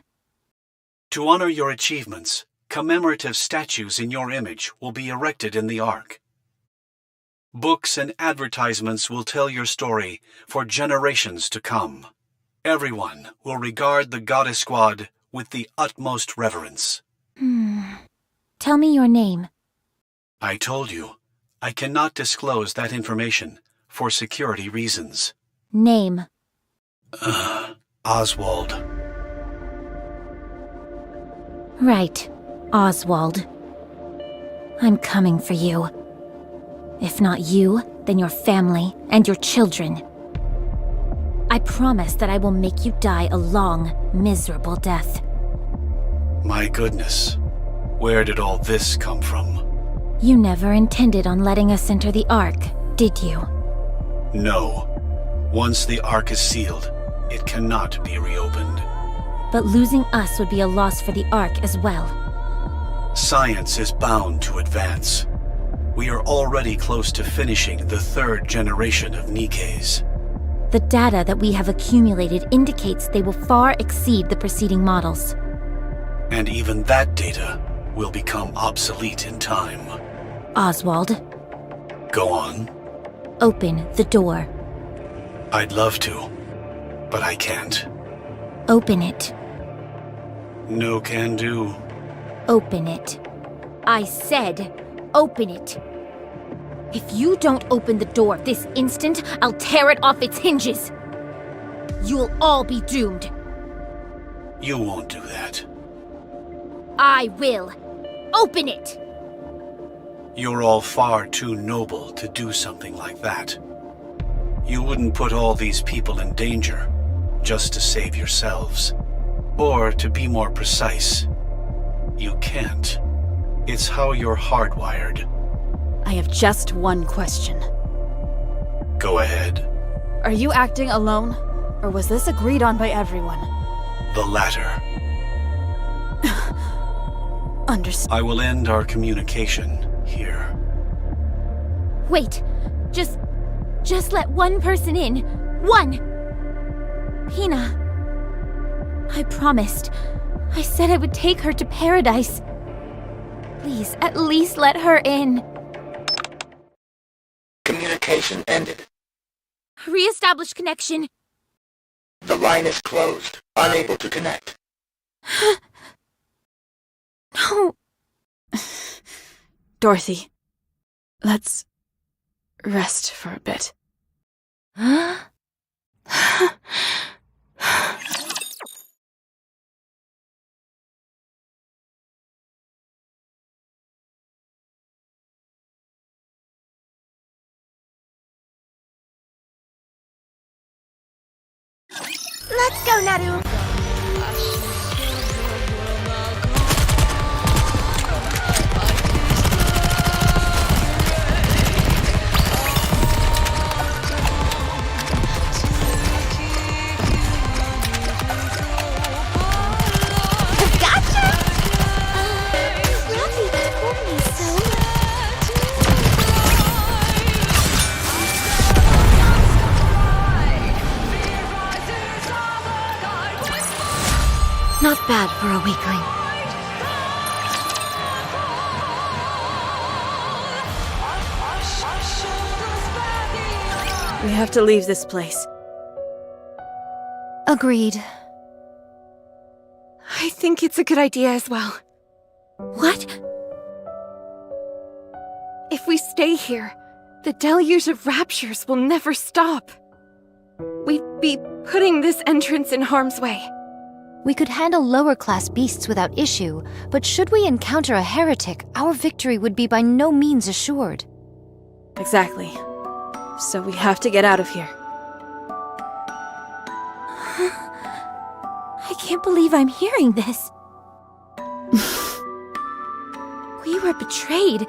To honor your achievements, commemorative statues in your image will be erected in the Ark. Books and advertisements will tell your story for generations to come. Everyone will regard the Goddess Squad with the utmost reverence.
Tell me your name.
I told you, I cannot disclose that information for security reasons.
Name.
Oswald.
Right, Oswald. I'm coming for you. If not you, then your family and your children. I promise that I will make you die a long, miserable death.
My goodness, where did all this come from?
You never intended on letting us enter the Ark, did you?
No. Once the Ark is sealed, it cannot be reopened.
But losing us would be a loss for the Ark as well.
Science is bound to advance. We are already close to finishing the 3rd generation of Nikkes.
The data that we have accumulated indicates they will far exceed the preceding models.
And even that data will become obsolete in time.
Oswald.
Go on.
Open the door.
I'd love to, but I can't.
Open it.
No can do.
Open it. I said, open it. If you don't open the door this instant, I'll tear it off its hinges. You'll all be doomed.
You won't do that.
I will. Open it!
You're all far too noble to do something like that. You wouldn't put all these people in danger just to save yourselves. Or, to be more precise, you can't. It's how you're hardwired.
I have just one question.
Go ahead.
Are you acting alone? Or was this agreed on by everyone?
The latter.
Understood.
I will end our communication here.
Wait. Just let one person in. One! Hina. I promised. I said I would take her to paradise. Please, at least let her in.
Communication ended.
Re-establish connection.
The line is closed. Unable to connect.
No.
Dorothy, let's rest for a bit.
Let's go, Naru!
Not bad for a weakling.
We have to leave this place.
Agreed.
I think it's a good idea as well.
What?
If we stay here, the deluge of raptures will never stop. We'd be putting this entrance in harm's way.
We could handle lower-class beasts without issue, but should we encounter a heretic, our victory would be by no means assured.
Exactly. So we have to get out of here.
I can't believe I'm hearing this. We were betrayed.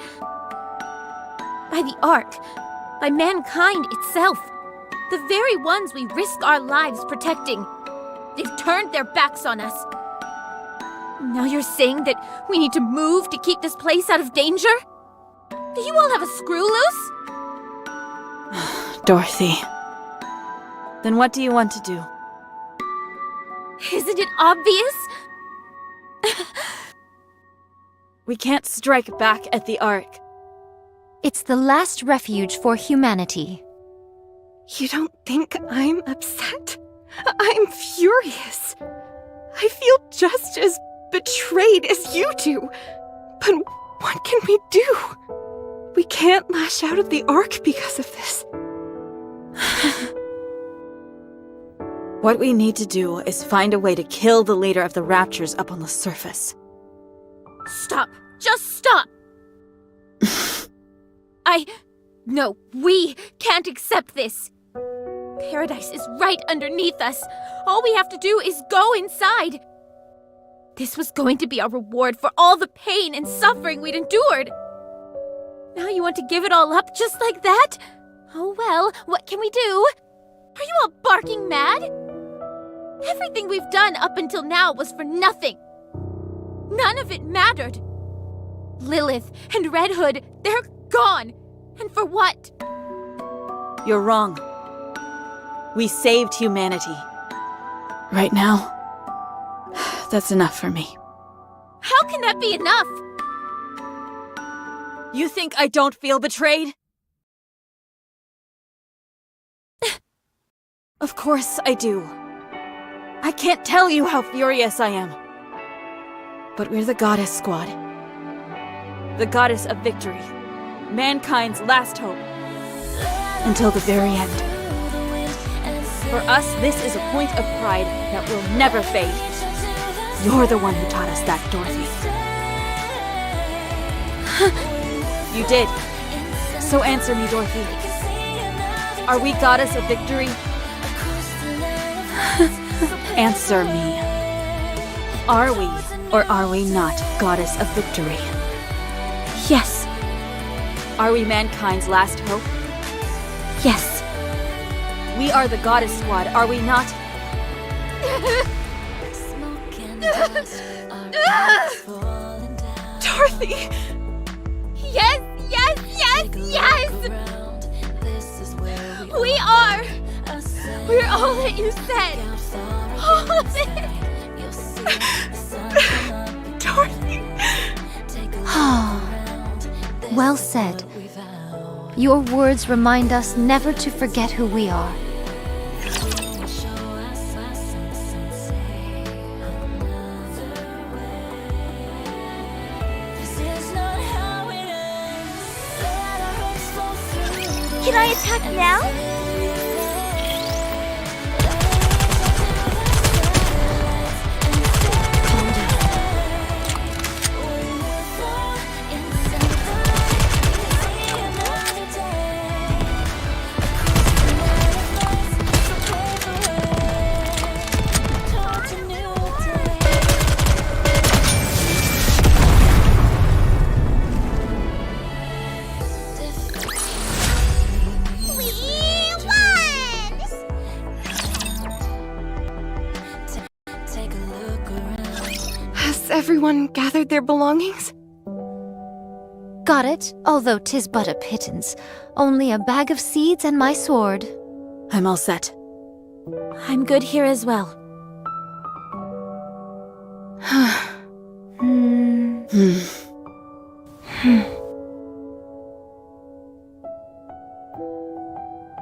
By the Ark. By mankind itself. The very ones we risk our lives protecting. They've turned their backs on us. Now you're saying that we need to move to keep this place out of danger? Do you all have a screw loose?
Dorothy. Then what do you want to do?
Isn't it obvious?
We can't strike back at the Ark.
It's the last refuge for humanity.
You don't think I'm upset? I'm furious. I feel just as betrayed as you do. But what can we do? We can't lash out at the Ark because of this.
What we need to do is find a way to kill the leader of the Raptures up on the surface.
Stop! Just stop! No, we can't accept this. Paradise is right underneath us. All we have to do is go inside. This was going to be our reward for all the pain and suffering we'd endured. Now you want to give it all up just like that? Oh well, what can we do? Are you all barking mad? Everything we've done up until now was for nothing. None of it mattered. Lilith and Red Hood, they're gone. And for what?
You're wrong. We saved humanity. Right now, that's enough for me.
How can that be enough?
You think I don't feel betrayed? Of course I do. I can't tell you how furious I am. But we're the Goddess Squad. The Goddess of Victory. Mankind's last hope. Until the very end. For us, this is a point of pride that will never fade. You're the one who taught us that, Dorothy. You did. So answer me, Dorothy. Are we Goddess of Victory? Answer me. Are we, or are we not, Goddess of Victory?
Yes.
Are we mankind's last hope?
Yes.
We are the Goddess Squad, are we not?
Dorothy!
Yes, yes, yes, yes! We are! We're all that you said! All of it!
Dorothy!
Well said. Your words remind us never to forget who we are.
This is Can I attack now?
Has everyone gathered their belongings?
Got it, although 'tis but a pittance. Only a bag of seeds and my sword.
I'm all set.
I'm good here as well.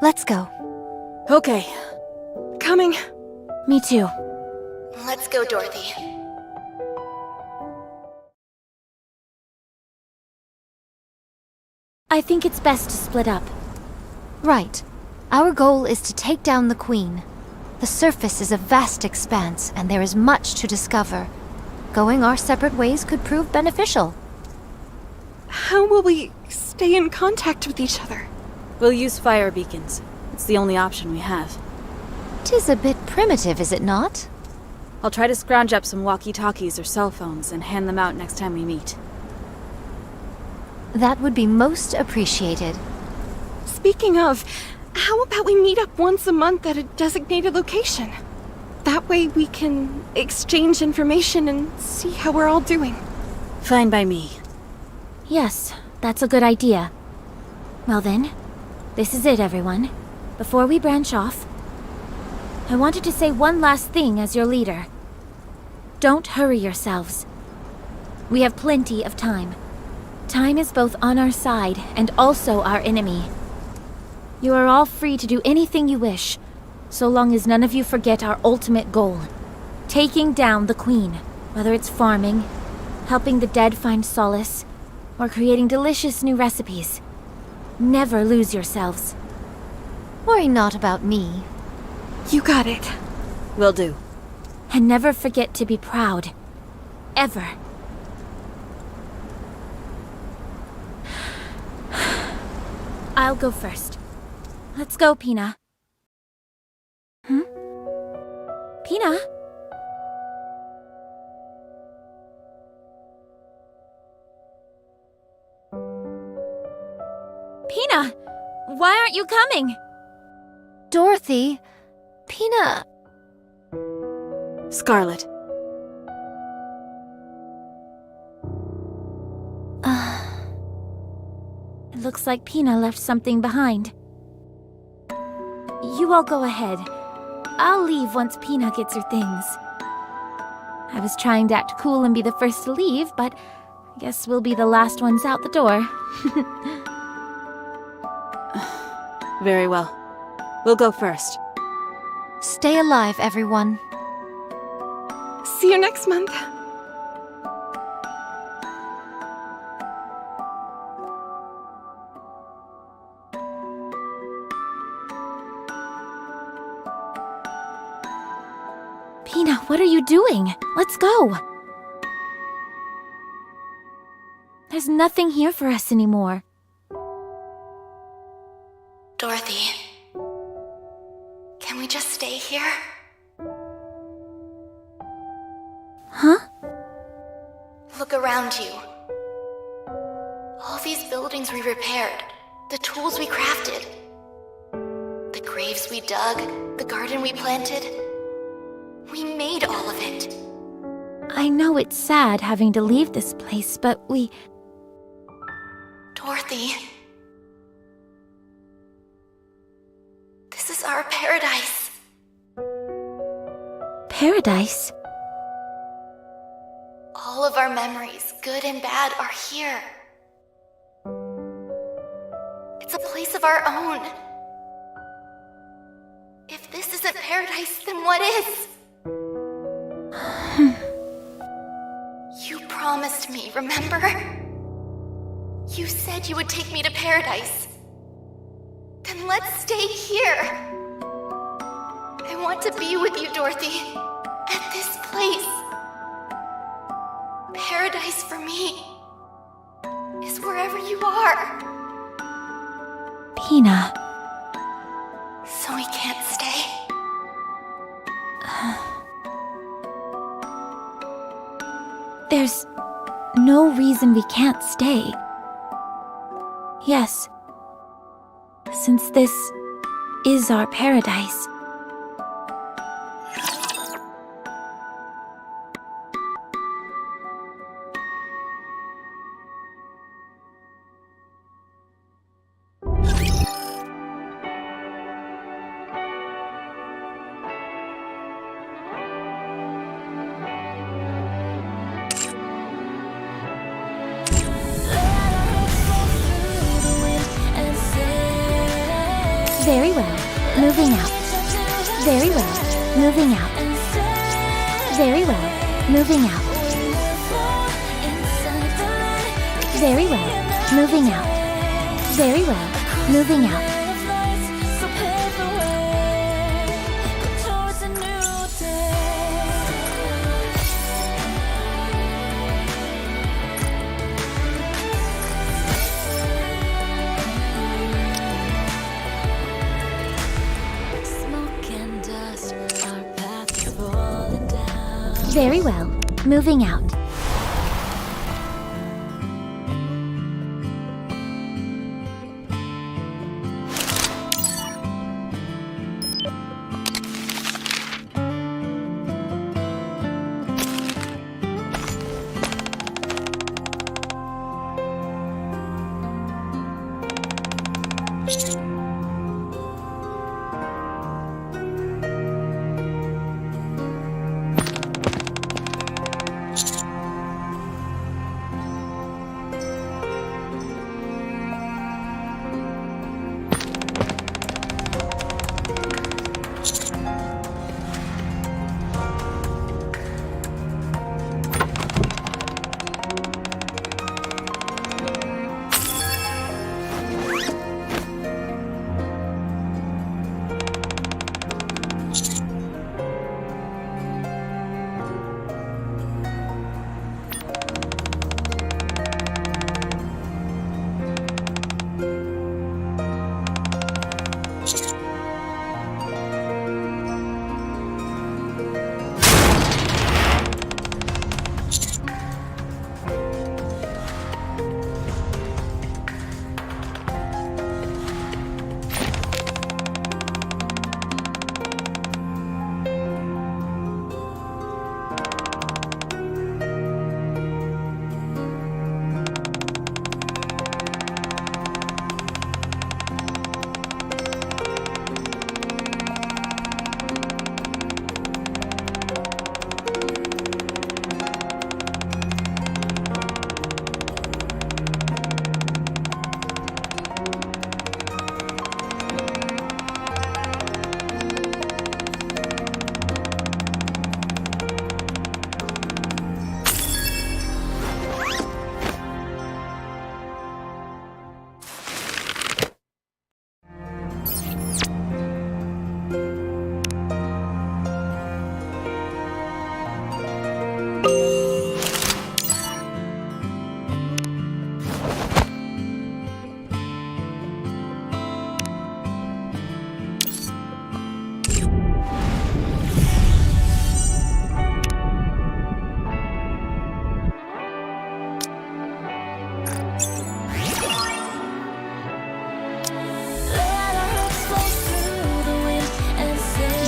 Let's go.
Okay.
Coming.
Me too.
Let's go, Dorothy.
I think it's best to split up.
Right. Our goal is to take down the Queen. The surface is a vast expanse, and there is much to discover. Going our separate ways could prove beneficial.
How will we stay in contact with each other?
We'll use fire beacons. It's the only option we have.
'Tis a bit primitive, is it not?
I'll try to scrounge up some walkie-talkies or cell phones and hand them out next time we meet.
That would be most appreciated.
Speaking of, how about we meet up once a month at a designated location? That way we can exchange information and see how we're all doing.
Fine by me.
Yes, that's a good idea. Well then, this is it, everyone. Before we branch off, I wanted to say one last thing as your leader. Don't hurry yourselves. We have plenty of time. Time is both on our side and also our enemy. You are all free to do anything you wish, so long as none of you forget our ultimate goal. Taking down the Queen, whether it's farming, helping the dead find solace, or creating delicious new recipes. Never lose yourselves.
Worry not about me.
You got it.
Will do.
And never forget to be proud. Ever. I'll go first. Let's go, Pina. Pina? Pina! Why aren't you coming?
Dorothy, Pina...
Scarlet.
It looks like Pina left something behind. You all go ahead. I'll leave once Pina gets her things. I was trying to act cool and be the first to leave, but I guess we'll be the last ones out the door.
Very well. We'll go first.
Stay alive, everyone.
See you next month.
Pina, what are you doing? Let's go. There's nothing here for us anymore.
Dorothy, can we just stay here?
Huh?
Look around you. All these buildings we repaired, the tools we crafted, the graves we dug, the garden we planted. We made all of it.
I know it's sad having to leave this place, but we...
Dorothy. This is our paradise.
Paradise?
All of our memories, good and bad, are here. It's a place of our own. If this isn't paradise, then what is? You promised me, remember? You said you would take me to paradise. Then let's stay here. I want to be with you, Dorothy. At this place. Paradise for me is wherever you are.
Pina.
So we can't stay?
There's no reason we can't stay. Yes, since this is our paradise. Very well. Moving out. Very well. Moving out. Very well. Moving out. Very well. Moving out. Very well. Moving out. Very well. Moving out.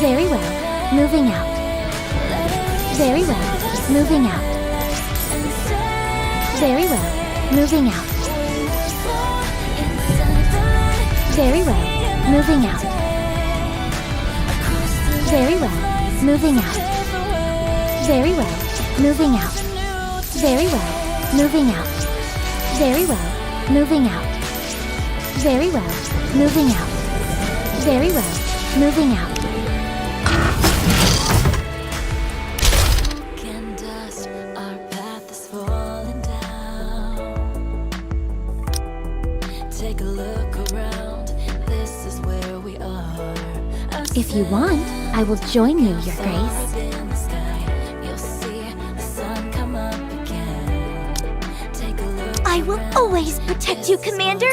Very well. Moving out. Very well. Moving out. Very well. Moving out. Very well. Moving out. Very well. Moving out. Very well. Moving out. Very well. Moving out. Very well. Moving out. Very well. Moving out. Very well. Moving out.
Take a look around. This is
If you want, I will join you, Your Grace.
I will always protect you, Commander!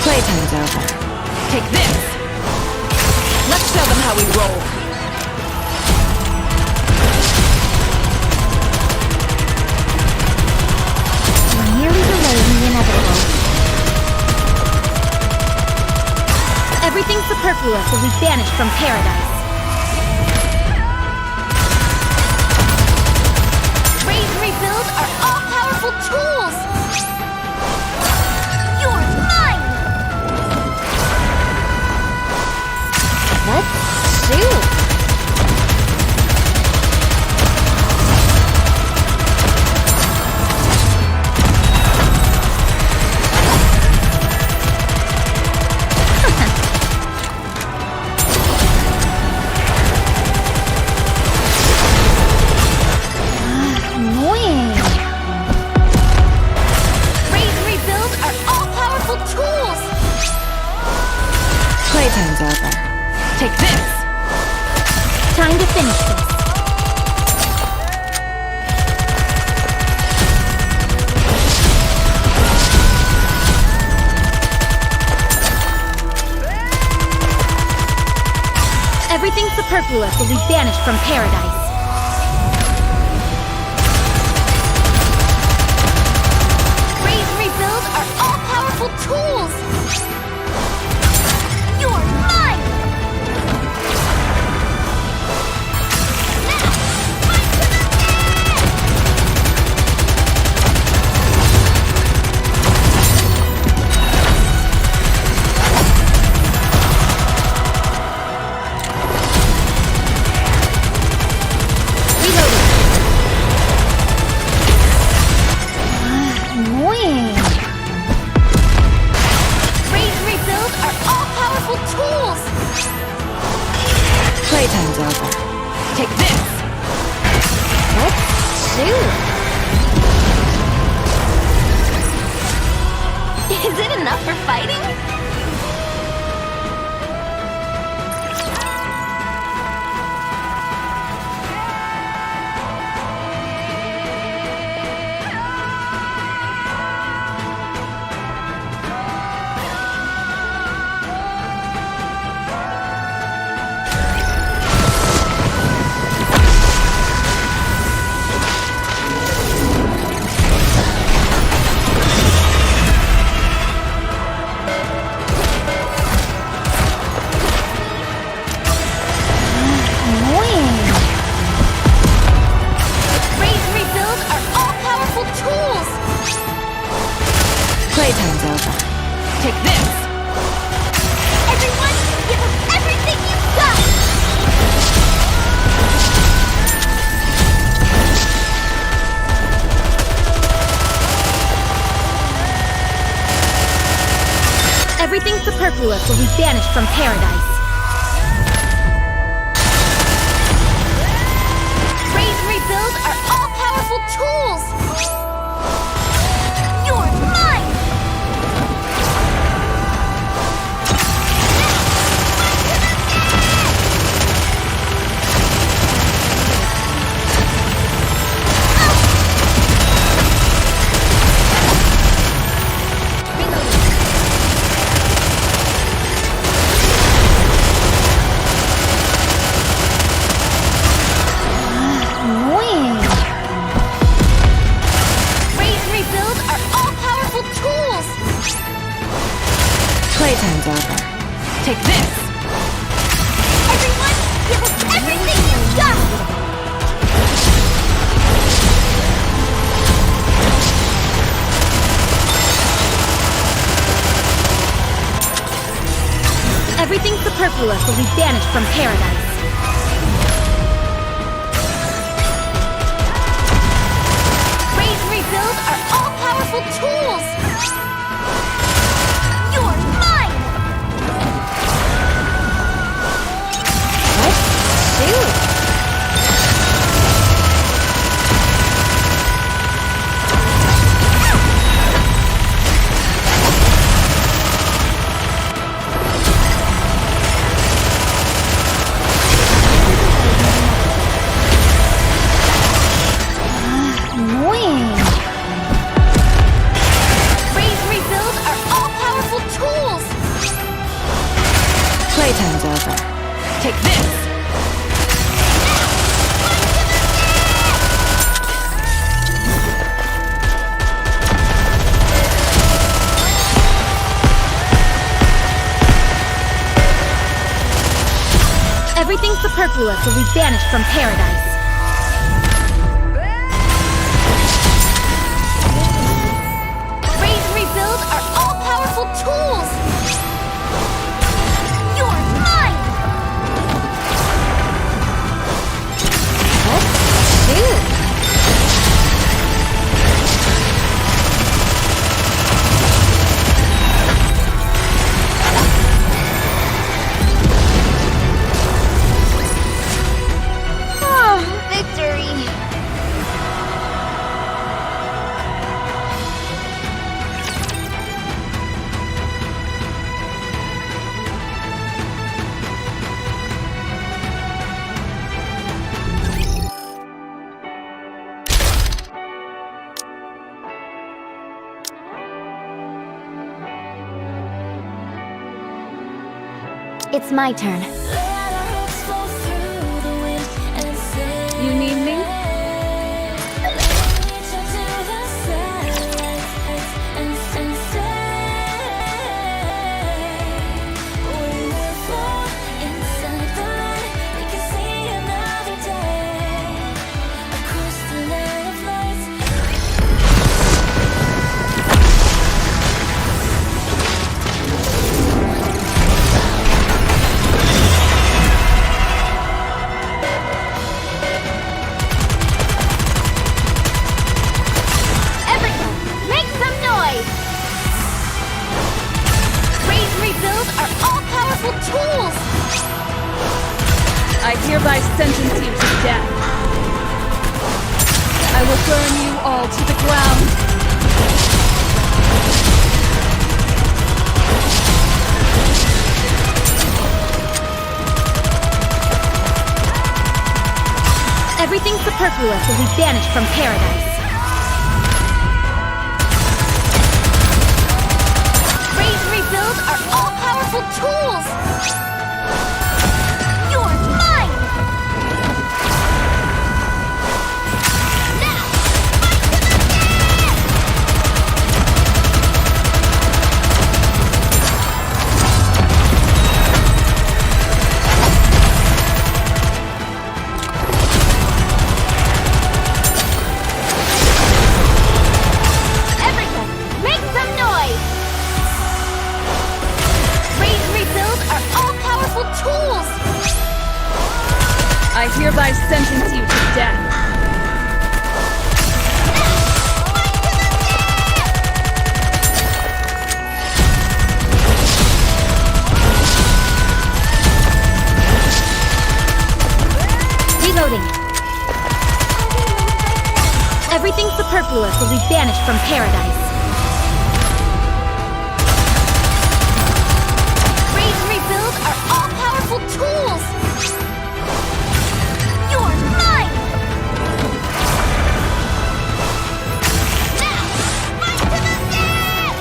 Playtime's over. Take this! Let's show them how we roll.
We're nearly delaying the inevitable.
Everything superfluous will be banished from paradise.
Raise and rebuild are all-powerful tools! You're mine!
Let's shoot!
Annoying! Raise and rebuild are all-powerful tools!
Playtime's over. Take this!
Time to finish this. Everything superfluous will be banished from paradise.
Raise and rebuild are all-powerful tools! You're mine! Annoying! Raise and rebuild are all-powerful tools!
Playtime's over. Take this!
Let's shoot!
Is it enough for fighting?
Playtime's over. Take this!
Everyone, give us everything you've got!
Everything superfluous will be banished from paradise.
Raise and rebuild are all-powerful tools! You're mine!
Annoying. superfluous will be banished from paradise. Raise and rebuild are all-powerful tools! You're mine!
Let's do it!
Playtime's over. Take this!
Everything superfluous will be banished from paradise. Raise and rebuild are all-powerful tools! You're mine!
Let's do it!
It's my turn.
You need me?
Tools!
I hereby sentence you to death. I will burn you all to the ground.
Everything superfluous will be banished from paradise. Raise and rebuild are all-powerful tools! You're mine! Now, fight to the death! Everyone, make some noise! Raise and rebuild are all-powerful tools!
I hereby sentence you to death.
Reloading. Everything superfluous will be banished from paradise. Raise and rebuild are all-powerful tools! You're mine! Now, fight to the death!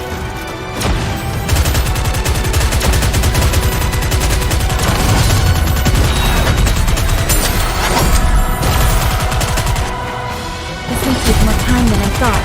This may take more time than I thought.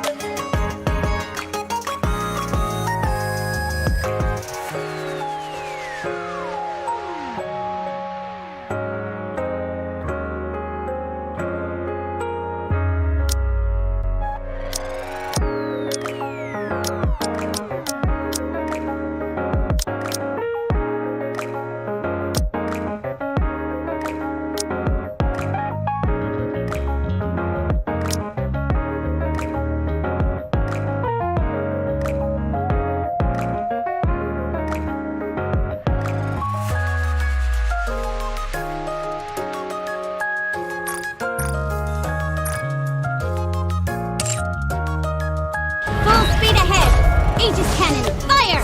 Aegis cannon, fire!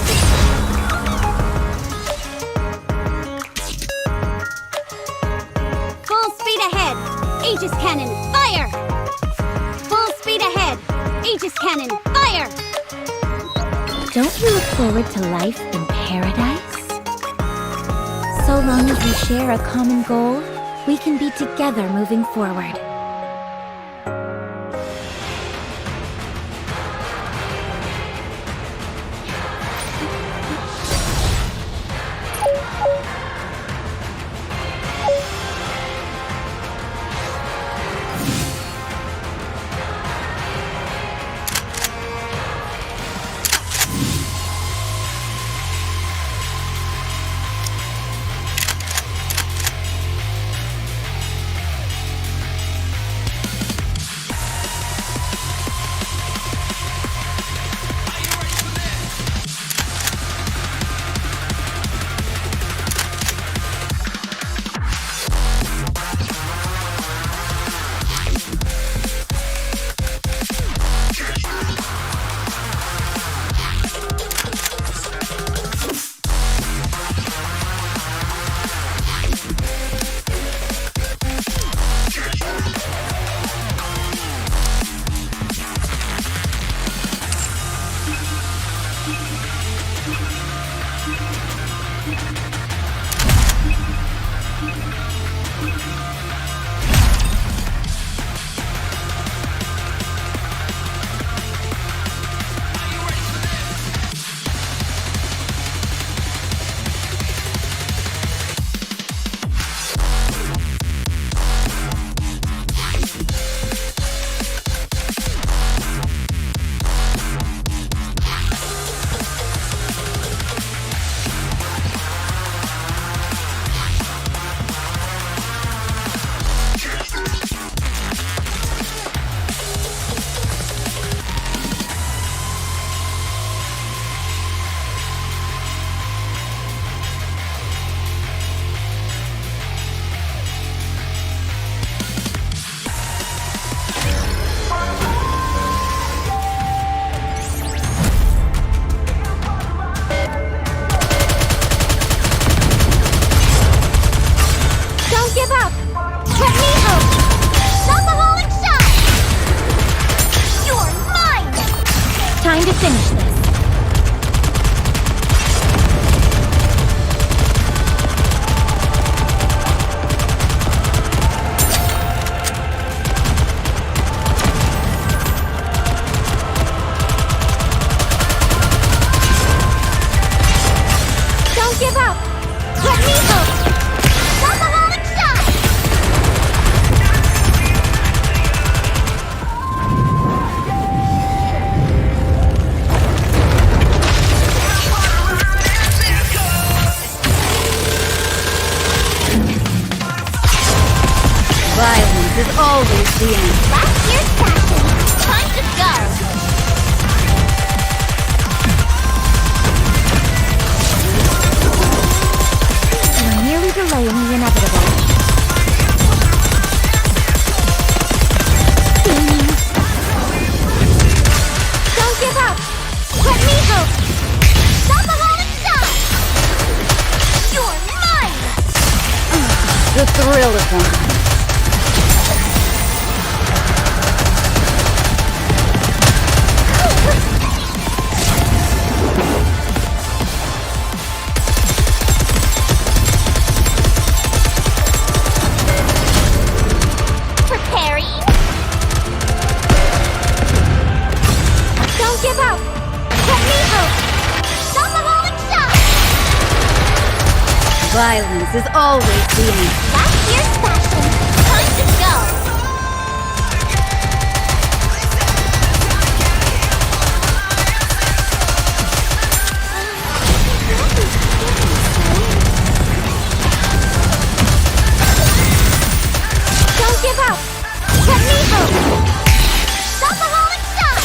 Full speed ahead! Aegis cannon, fire! Full speed ahead! Aegis cannon, fire!
Don't you look forward to life in paradise? So long as we share a common goal, we can be together moving forward. Time to finish this.
Don't give up! Let me hope! Alcoholic shot!
Violence is always the end.
Last year's passion! Time to go!
You're merely delaying the inevitable.
Don't give up! Let me hope! Alcoholic shot! You're mine!
The thrill of them.
Preparing! Don't give up! Let me hope! Alcoholic shot!
Violence is always the end.
Last year's fashion! Time to go! Don't give up! Let me hope! Alcoholic shot!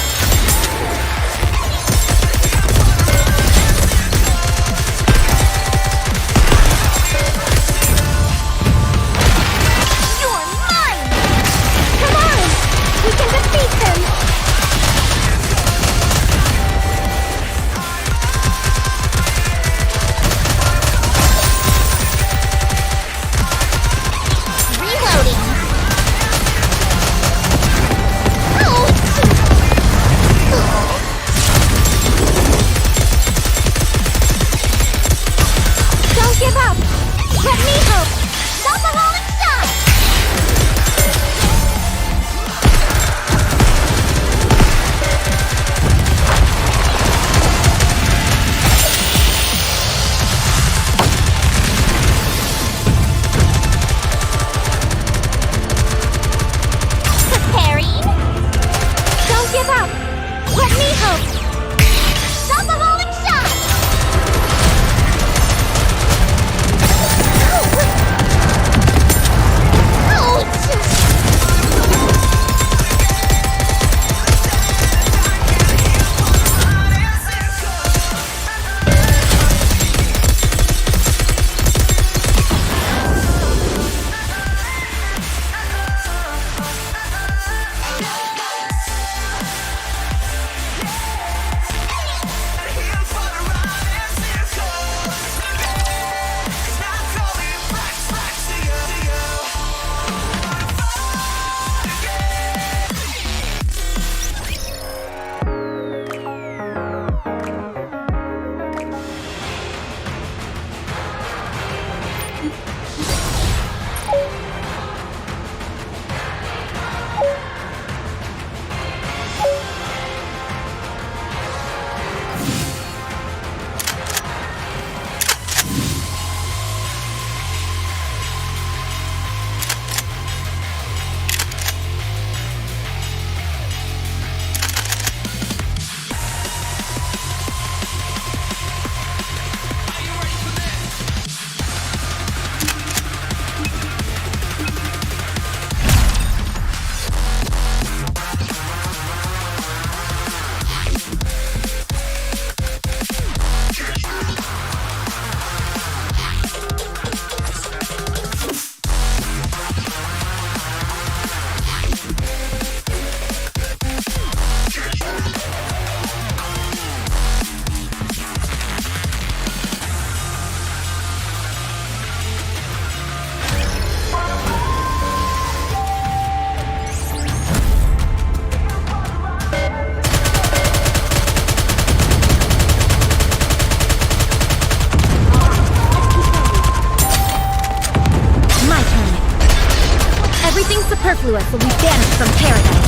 Everything superfluous will be banished from paradise.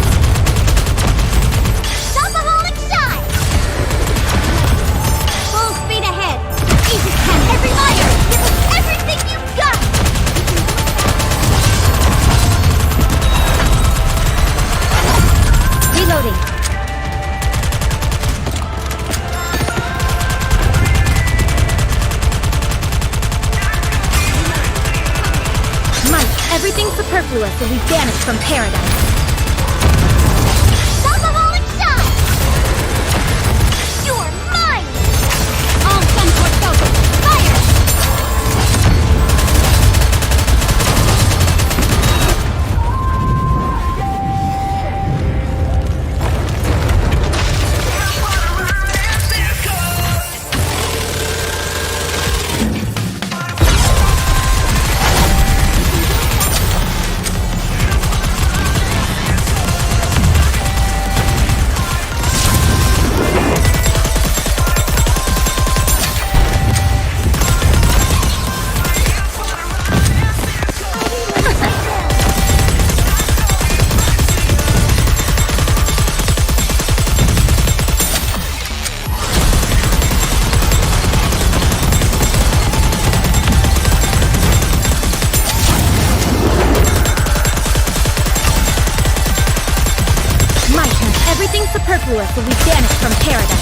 Shopaholic shine! Full speed ahead. Aegis can every fire! Give us everything you've got!
Reloading. Everything superfluous will be banished from paradise.
Shopaholic shine! You're mine! All Sunport focus! Fire!
Everything superfluous will be banished from paradise.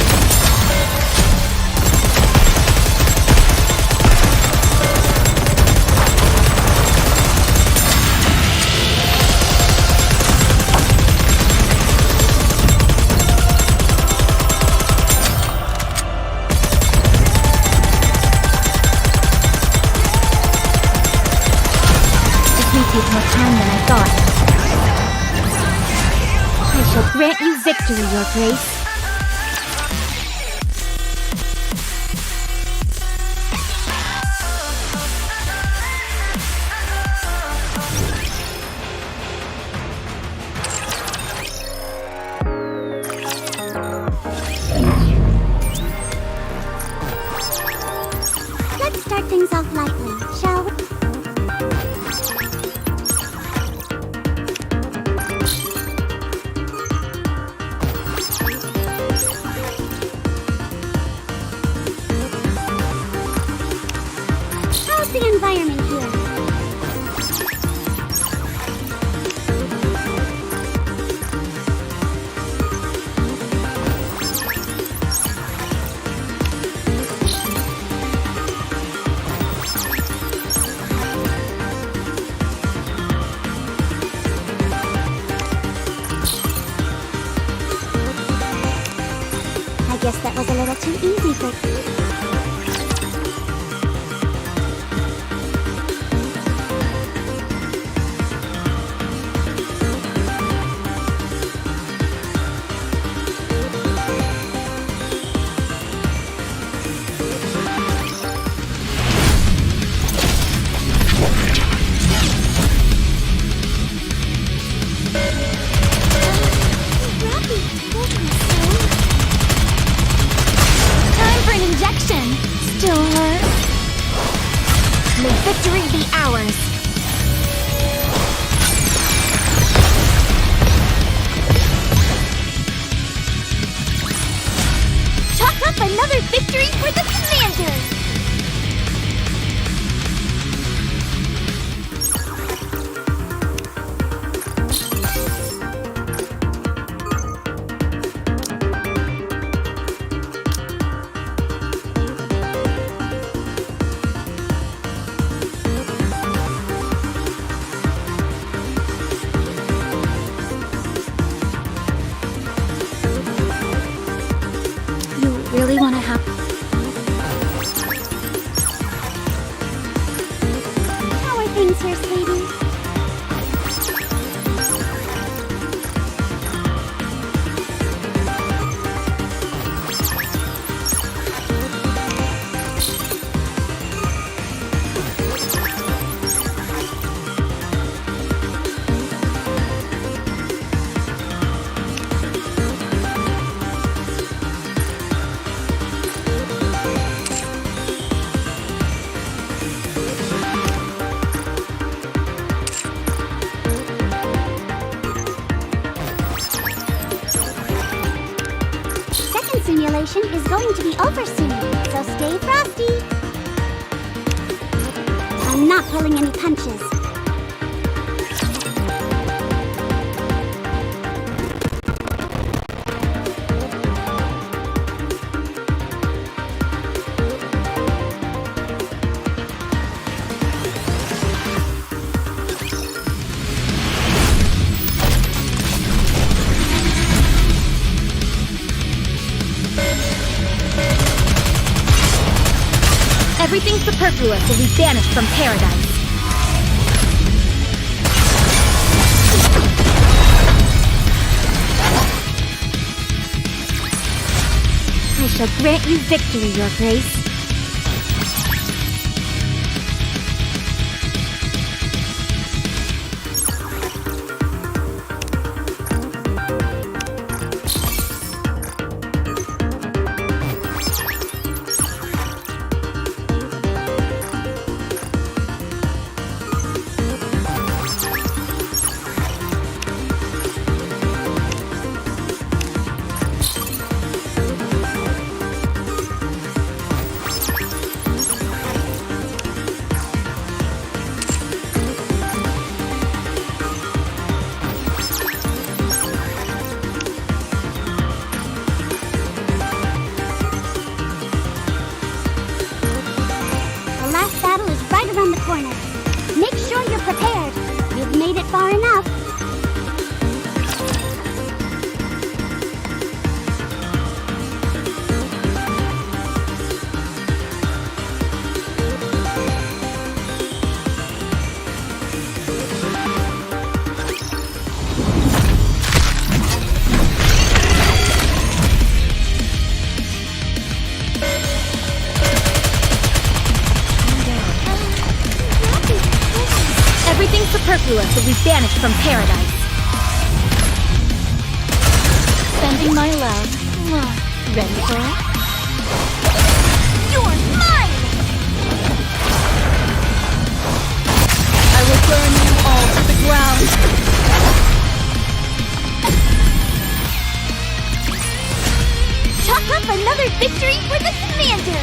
This may take more time than I thought. I shall grant you victory, Your Grace.
Let's start things off lightly, shall we? How's the environment here? I guess that was a little too easy for... Time for an injection! simulation is going to be over soon, so stay frosty. I'm not pulling any punches.
Everything superfluous will be banished from paradise. I shall grant you victory, Your Grace.
Make sure you're prepared. You've made it far enough.
Everything superfluous will be banished from paradise. Sending my love. Ready for it?
You're mine!
I will burn you all to the ground.
Chalk up another victory for the commander!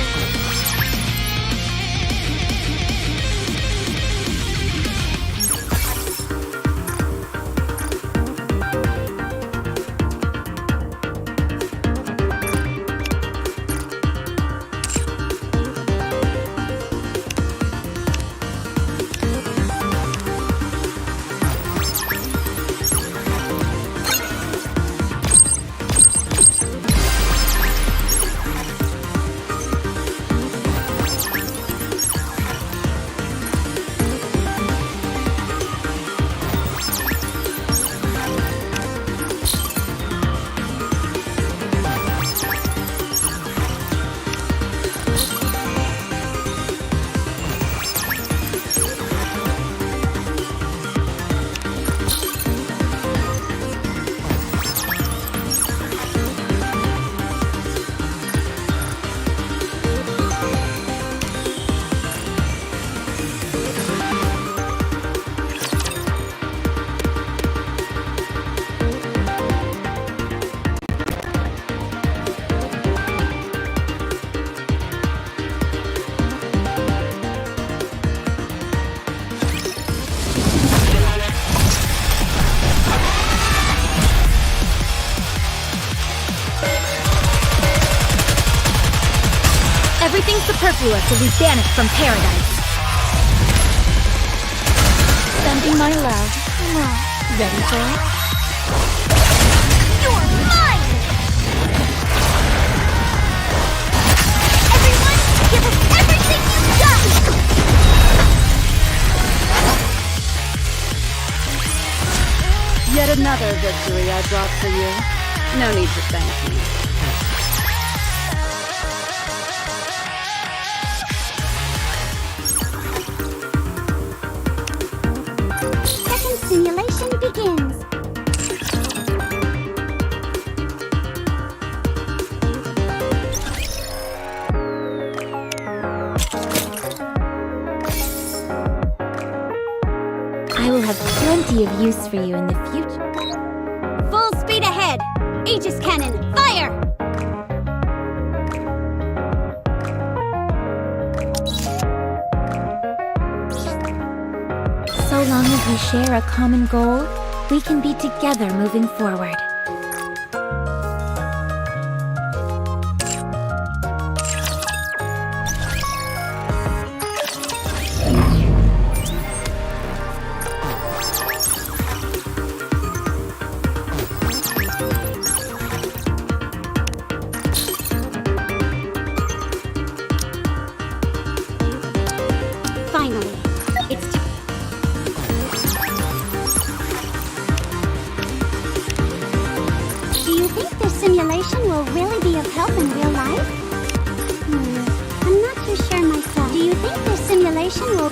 Everything superfluous will be banished from paradise. Sending my love. Ready for it?
You're mine! Everyone, give us everything you've got!
Yet another victory I brought for you. No need to thank me.
Simulation begins.
I will have plenty of use for you in the future.
Full speed ahead! Aegis cannon, fire!
So long as we share a common goal, we can be together moving forward.
Finally, it's Do you think this simulation will really be of help in real life? I'm not too sure myself. Do you think this simulation will...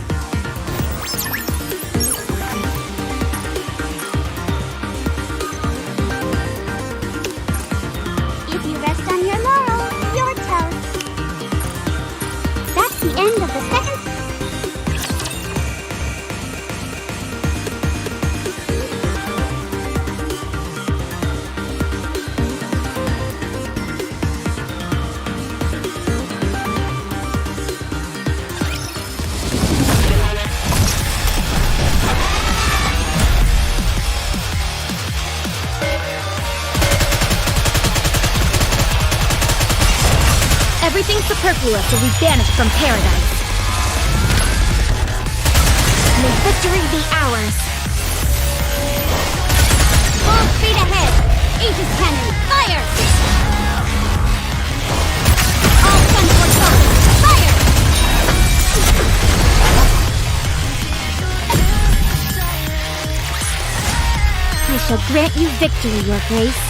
If you rest on your laurels, you're toast. That's the end of the second...
Everything superfluous will be banished from paradise. May victory be ours.
Full speed ahead! Aegis cannon, fire! All guns for target, fire!
I shall grant you victory, Your Grace.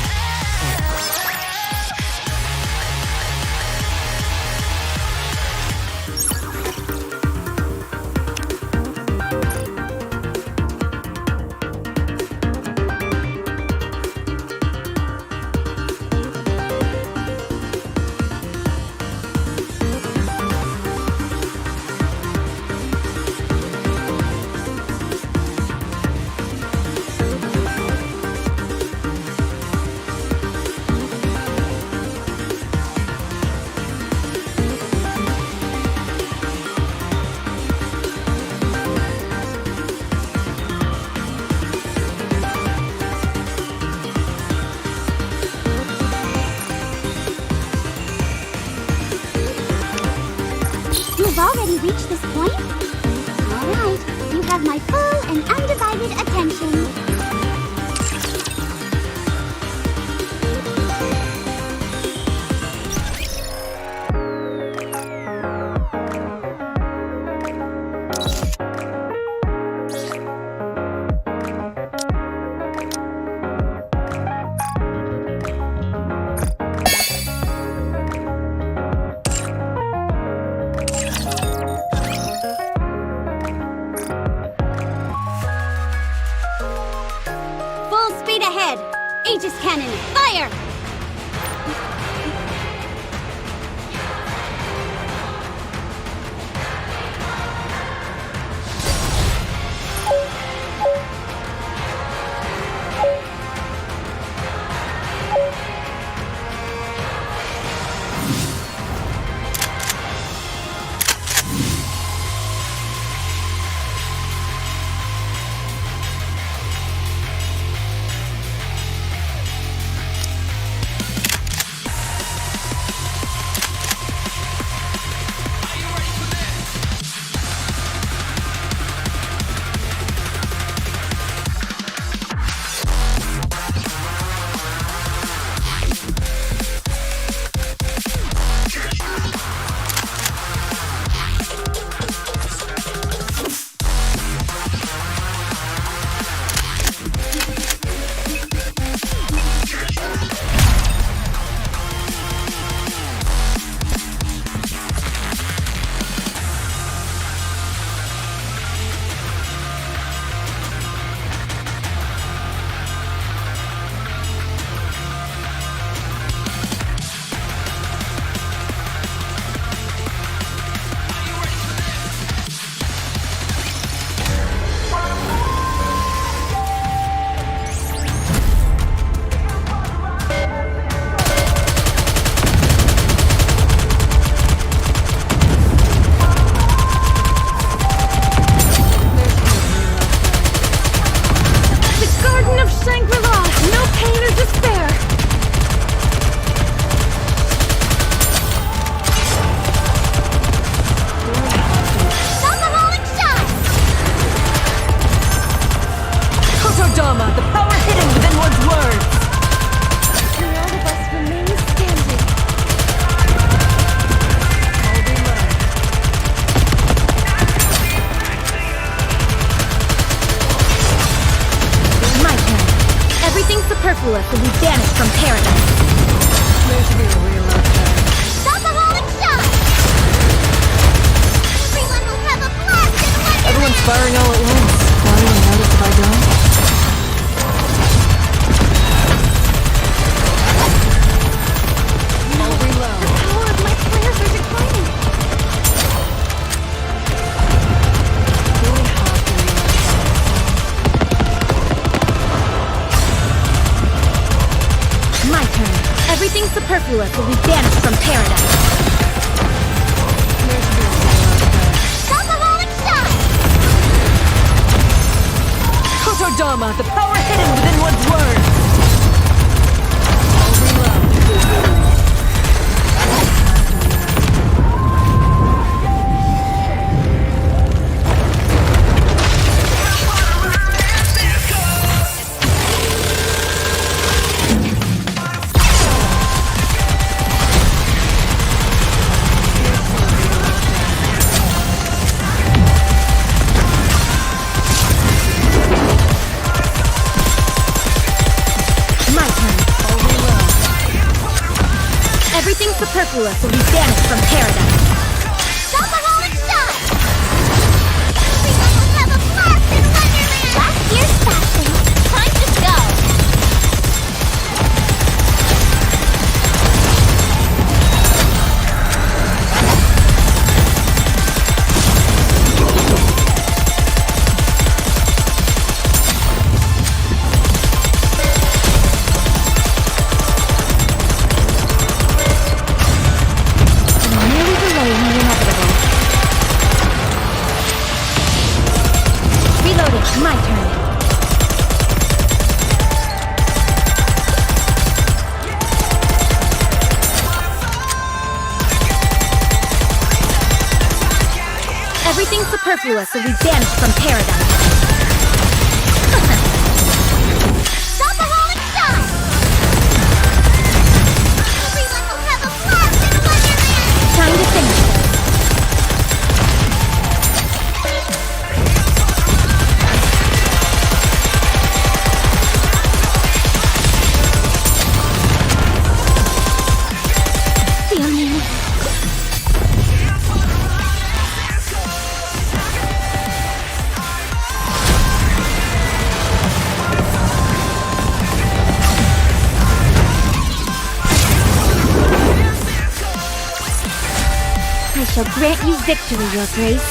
You've already reached this point? All right, you have my full and undivided attention. Ahead! Aegis cannon, fire!
Dharma, the power hidden within one's words!
May all of us remain standing.
My turn. Everything superfluous will be banished from paradise.
There's to be a real love there.
Alcoholic shot! Everyone will have a blast in Wonderland!
Everyone's firing all at once. Will anyone notice if I don't?
I'll reload. The power of my prayers are declining.
Really hard to realize that.
My turn. Everything superfluous will be banished from paradise.
There's to be a real love there.
Alcoholic shot!
Dharma, the power hidden within one's words!
Everything superfluous will be banished from paradise.
Alcoholic shot! Everyone will have a blast in Wonderland! Last year's fashion. Time to go!
My turn. Everything superfluous will be banished from paradise.
Alcoholic shot! Everyone will have a blast in Wonderland!
Time to finish this. I shall grant you victory, Your Grace.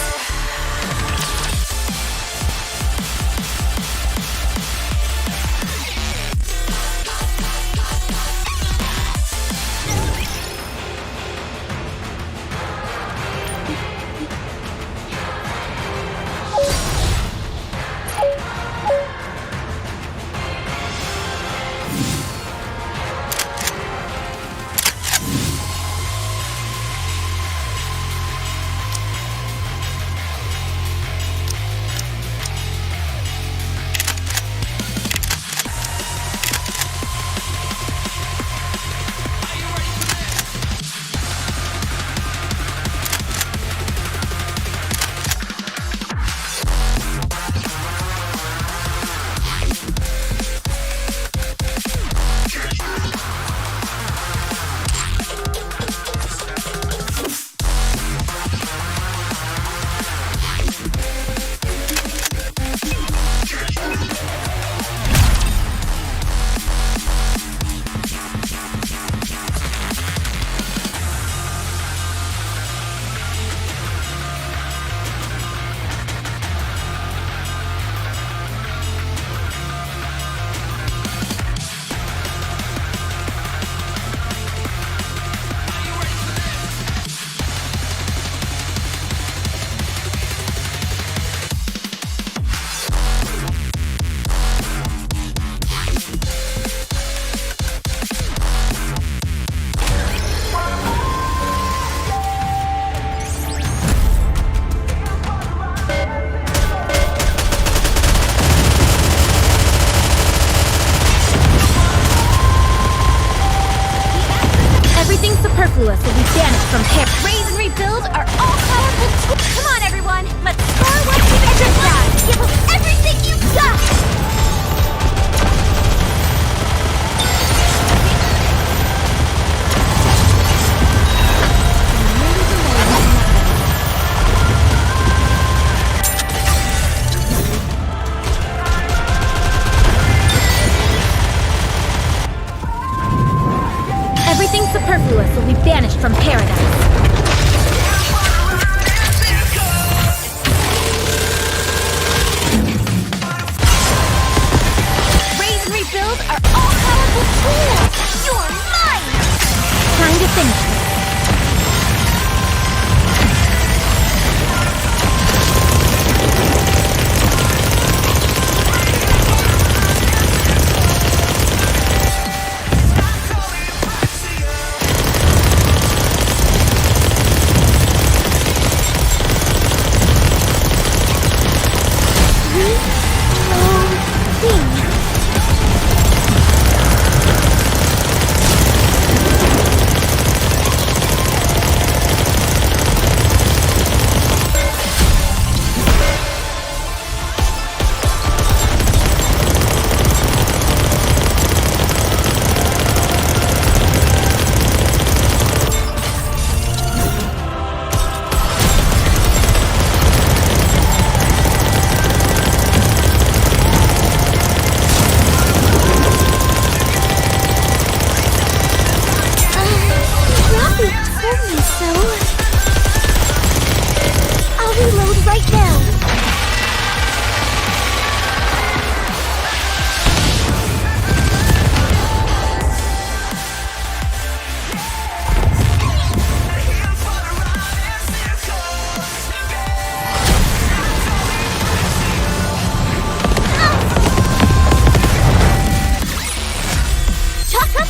superfluous will be banished from here. Raise and rebuild are all-powerful tools. Come on, everyone. Let's score what we've exercised. Give us everything you've got. Everything superfluous will be banished from paradise. Raise and rebuild are all powerful tools. You're mine. Time to finish this.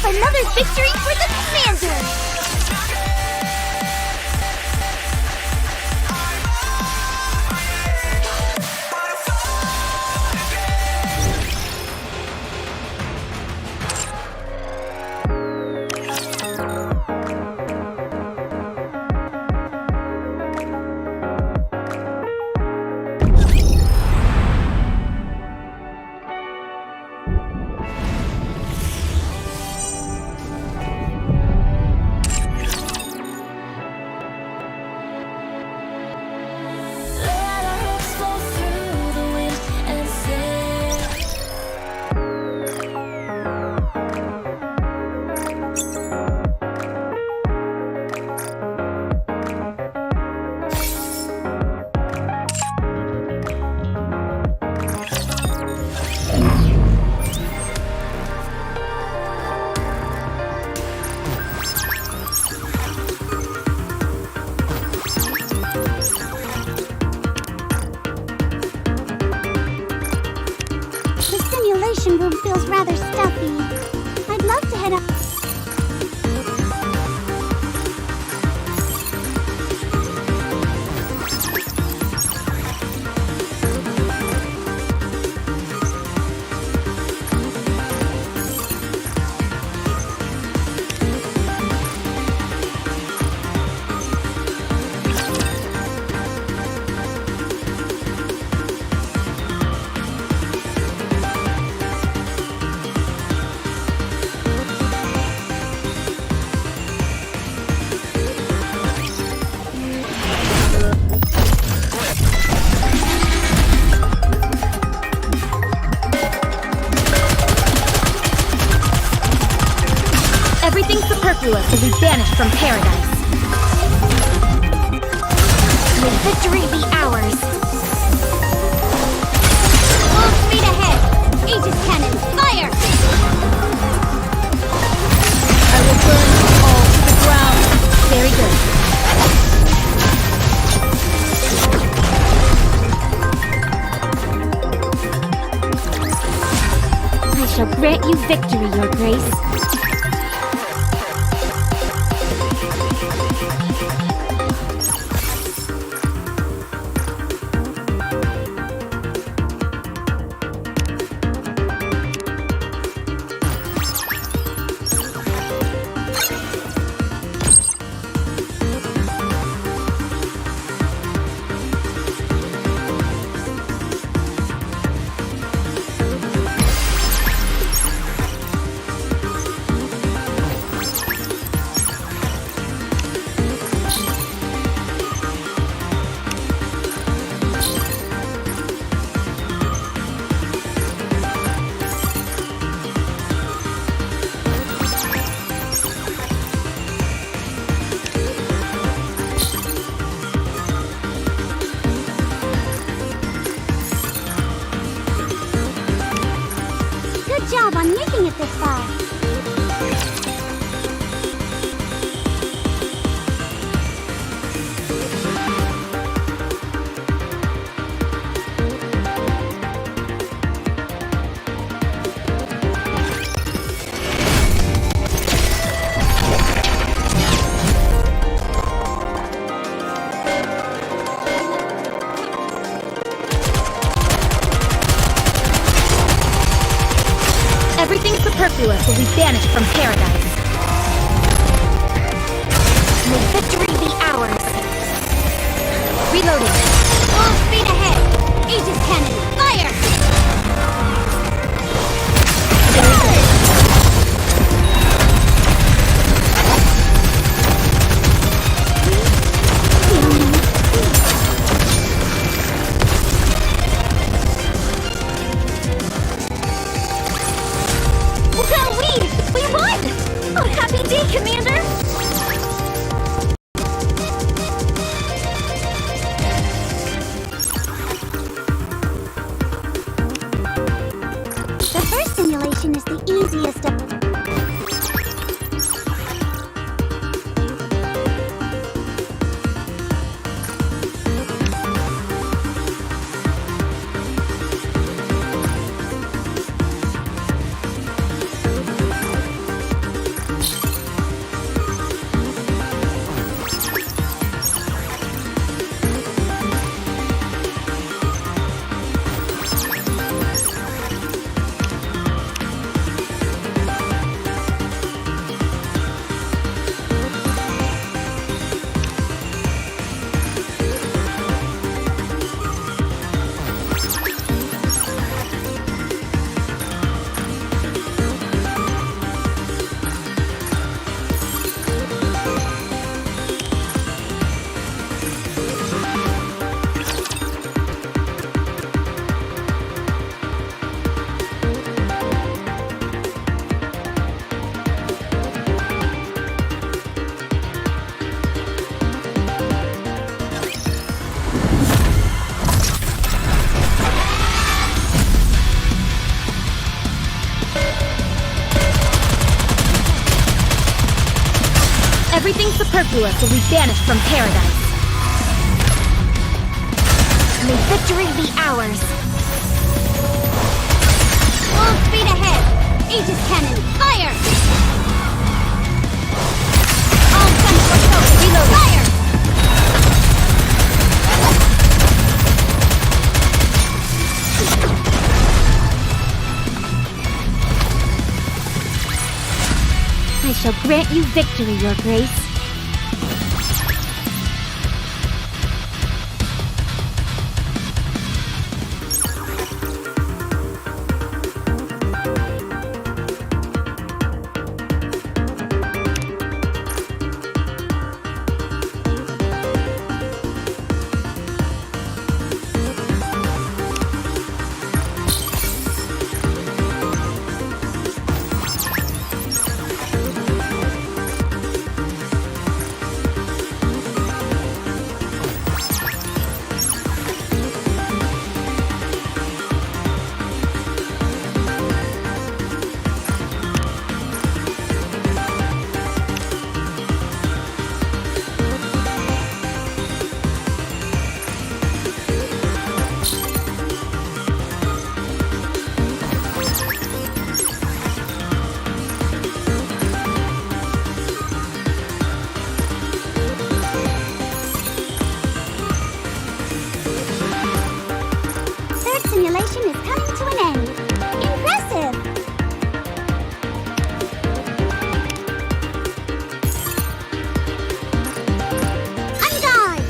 Another victory for the commander! Room feels rather stuffy. I'd love to head up. Everything superfluous will be banished from paradise. May victory be ours. Full speed ahead! Aegis cannons, fire! I will burn you all to the ground. Very good. I shall grant you victory, Your Grace.
Good job on making it this far.
Everything superfluous will be banished from paradise. May victory be ours. Reloading.
Full speed ahead! Aegis cannon, fire!
We won! Oh, happy day, Commander!
The first simulation is the easiest of...
Everything superfluous will be banished from paradise. May victory be ours.
Full speed ahead! Aegis cannon, fire! All guns for go! Reload! Fire!
I shall grant you victory, Your Grace.
Simulation is coming to an end. Impressive! I'm gone!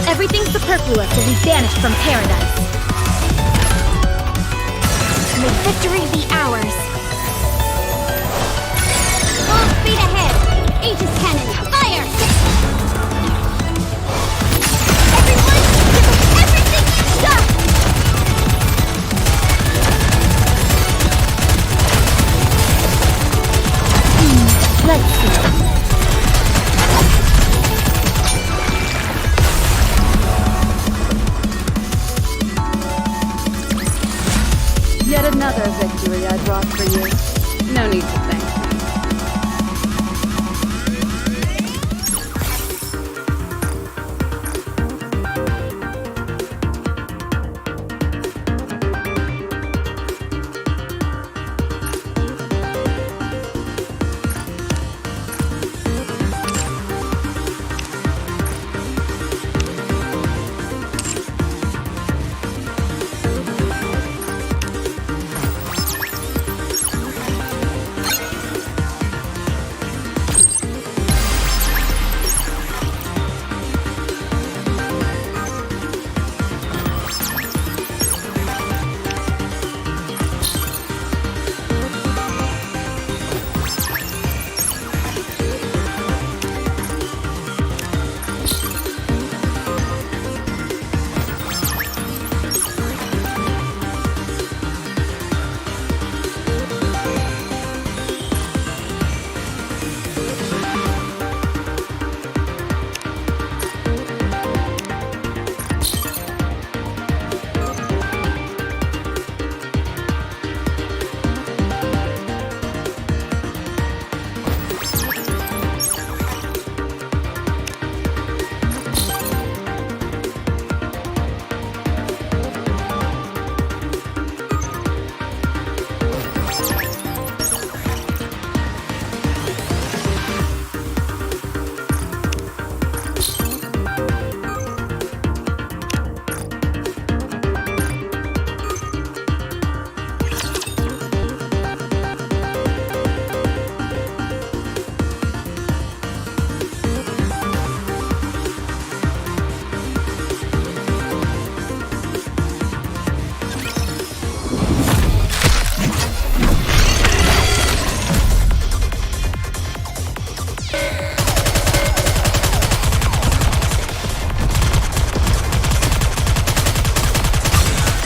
Everything superfluous will be banished from paradise. May victory be ours.
you. No need to thank me.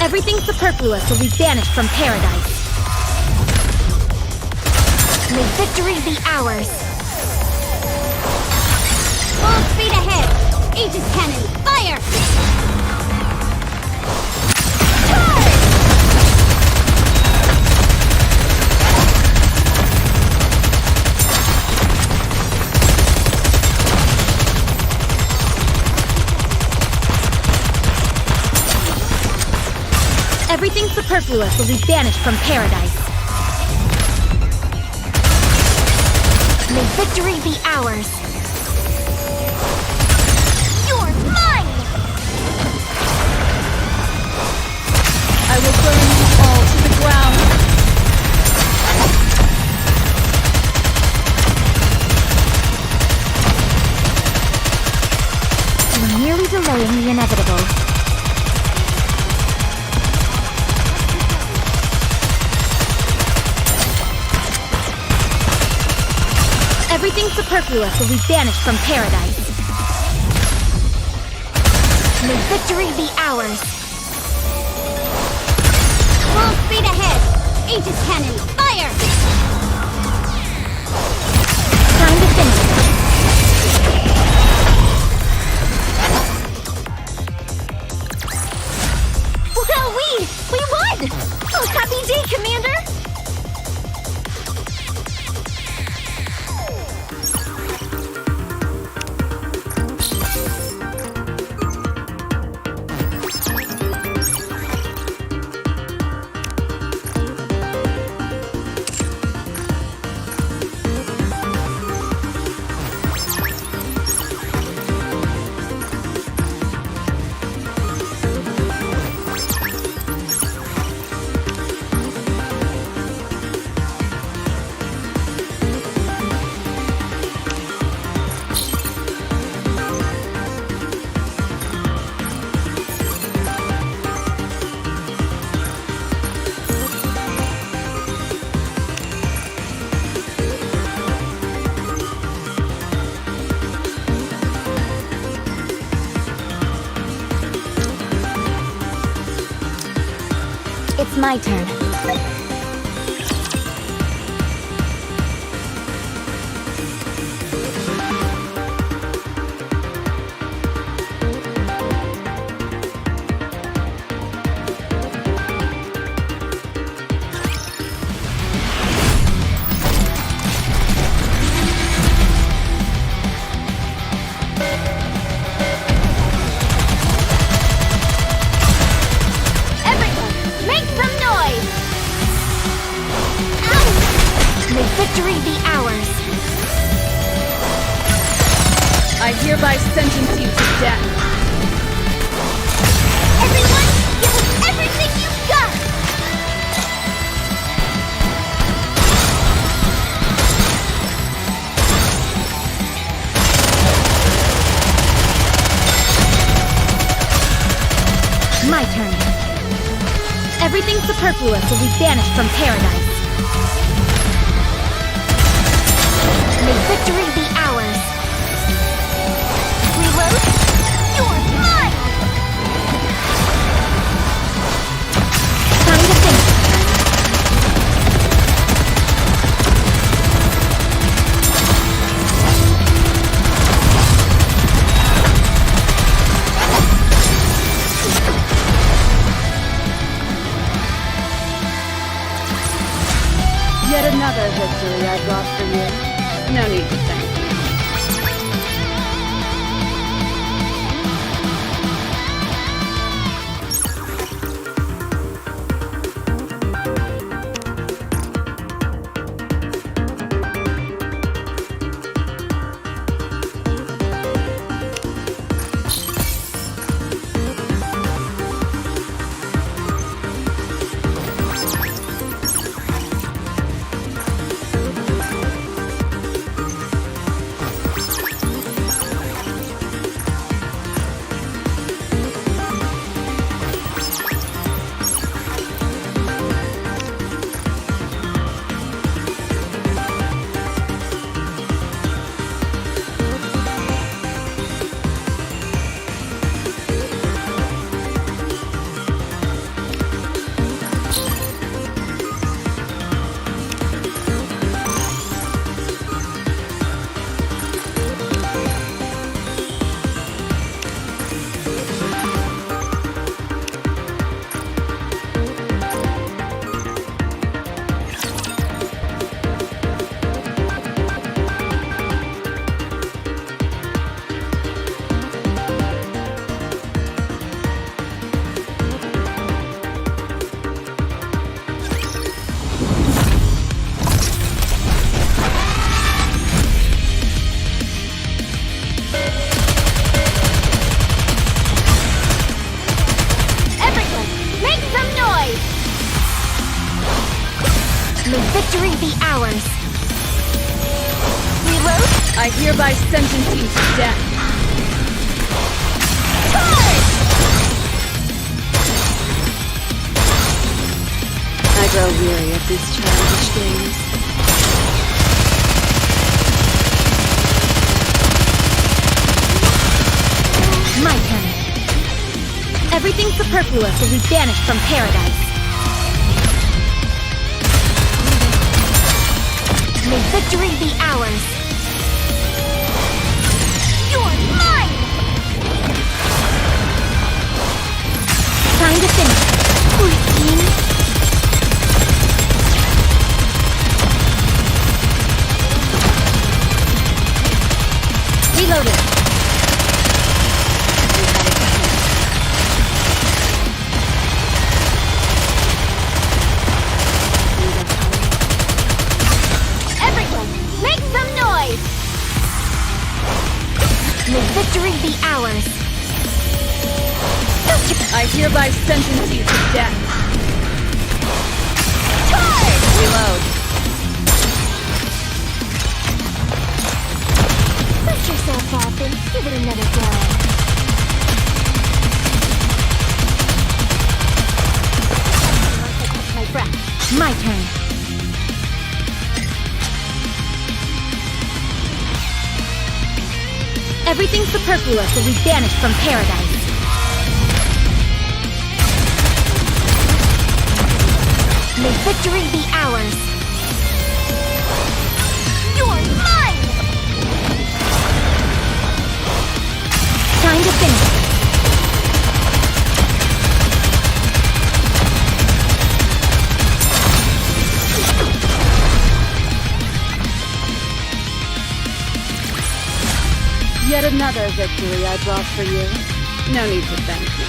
Everything superfluous will be banished from paradise. May victory be ours.
Full speed ahead! Aegis cannon, fire!
Everything superfluous will be banished from paradise. May victory be ours.
You're mine!
I will burn you all to the ground.
You are merely delaying the inevitable. Everything superfluous will be banished from paradise. May victory be ours.
Full speed ahead! Aegis cannon, fire!
Time to finish.
Well, we won! Oh, happy day, Commander!
It's my turn. May victory be ours!
I hereby sentence you to death.
Everyone, give us everything you've got!
My turn. Everything superfluous will be banished from paradise. May victory be ours.
Reload? You're mine!
Time to finish.
Yet another victory I brought for you. No need to thank me.
May victory be ours. Reload?
I hereby sentence you to death.
Charge!
I grow weary of these childish games.
My turn. Everything superfluous will be banished from paradise. May victory be ours.
You're mine!
Time to finish. 14. Reloading. May victory be ours.
I hereby sentence you to death.
Charge!
Reload.
Dust yourself off and give it another go. My breath. My turn. Everything superfluous will be banished from paradise. May victory be ours.
You're mine!
Time to finish.
Yet another victory I brought for you. No need to thank me.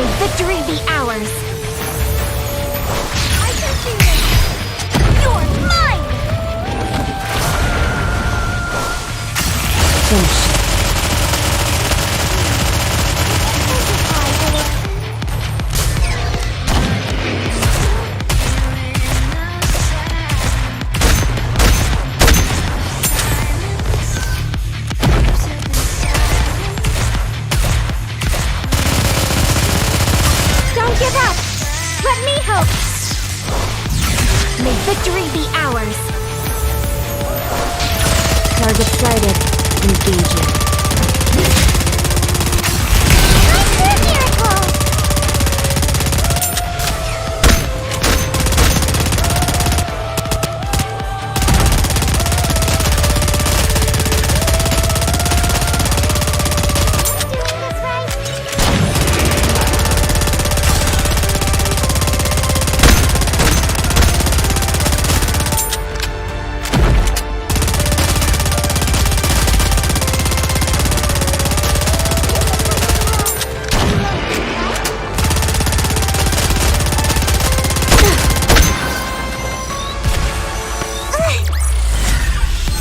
May victory be ours!
I can see it! You're mine!
Finish.
Don't give up! Let me help!
May victory be ours!
Target sighted. Engaging.
Miracle!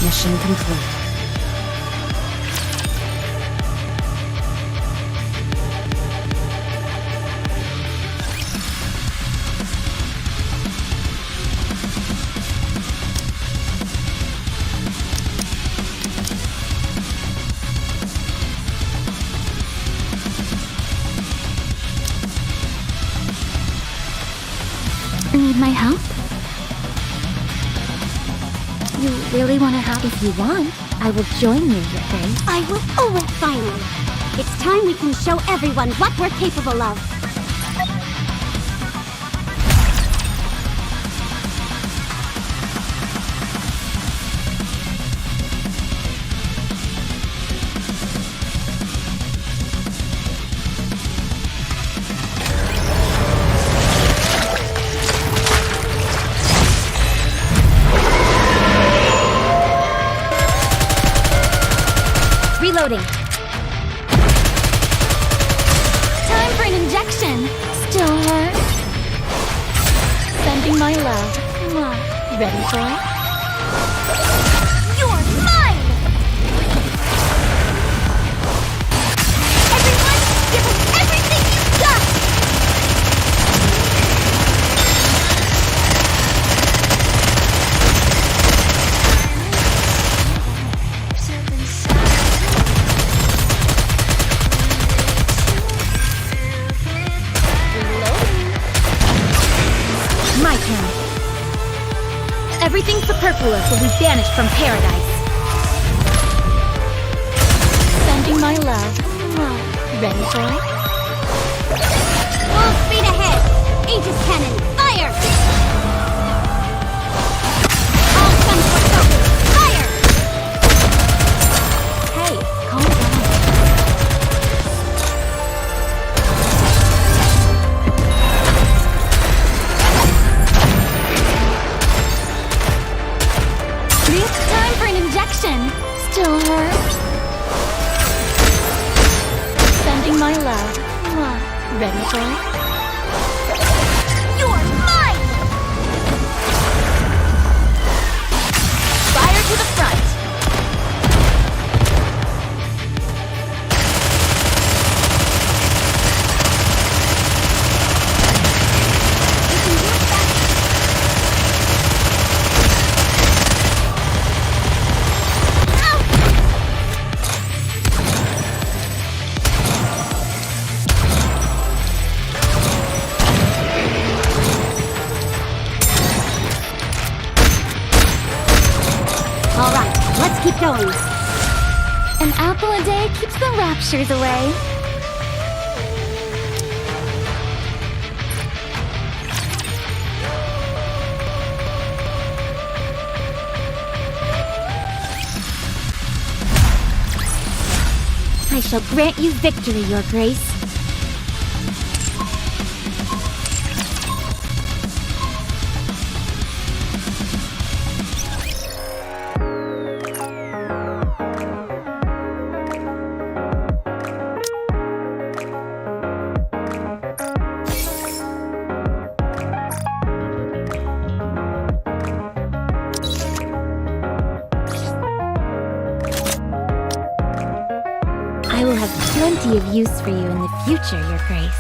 Mission complete.
Need my help? You really want to help? If you want, I will join you, Your Grace.
I will always finally. It's time we can show everyone what we're capable of.
Reloading. Time for an injection. Still hurt? Sending my love. Ready for it?
You're mine! Everyone, give us everything you've got!
My turn. Everything superfluous will be banished from paradise. Sending my love. Ready for it?
Full speed ahead! Aegis cannon, fire! All guns for focus, fire!
Hey, calm down. Time for an injection. Still hurt? Sending my love. Ready for it?
You're mine!
Fire to the front.
All right, let's keep going.
An apple a day keeps the raptures away. I shall grant you victory, Your Grace. I will have plenty of use for you in the future, Your Grace.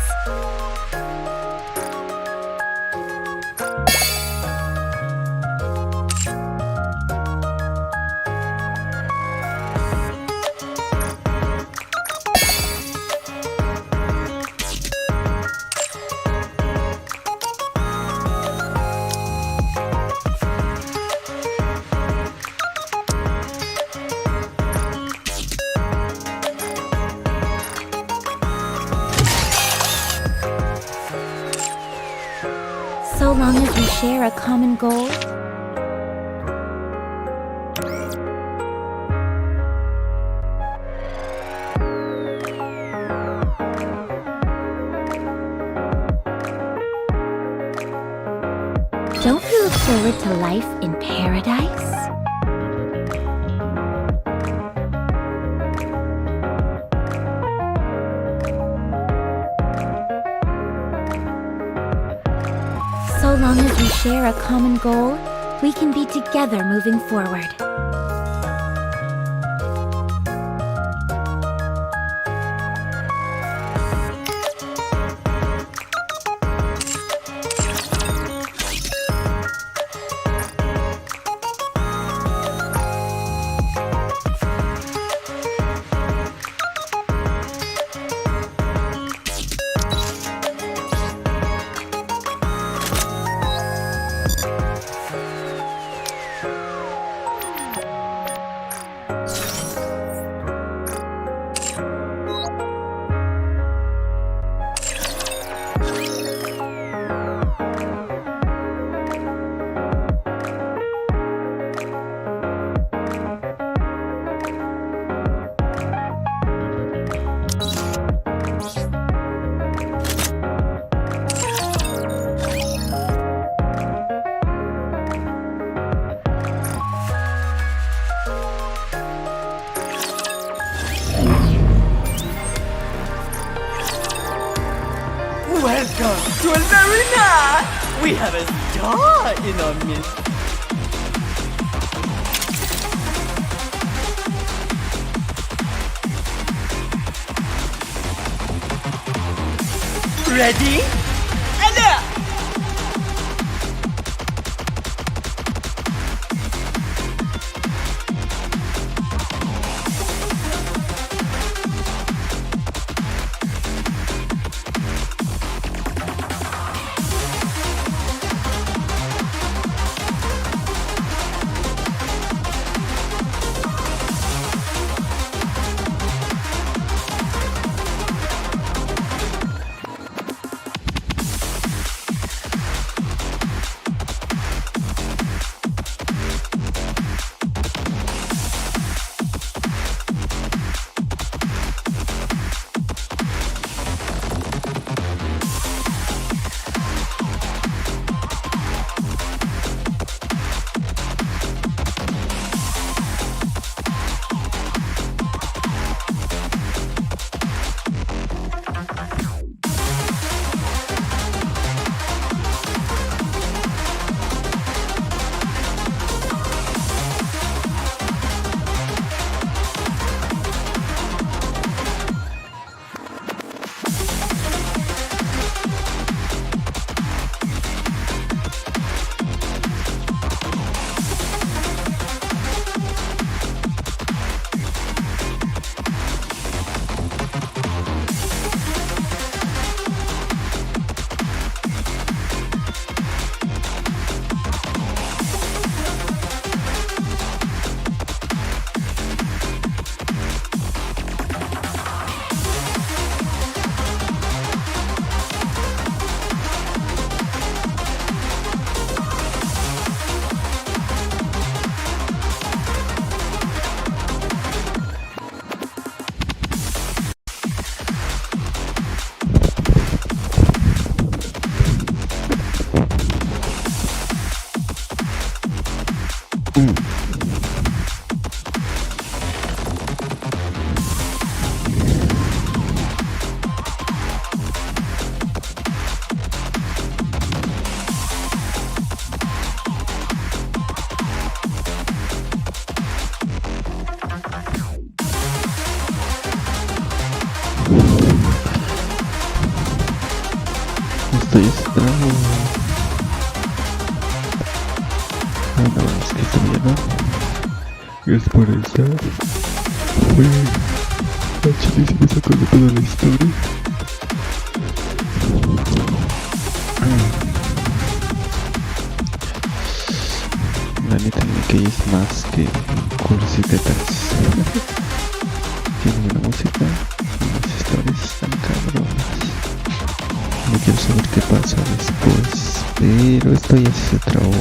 So long as we share a common goal. Don't you look forward to life in paradise? So long as we share a common goal, we can be together moving forward.
Welcome to El Arena! We have a star in our midst. Ready? And up!
Estoy estragado. Bueno, es que todavía no. Es por esta. Fue la chile se me sacó de toda la historia. La neta Nikke es más que cursitas. Tiene buena música y las historias están cabronas. No quiero saber qué pasa después, pero esto ya se trabó.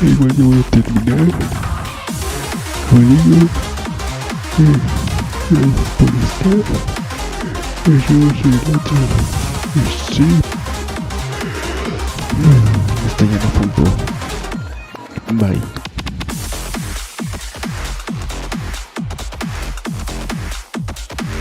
Igual yo voy a terminar. Como digo, gracias por estar. Nos vemos en el otro stream. Esto ya no fue. Bye.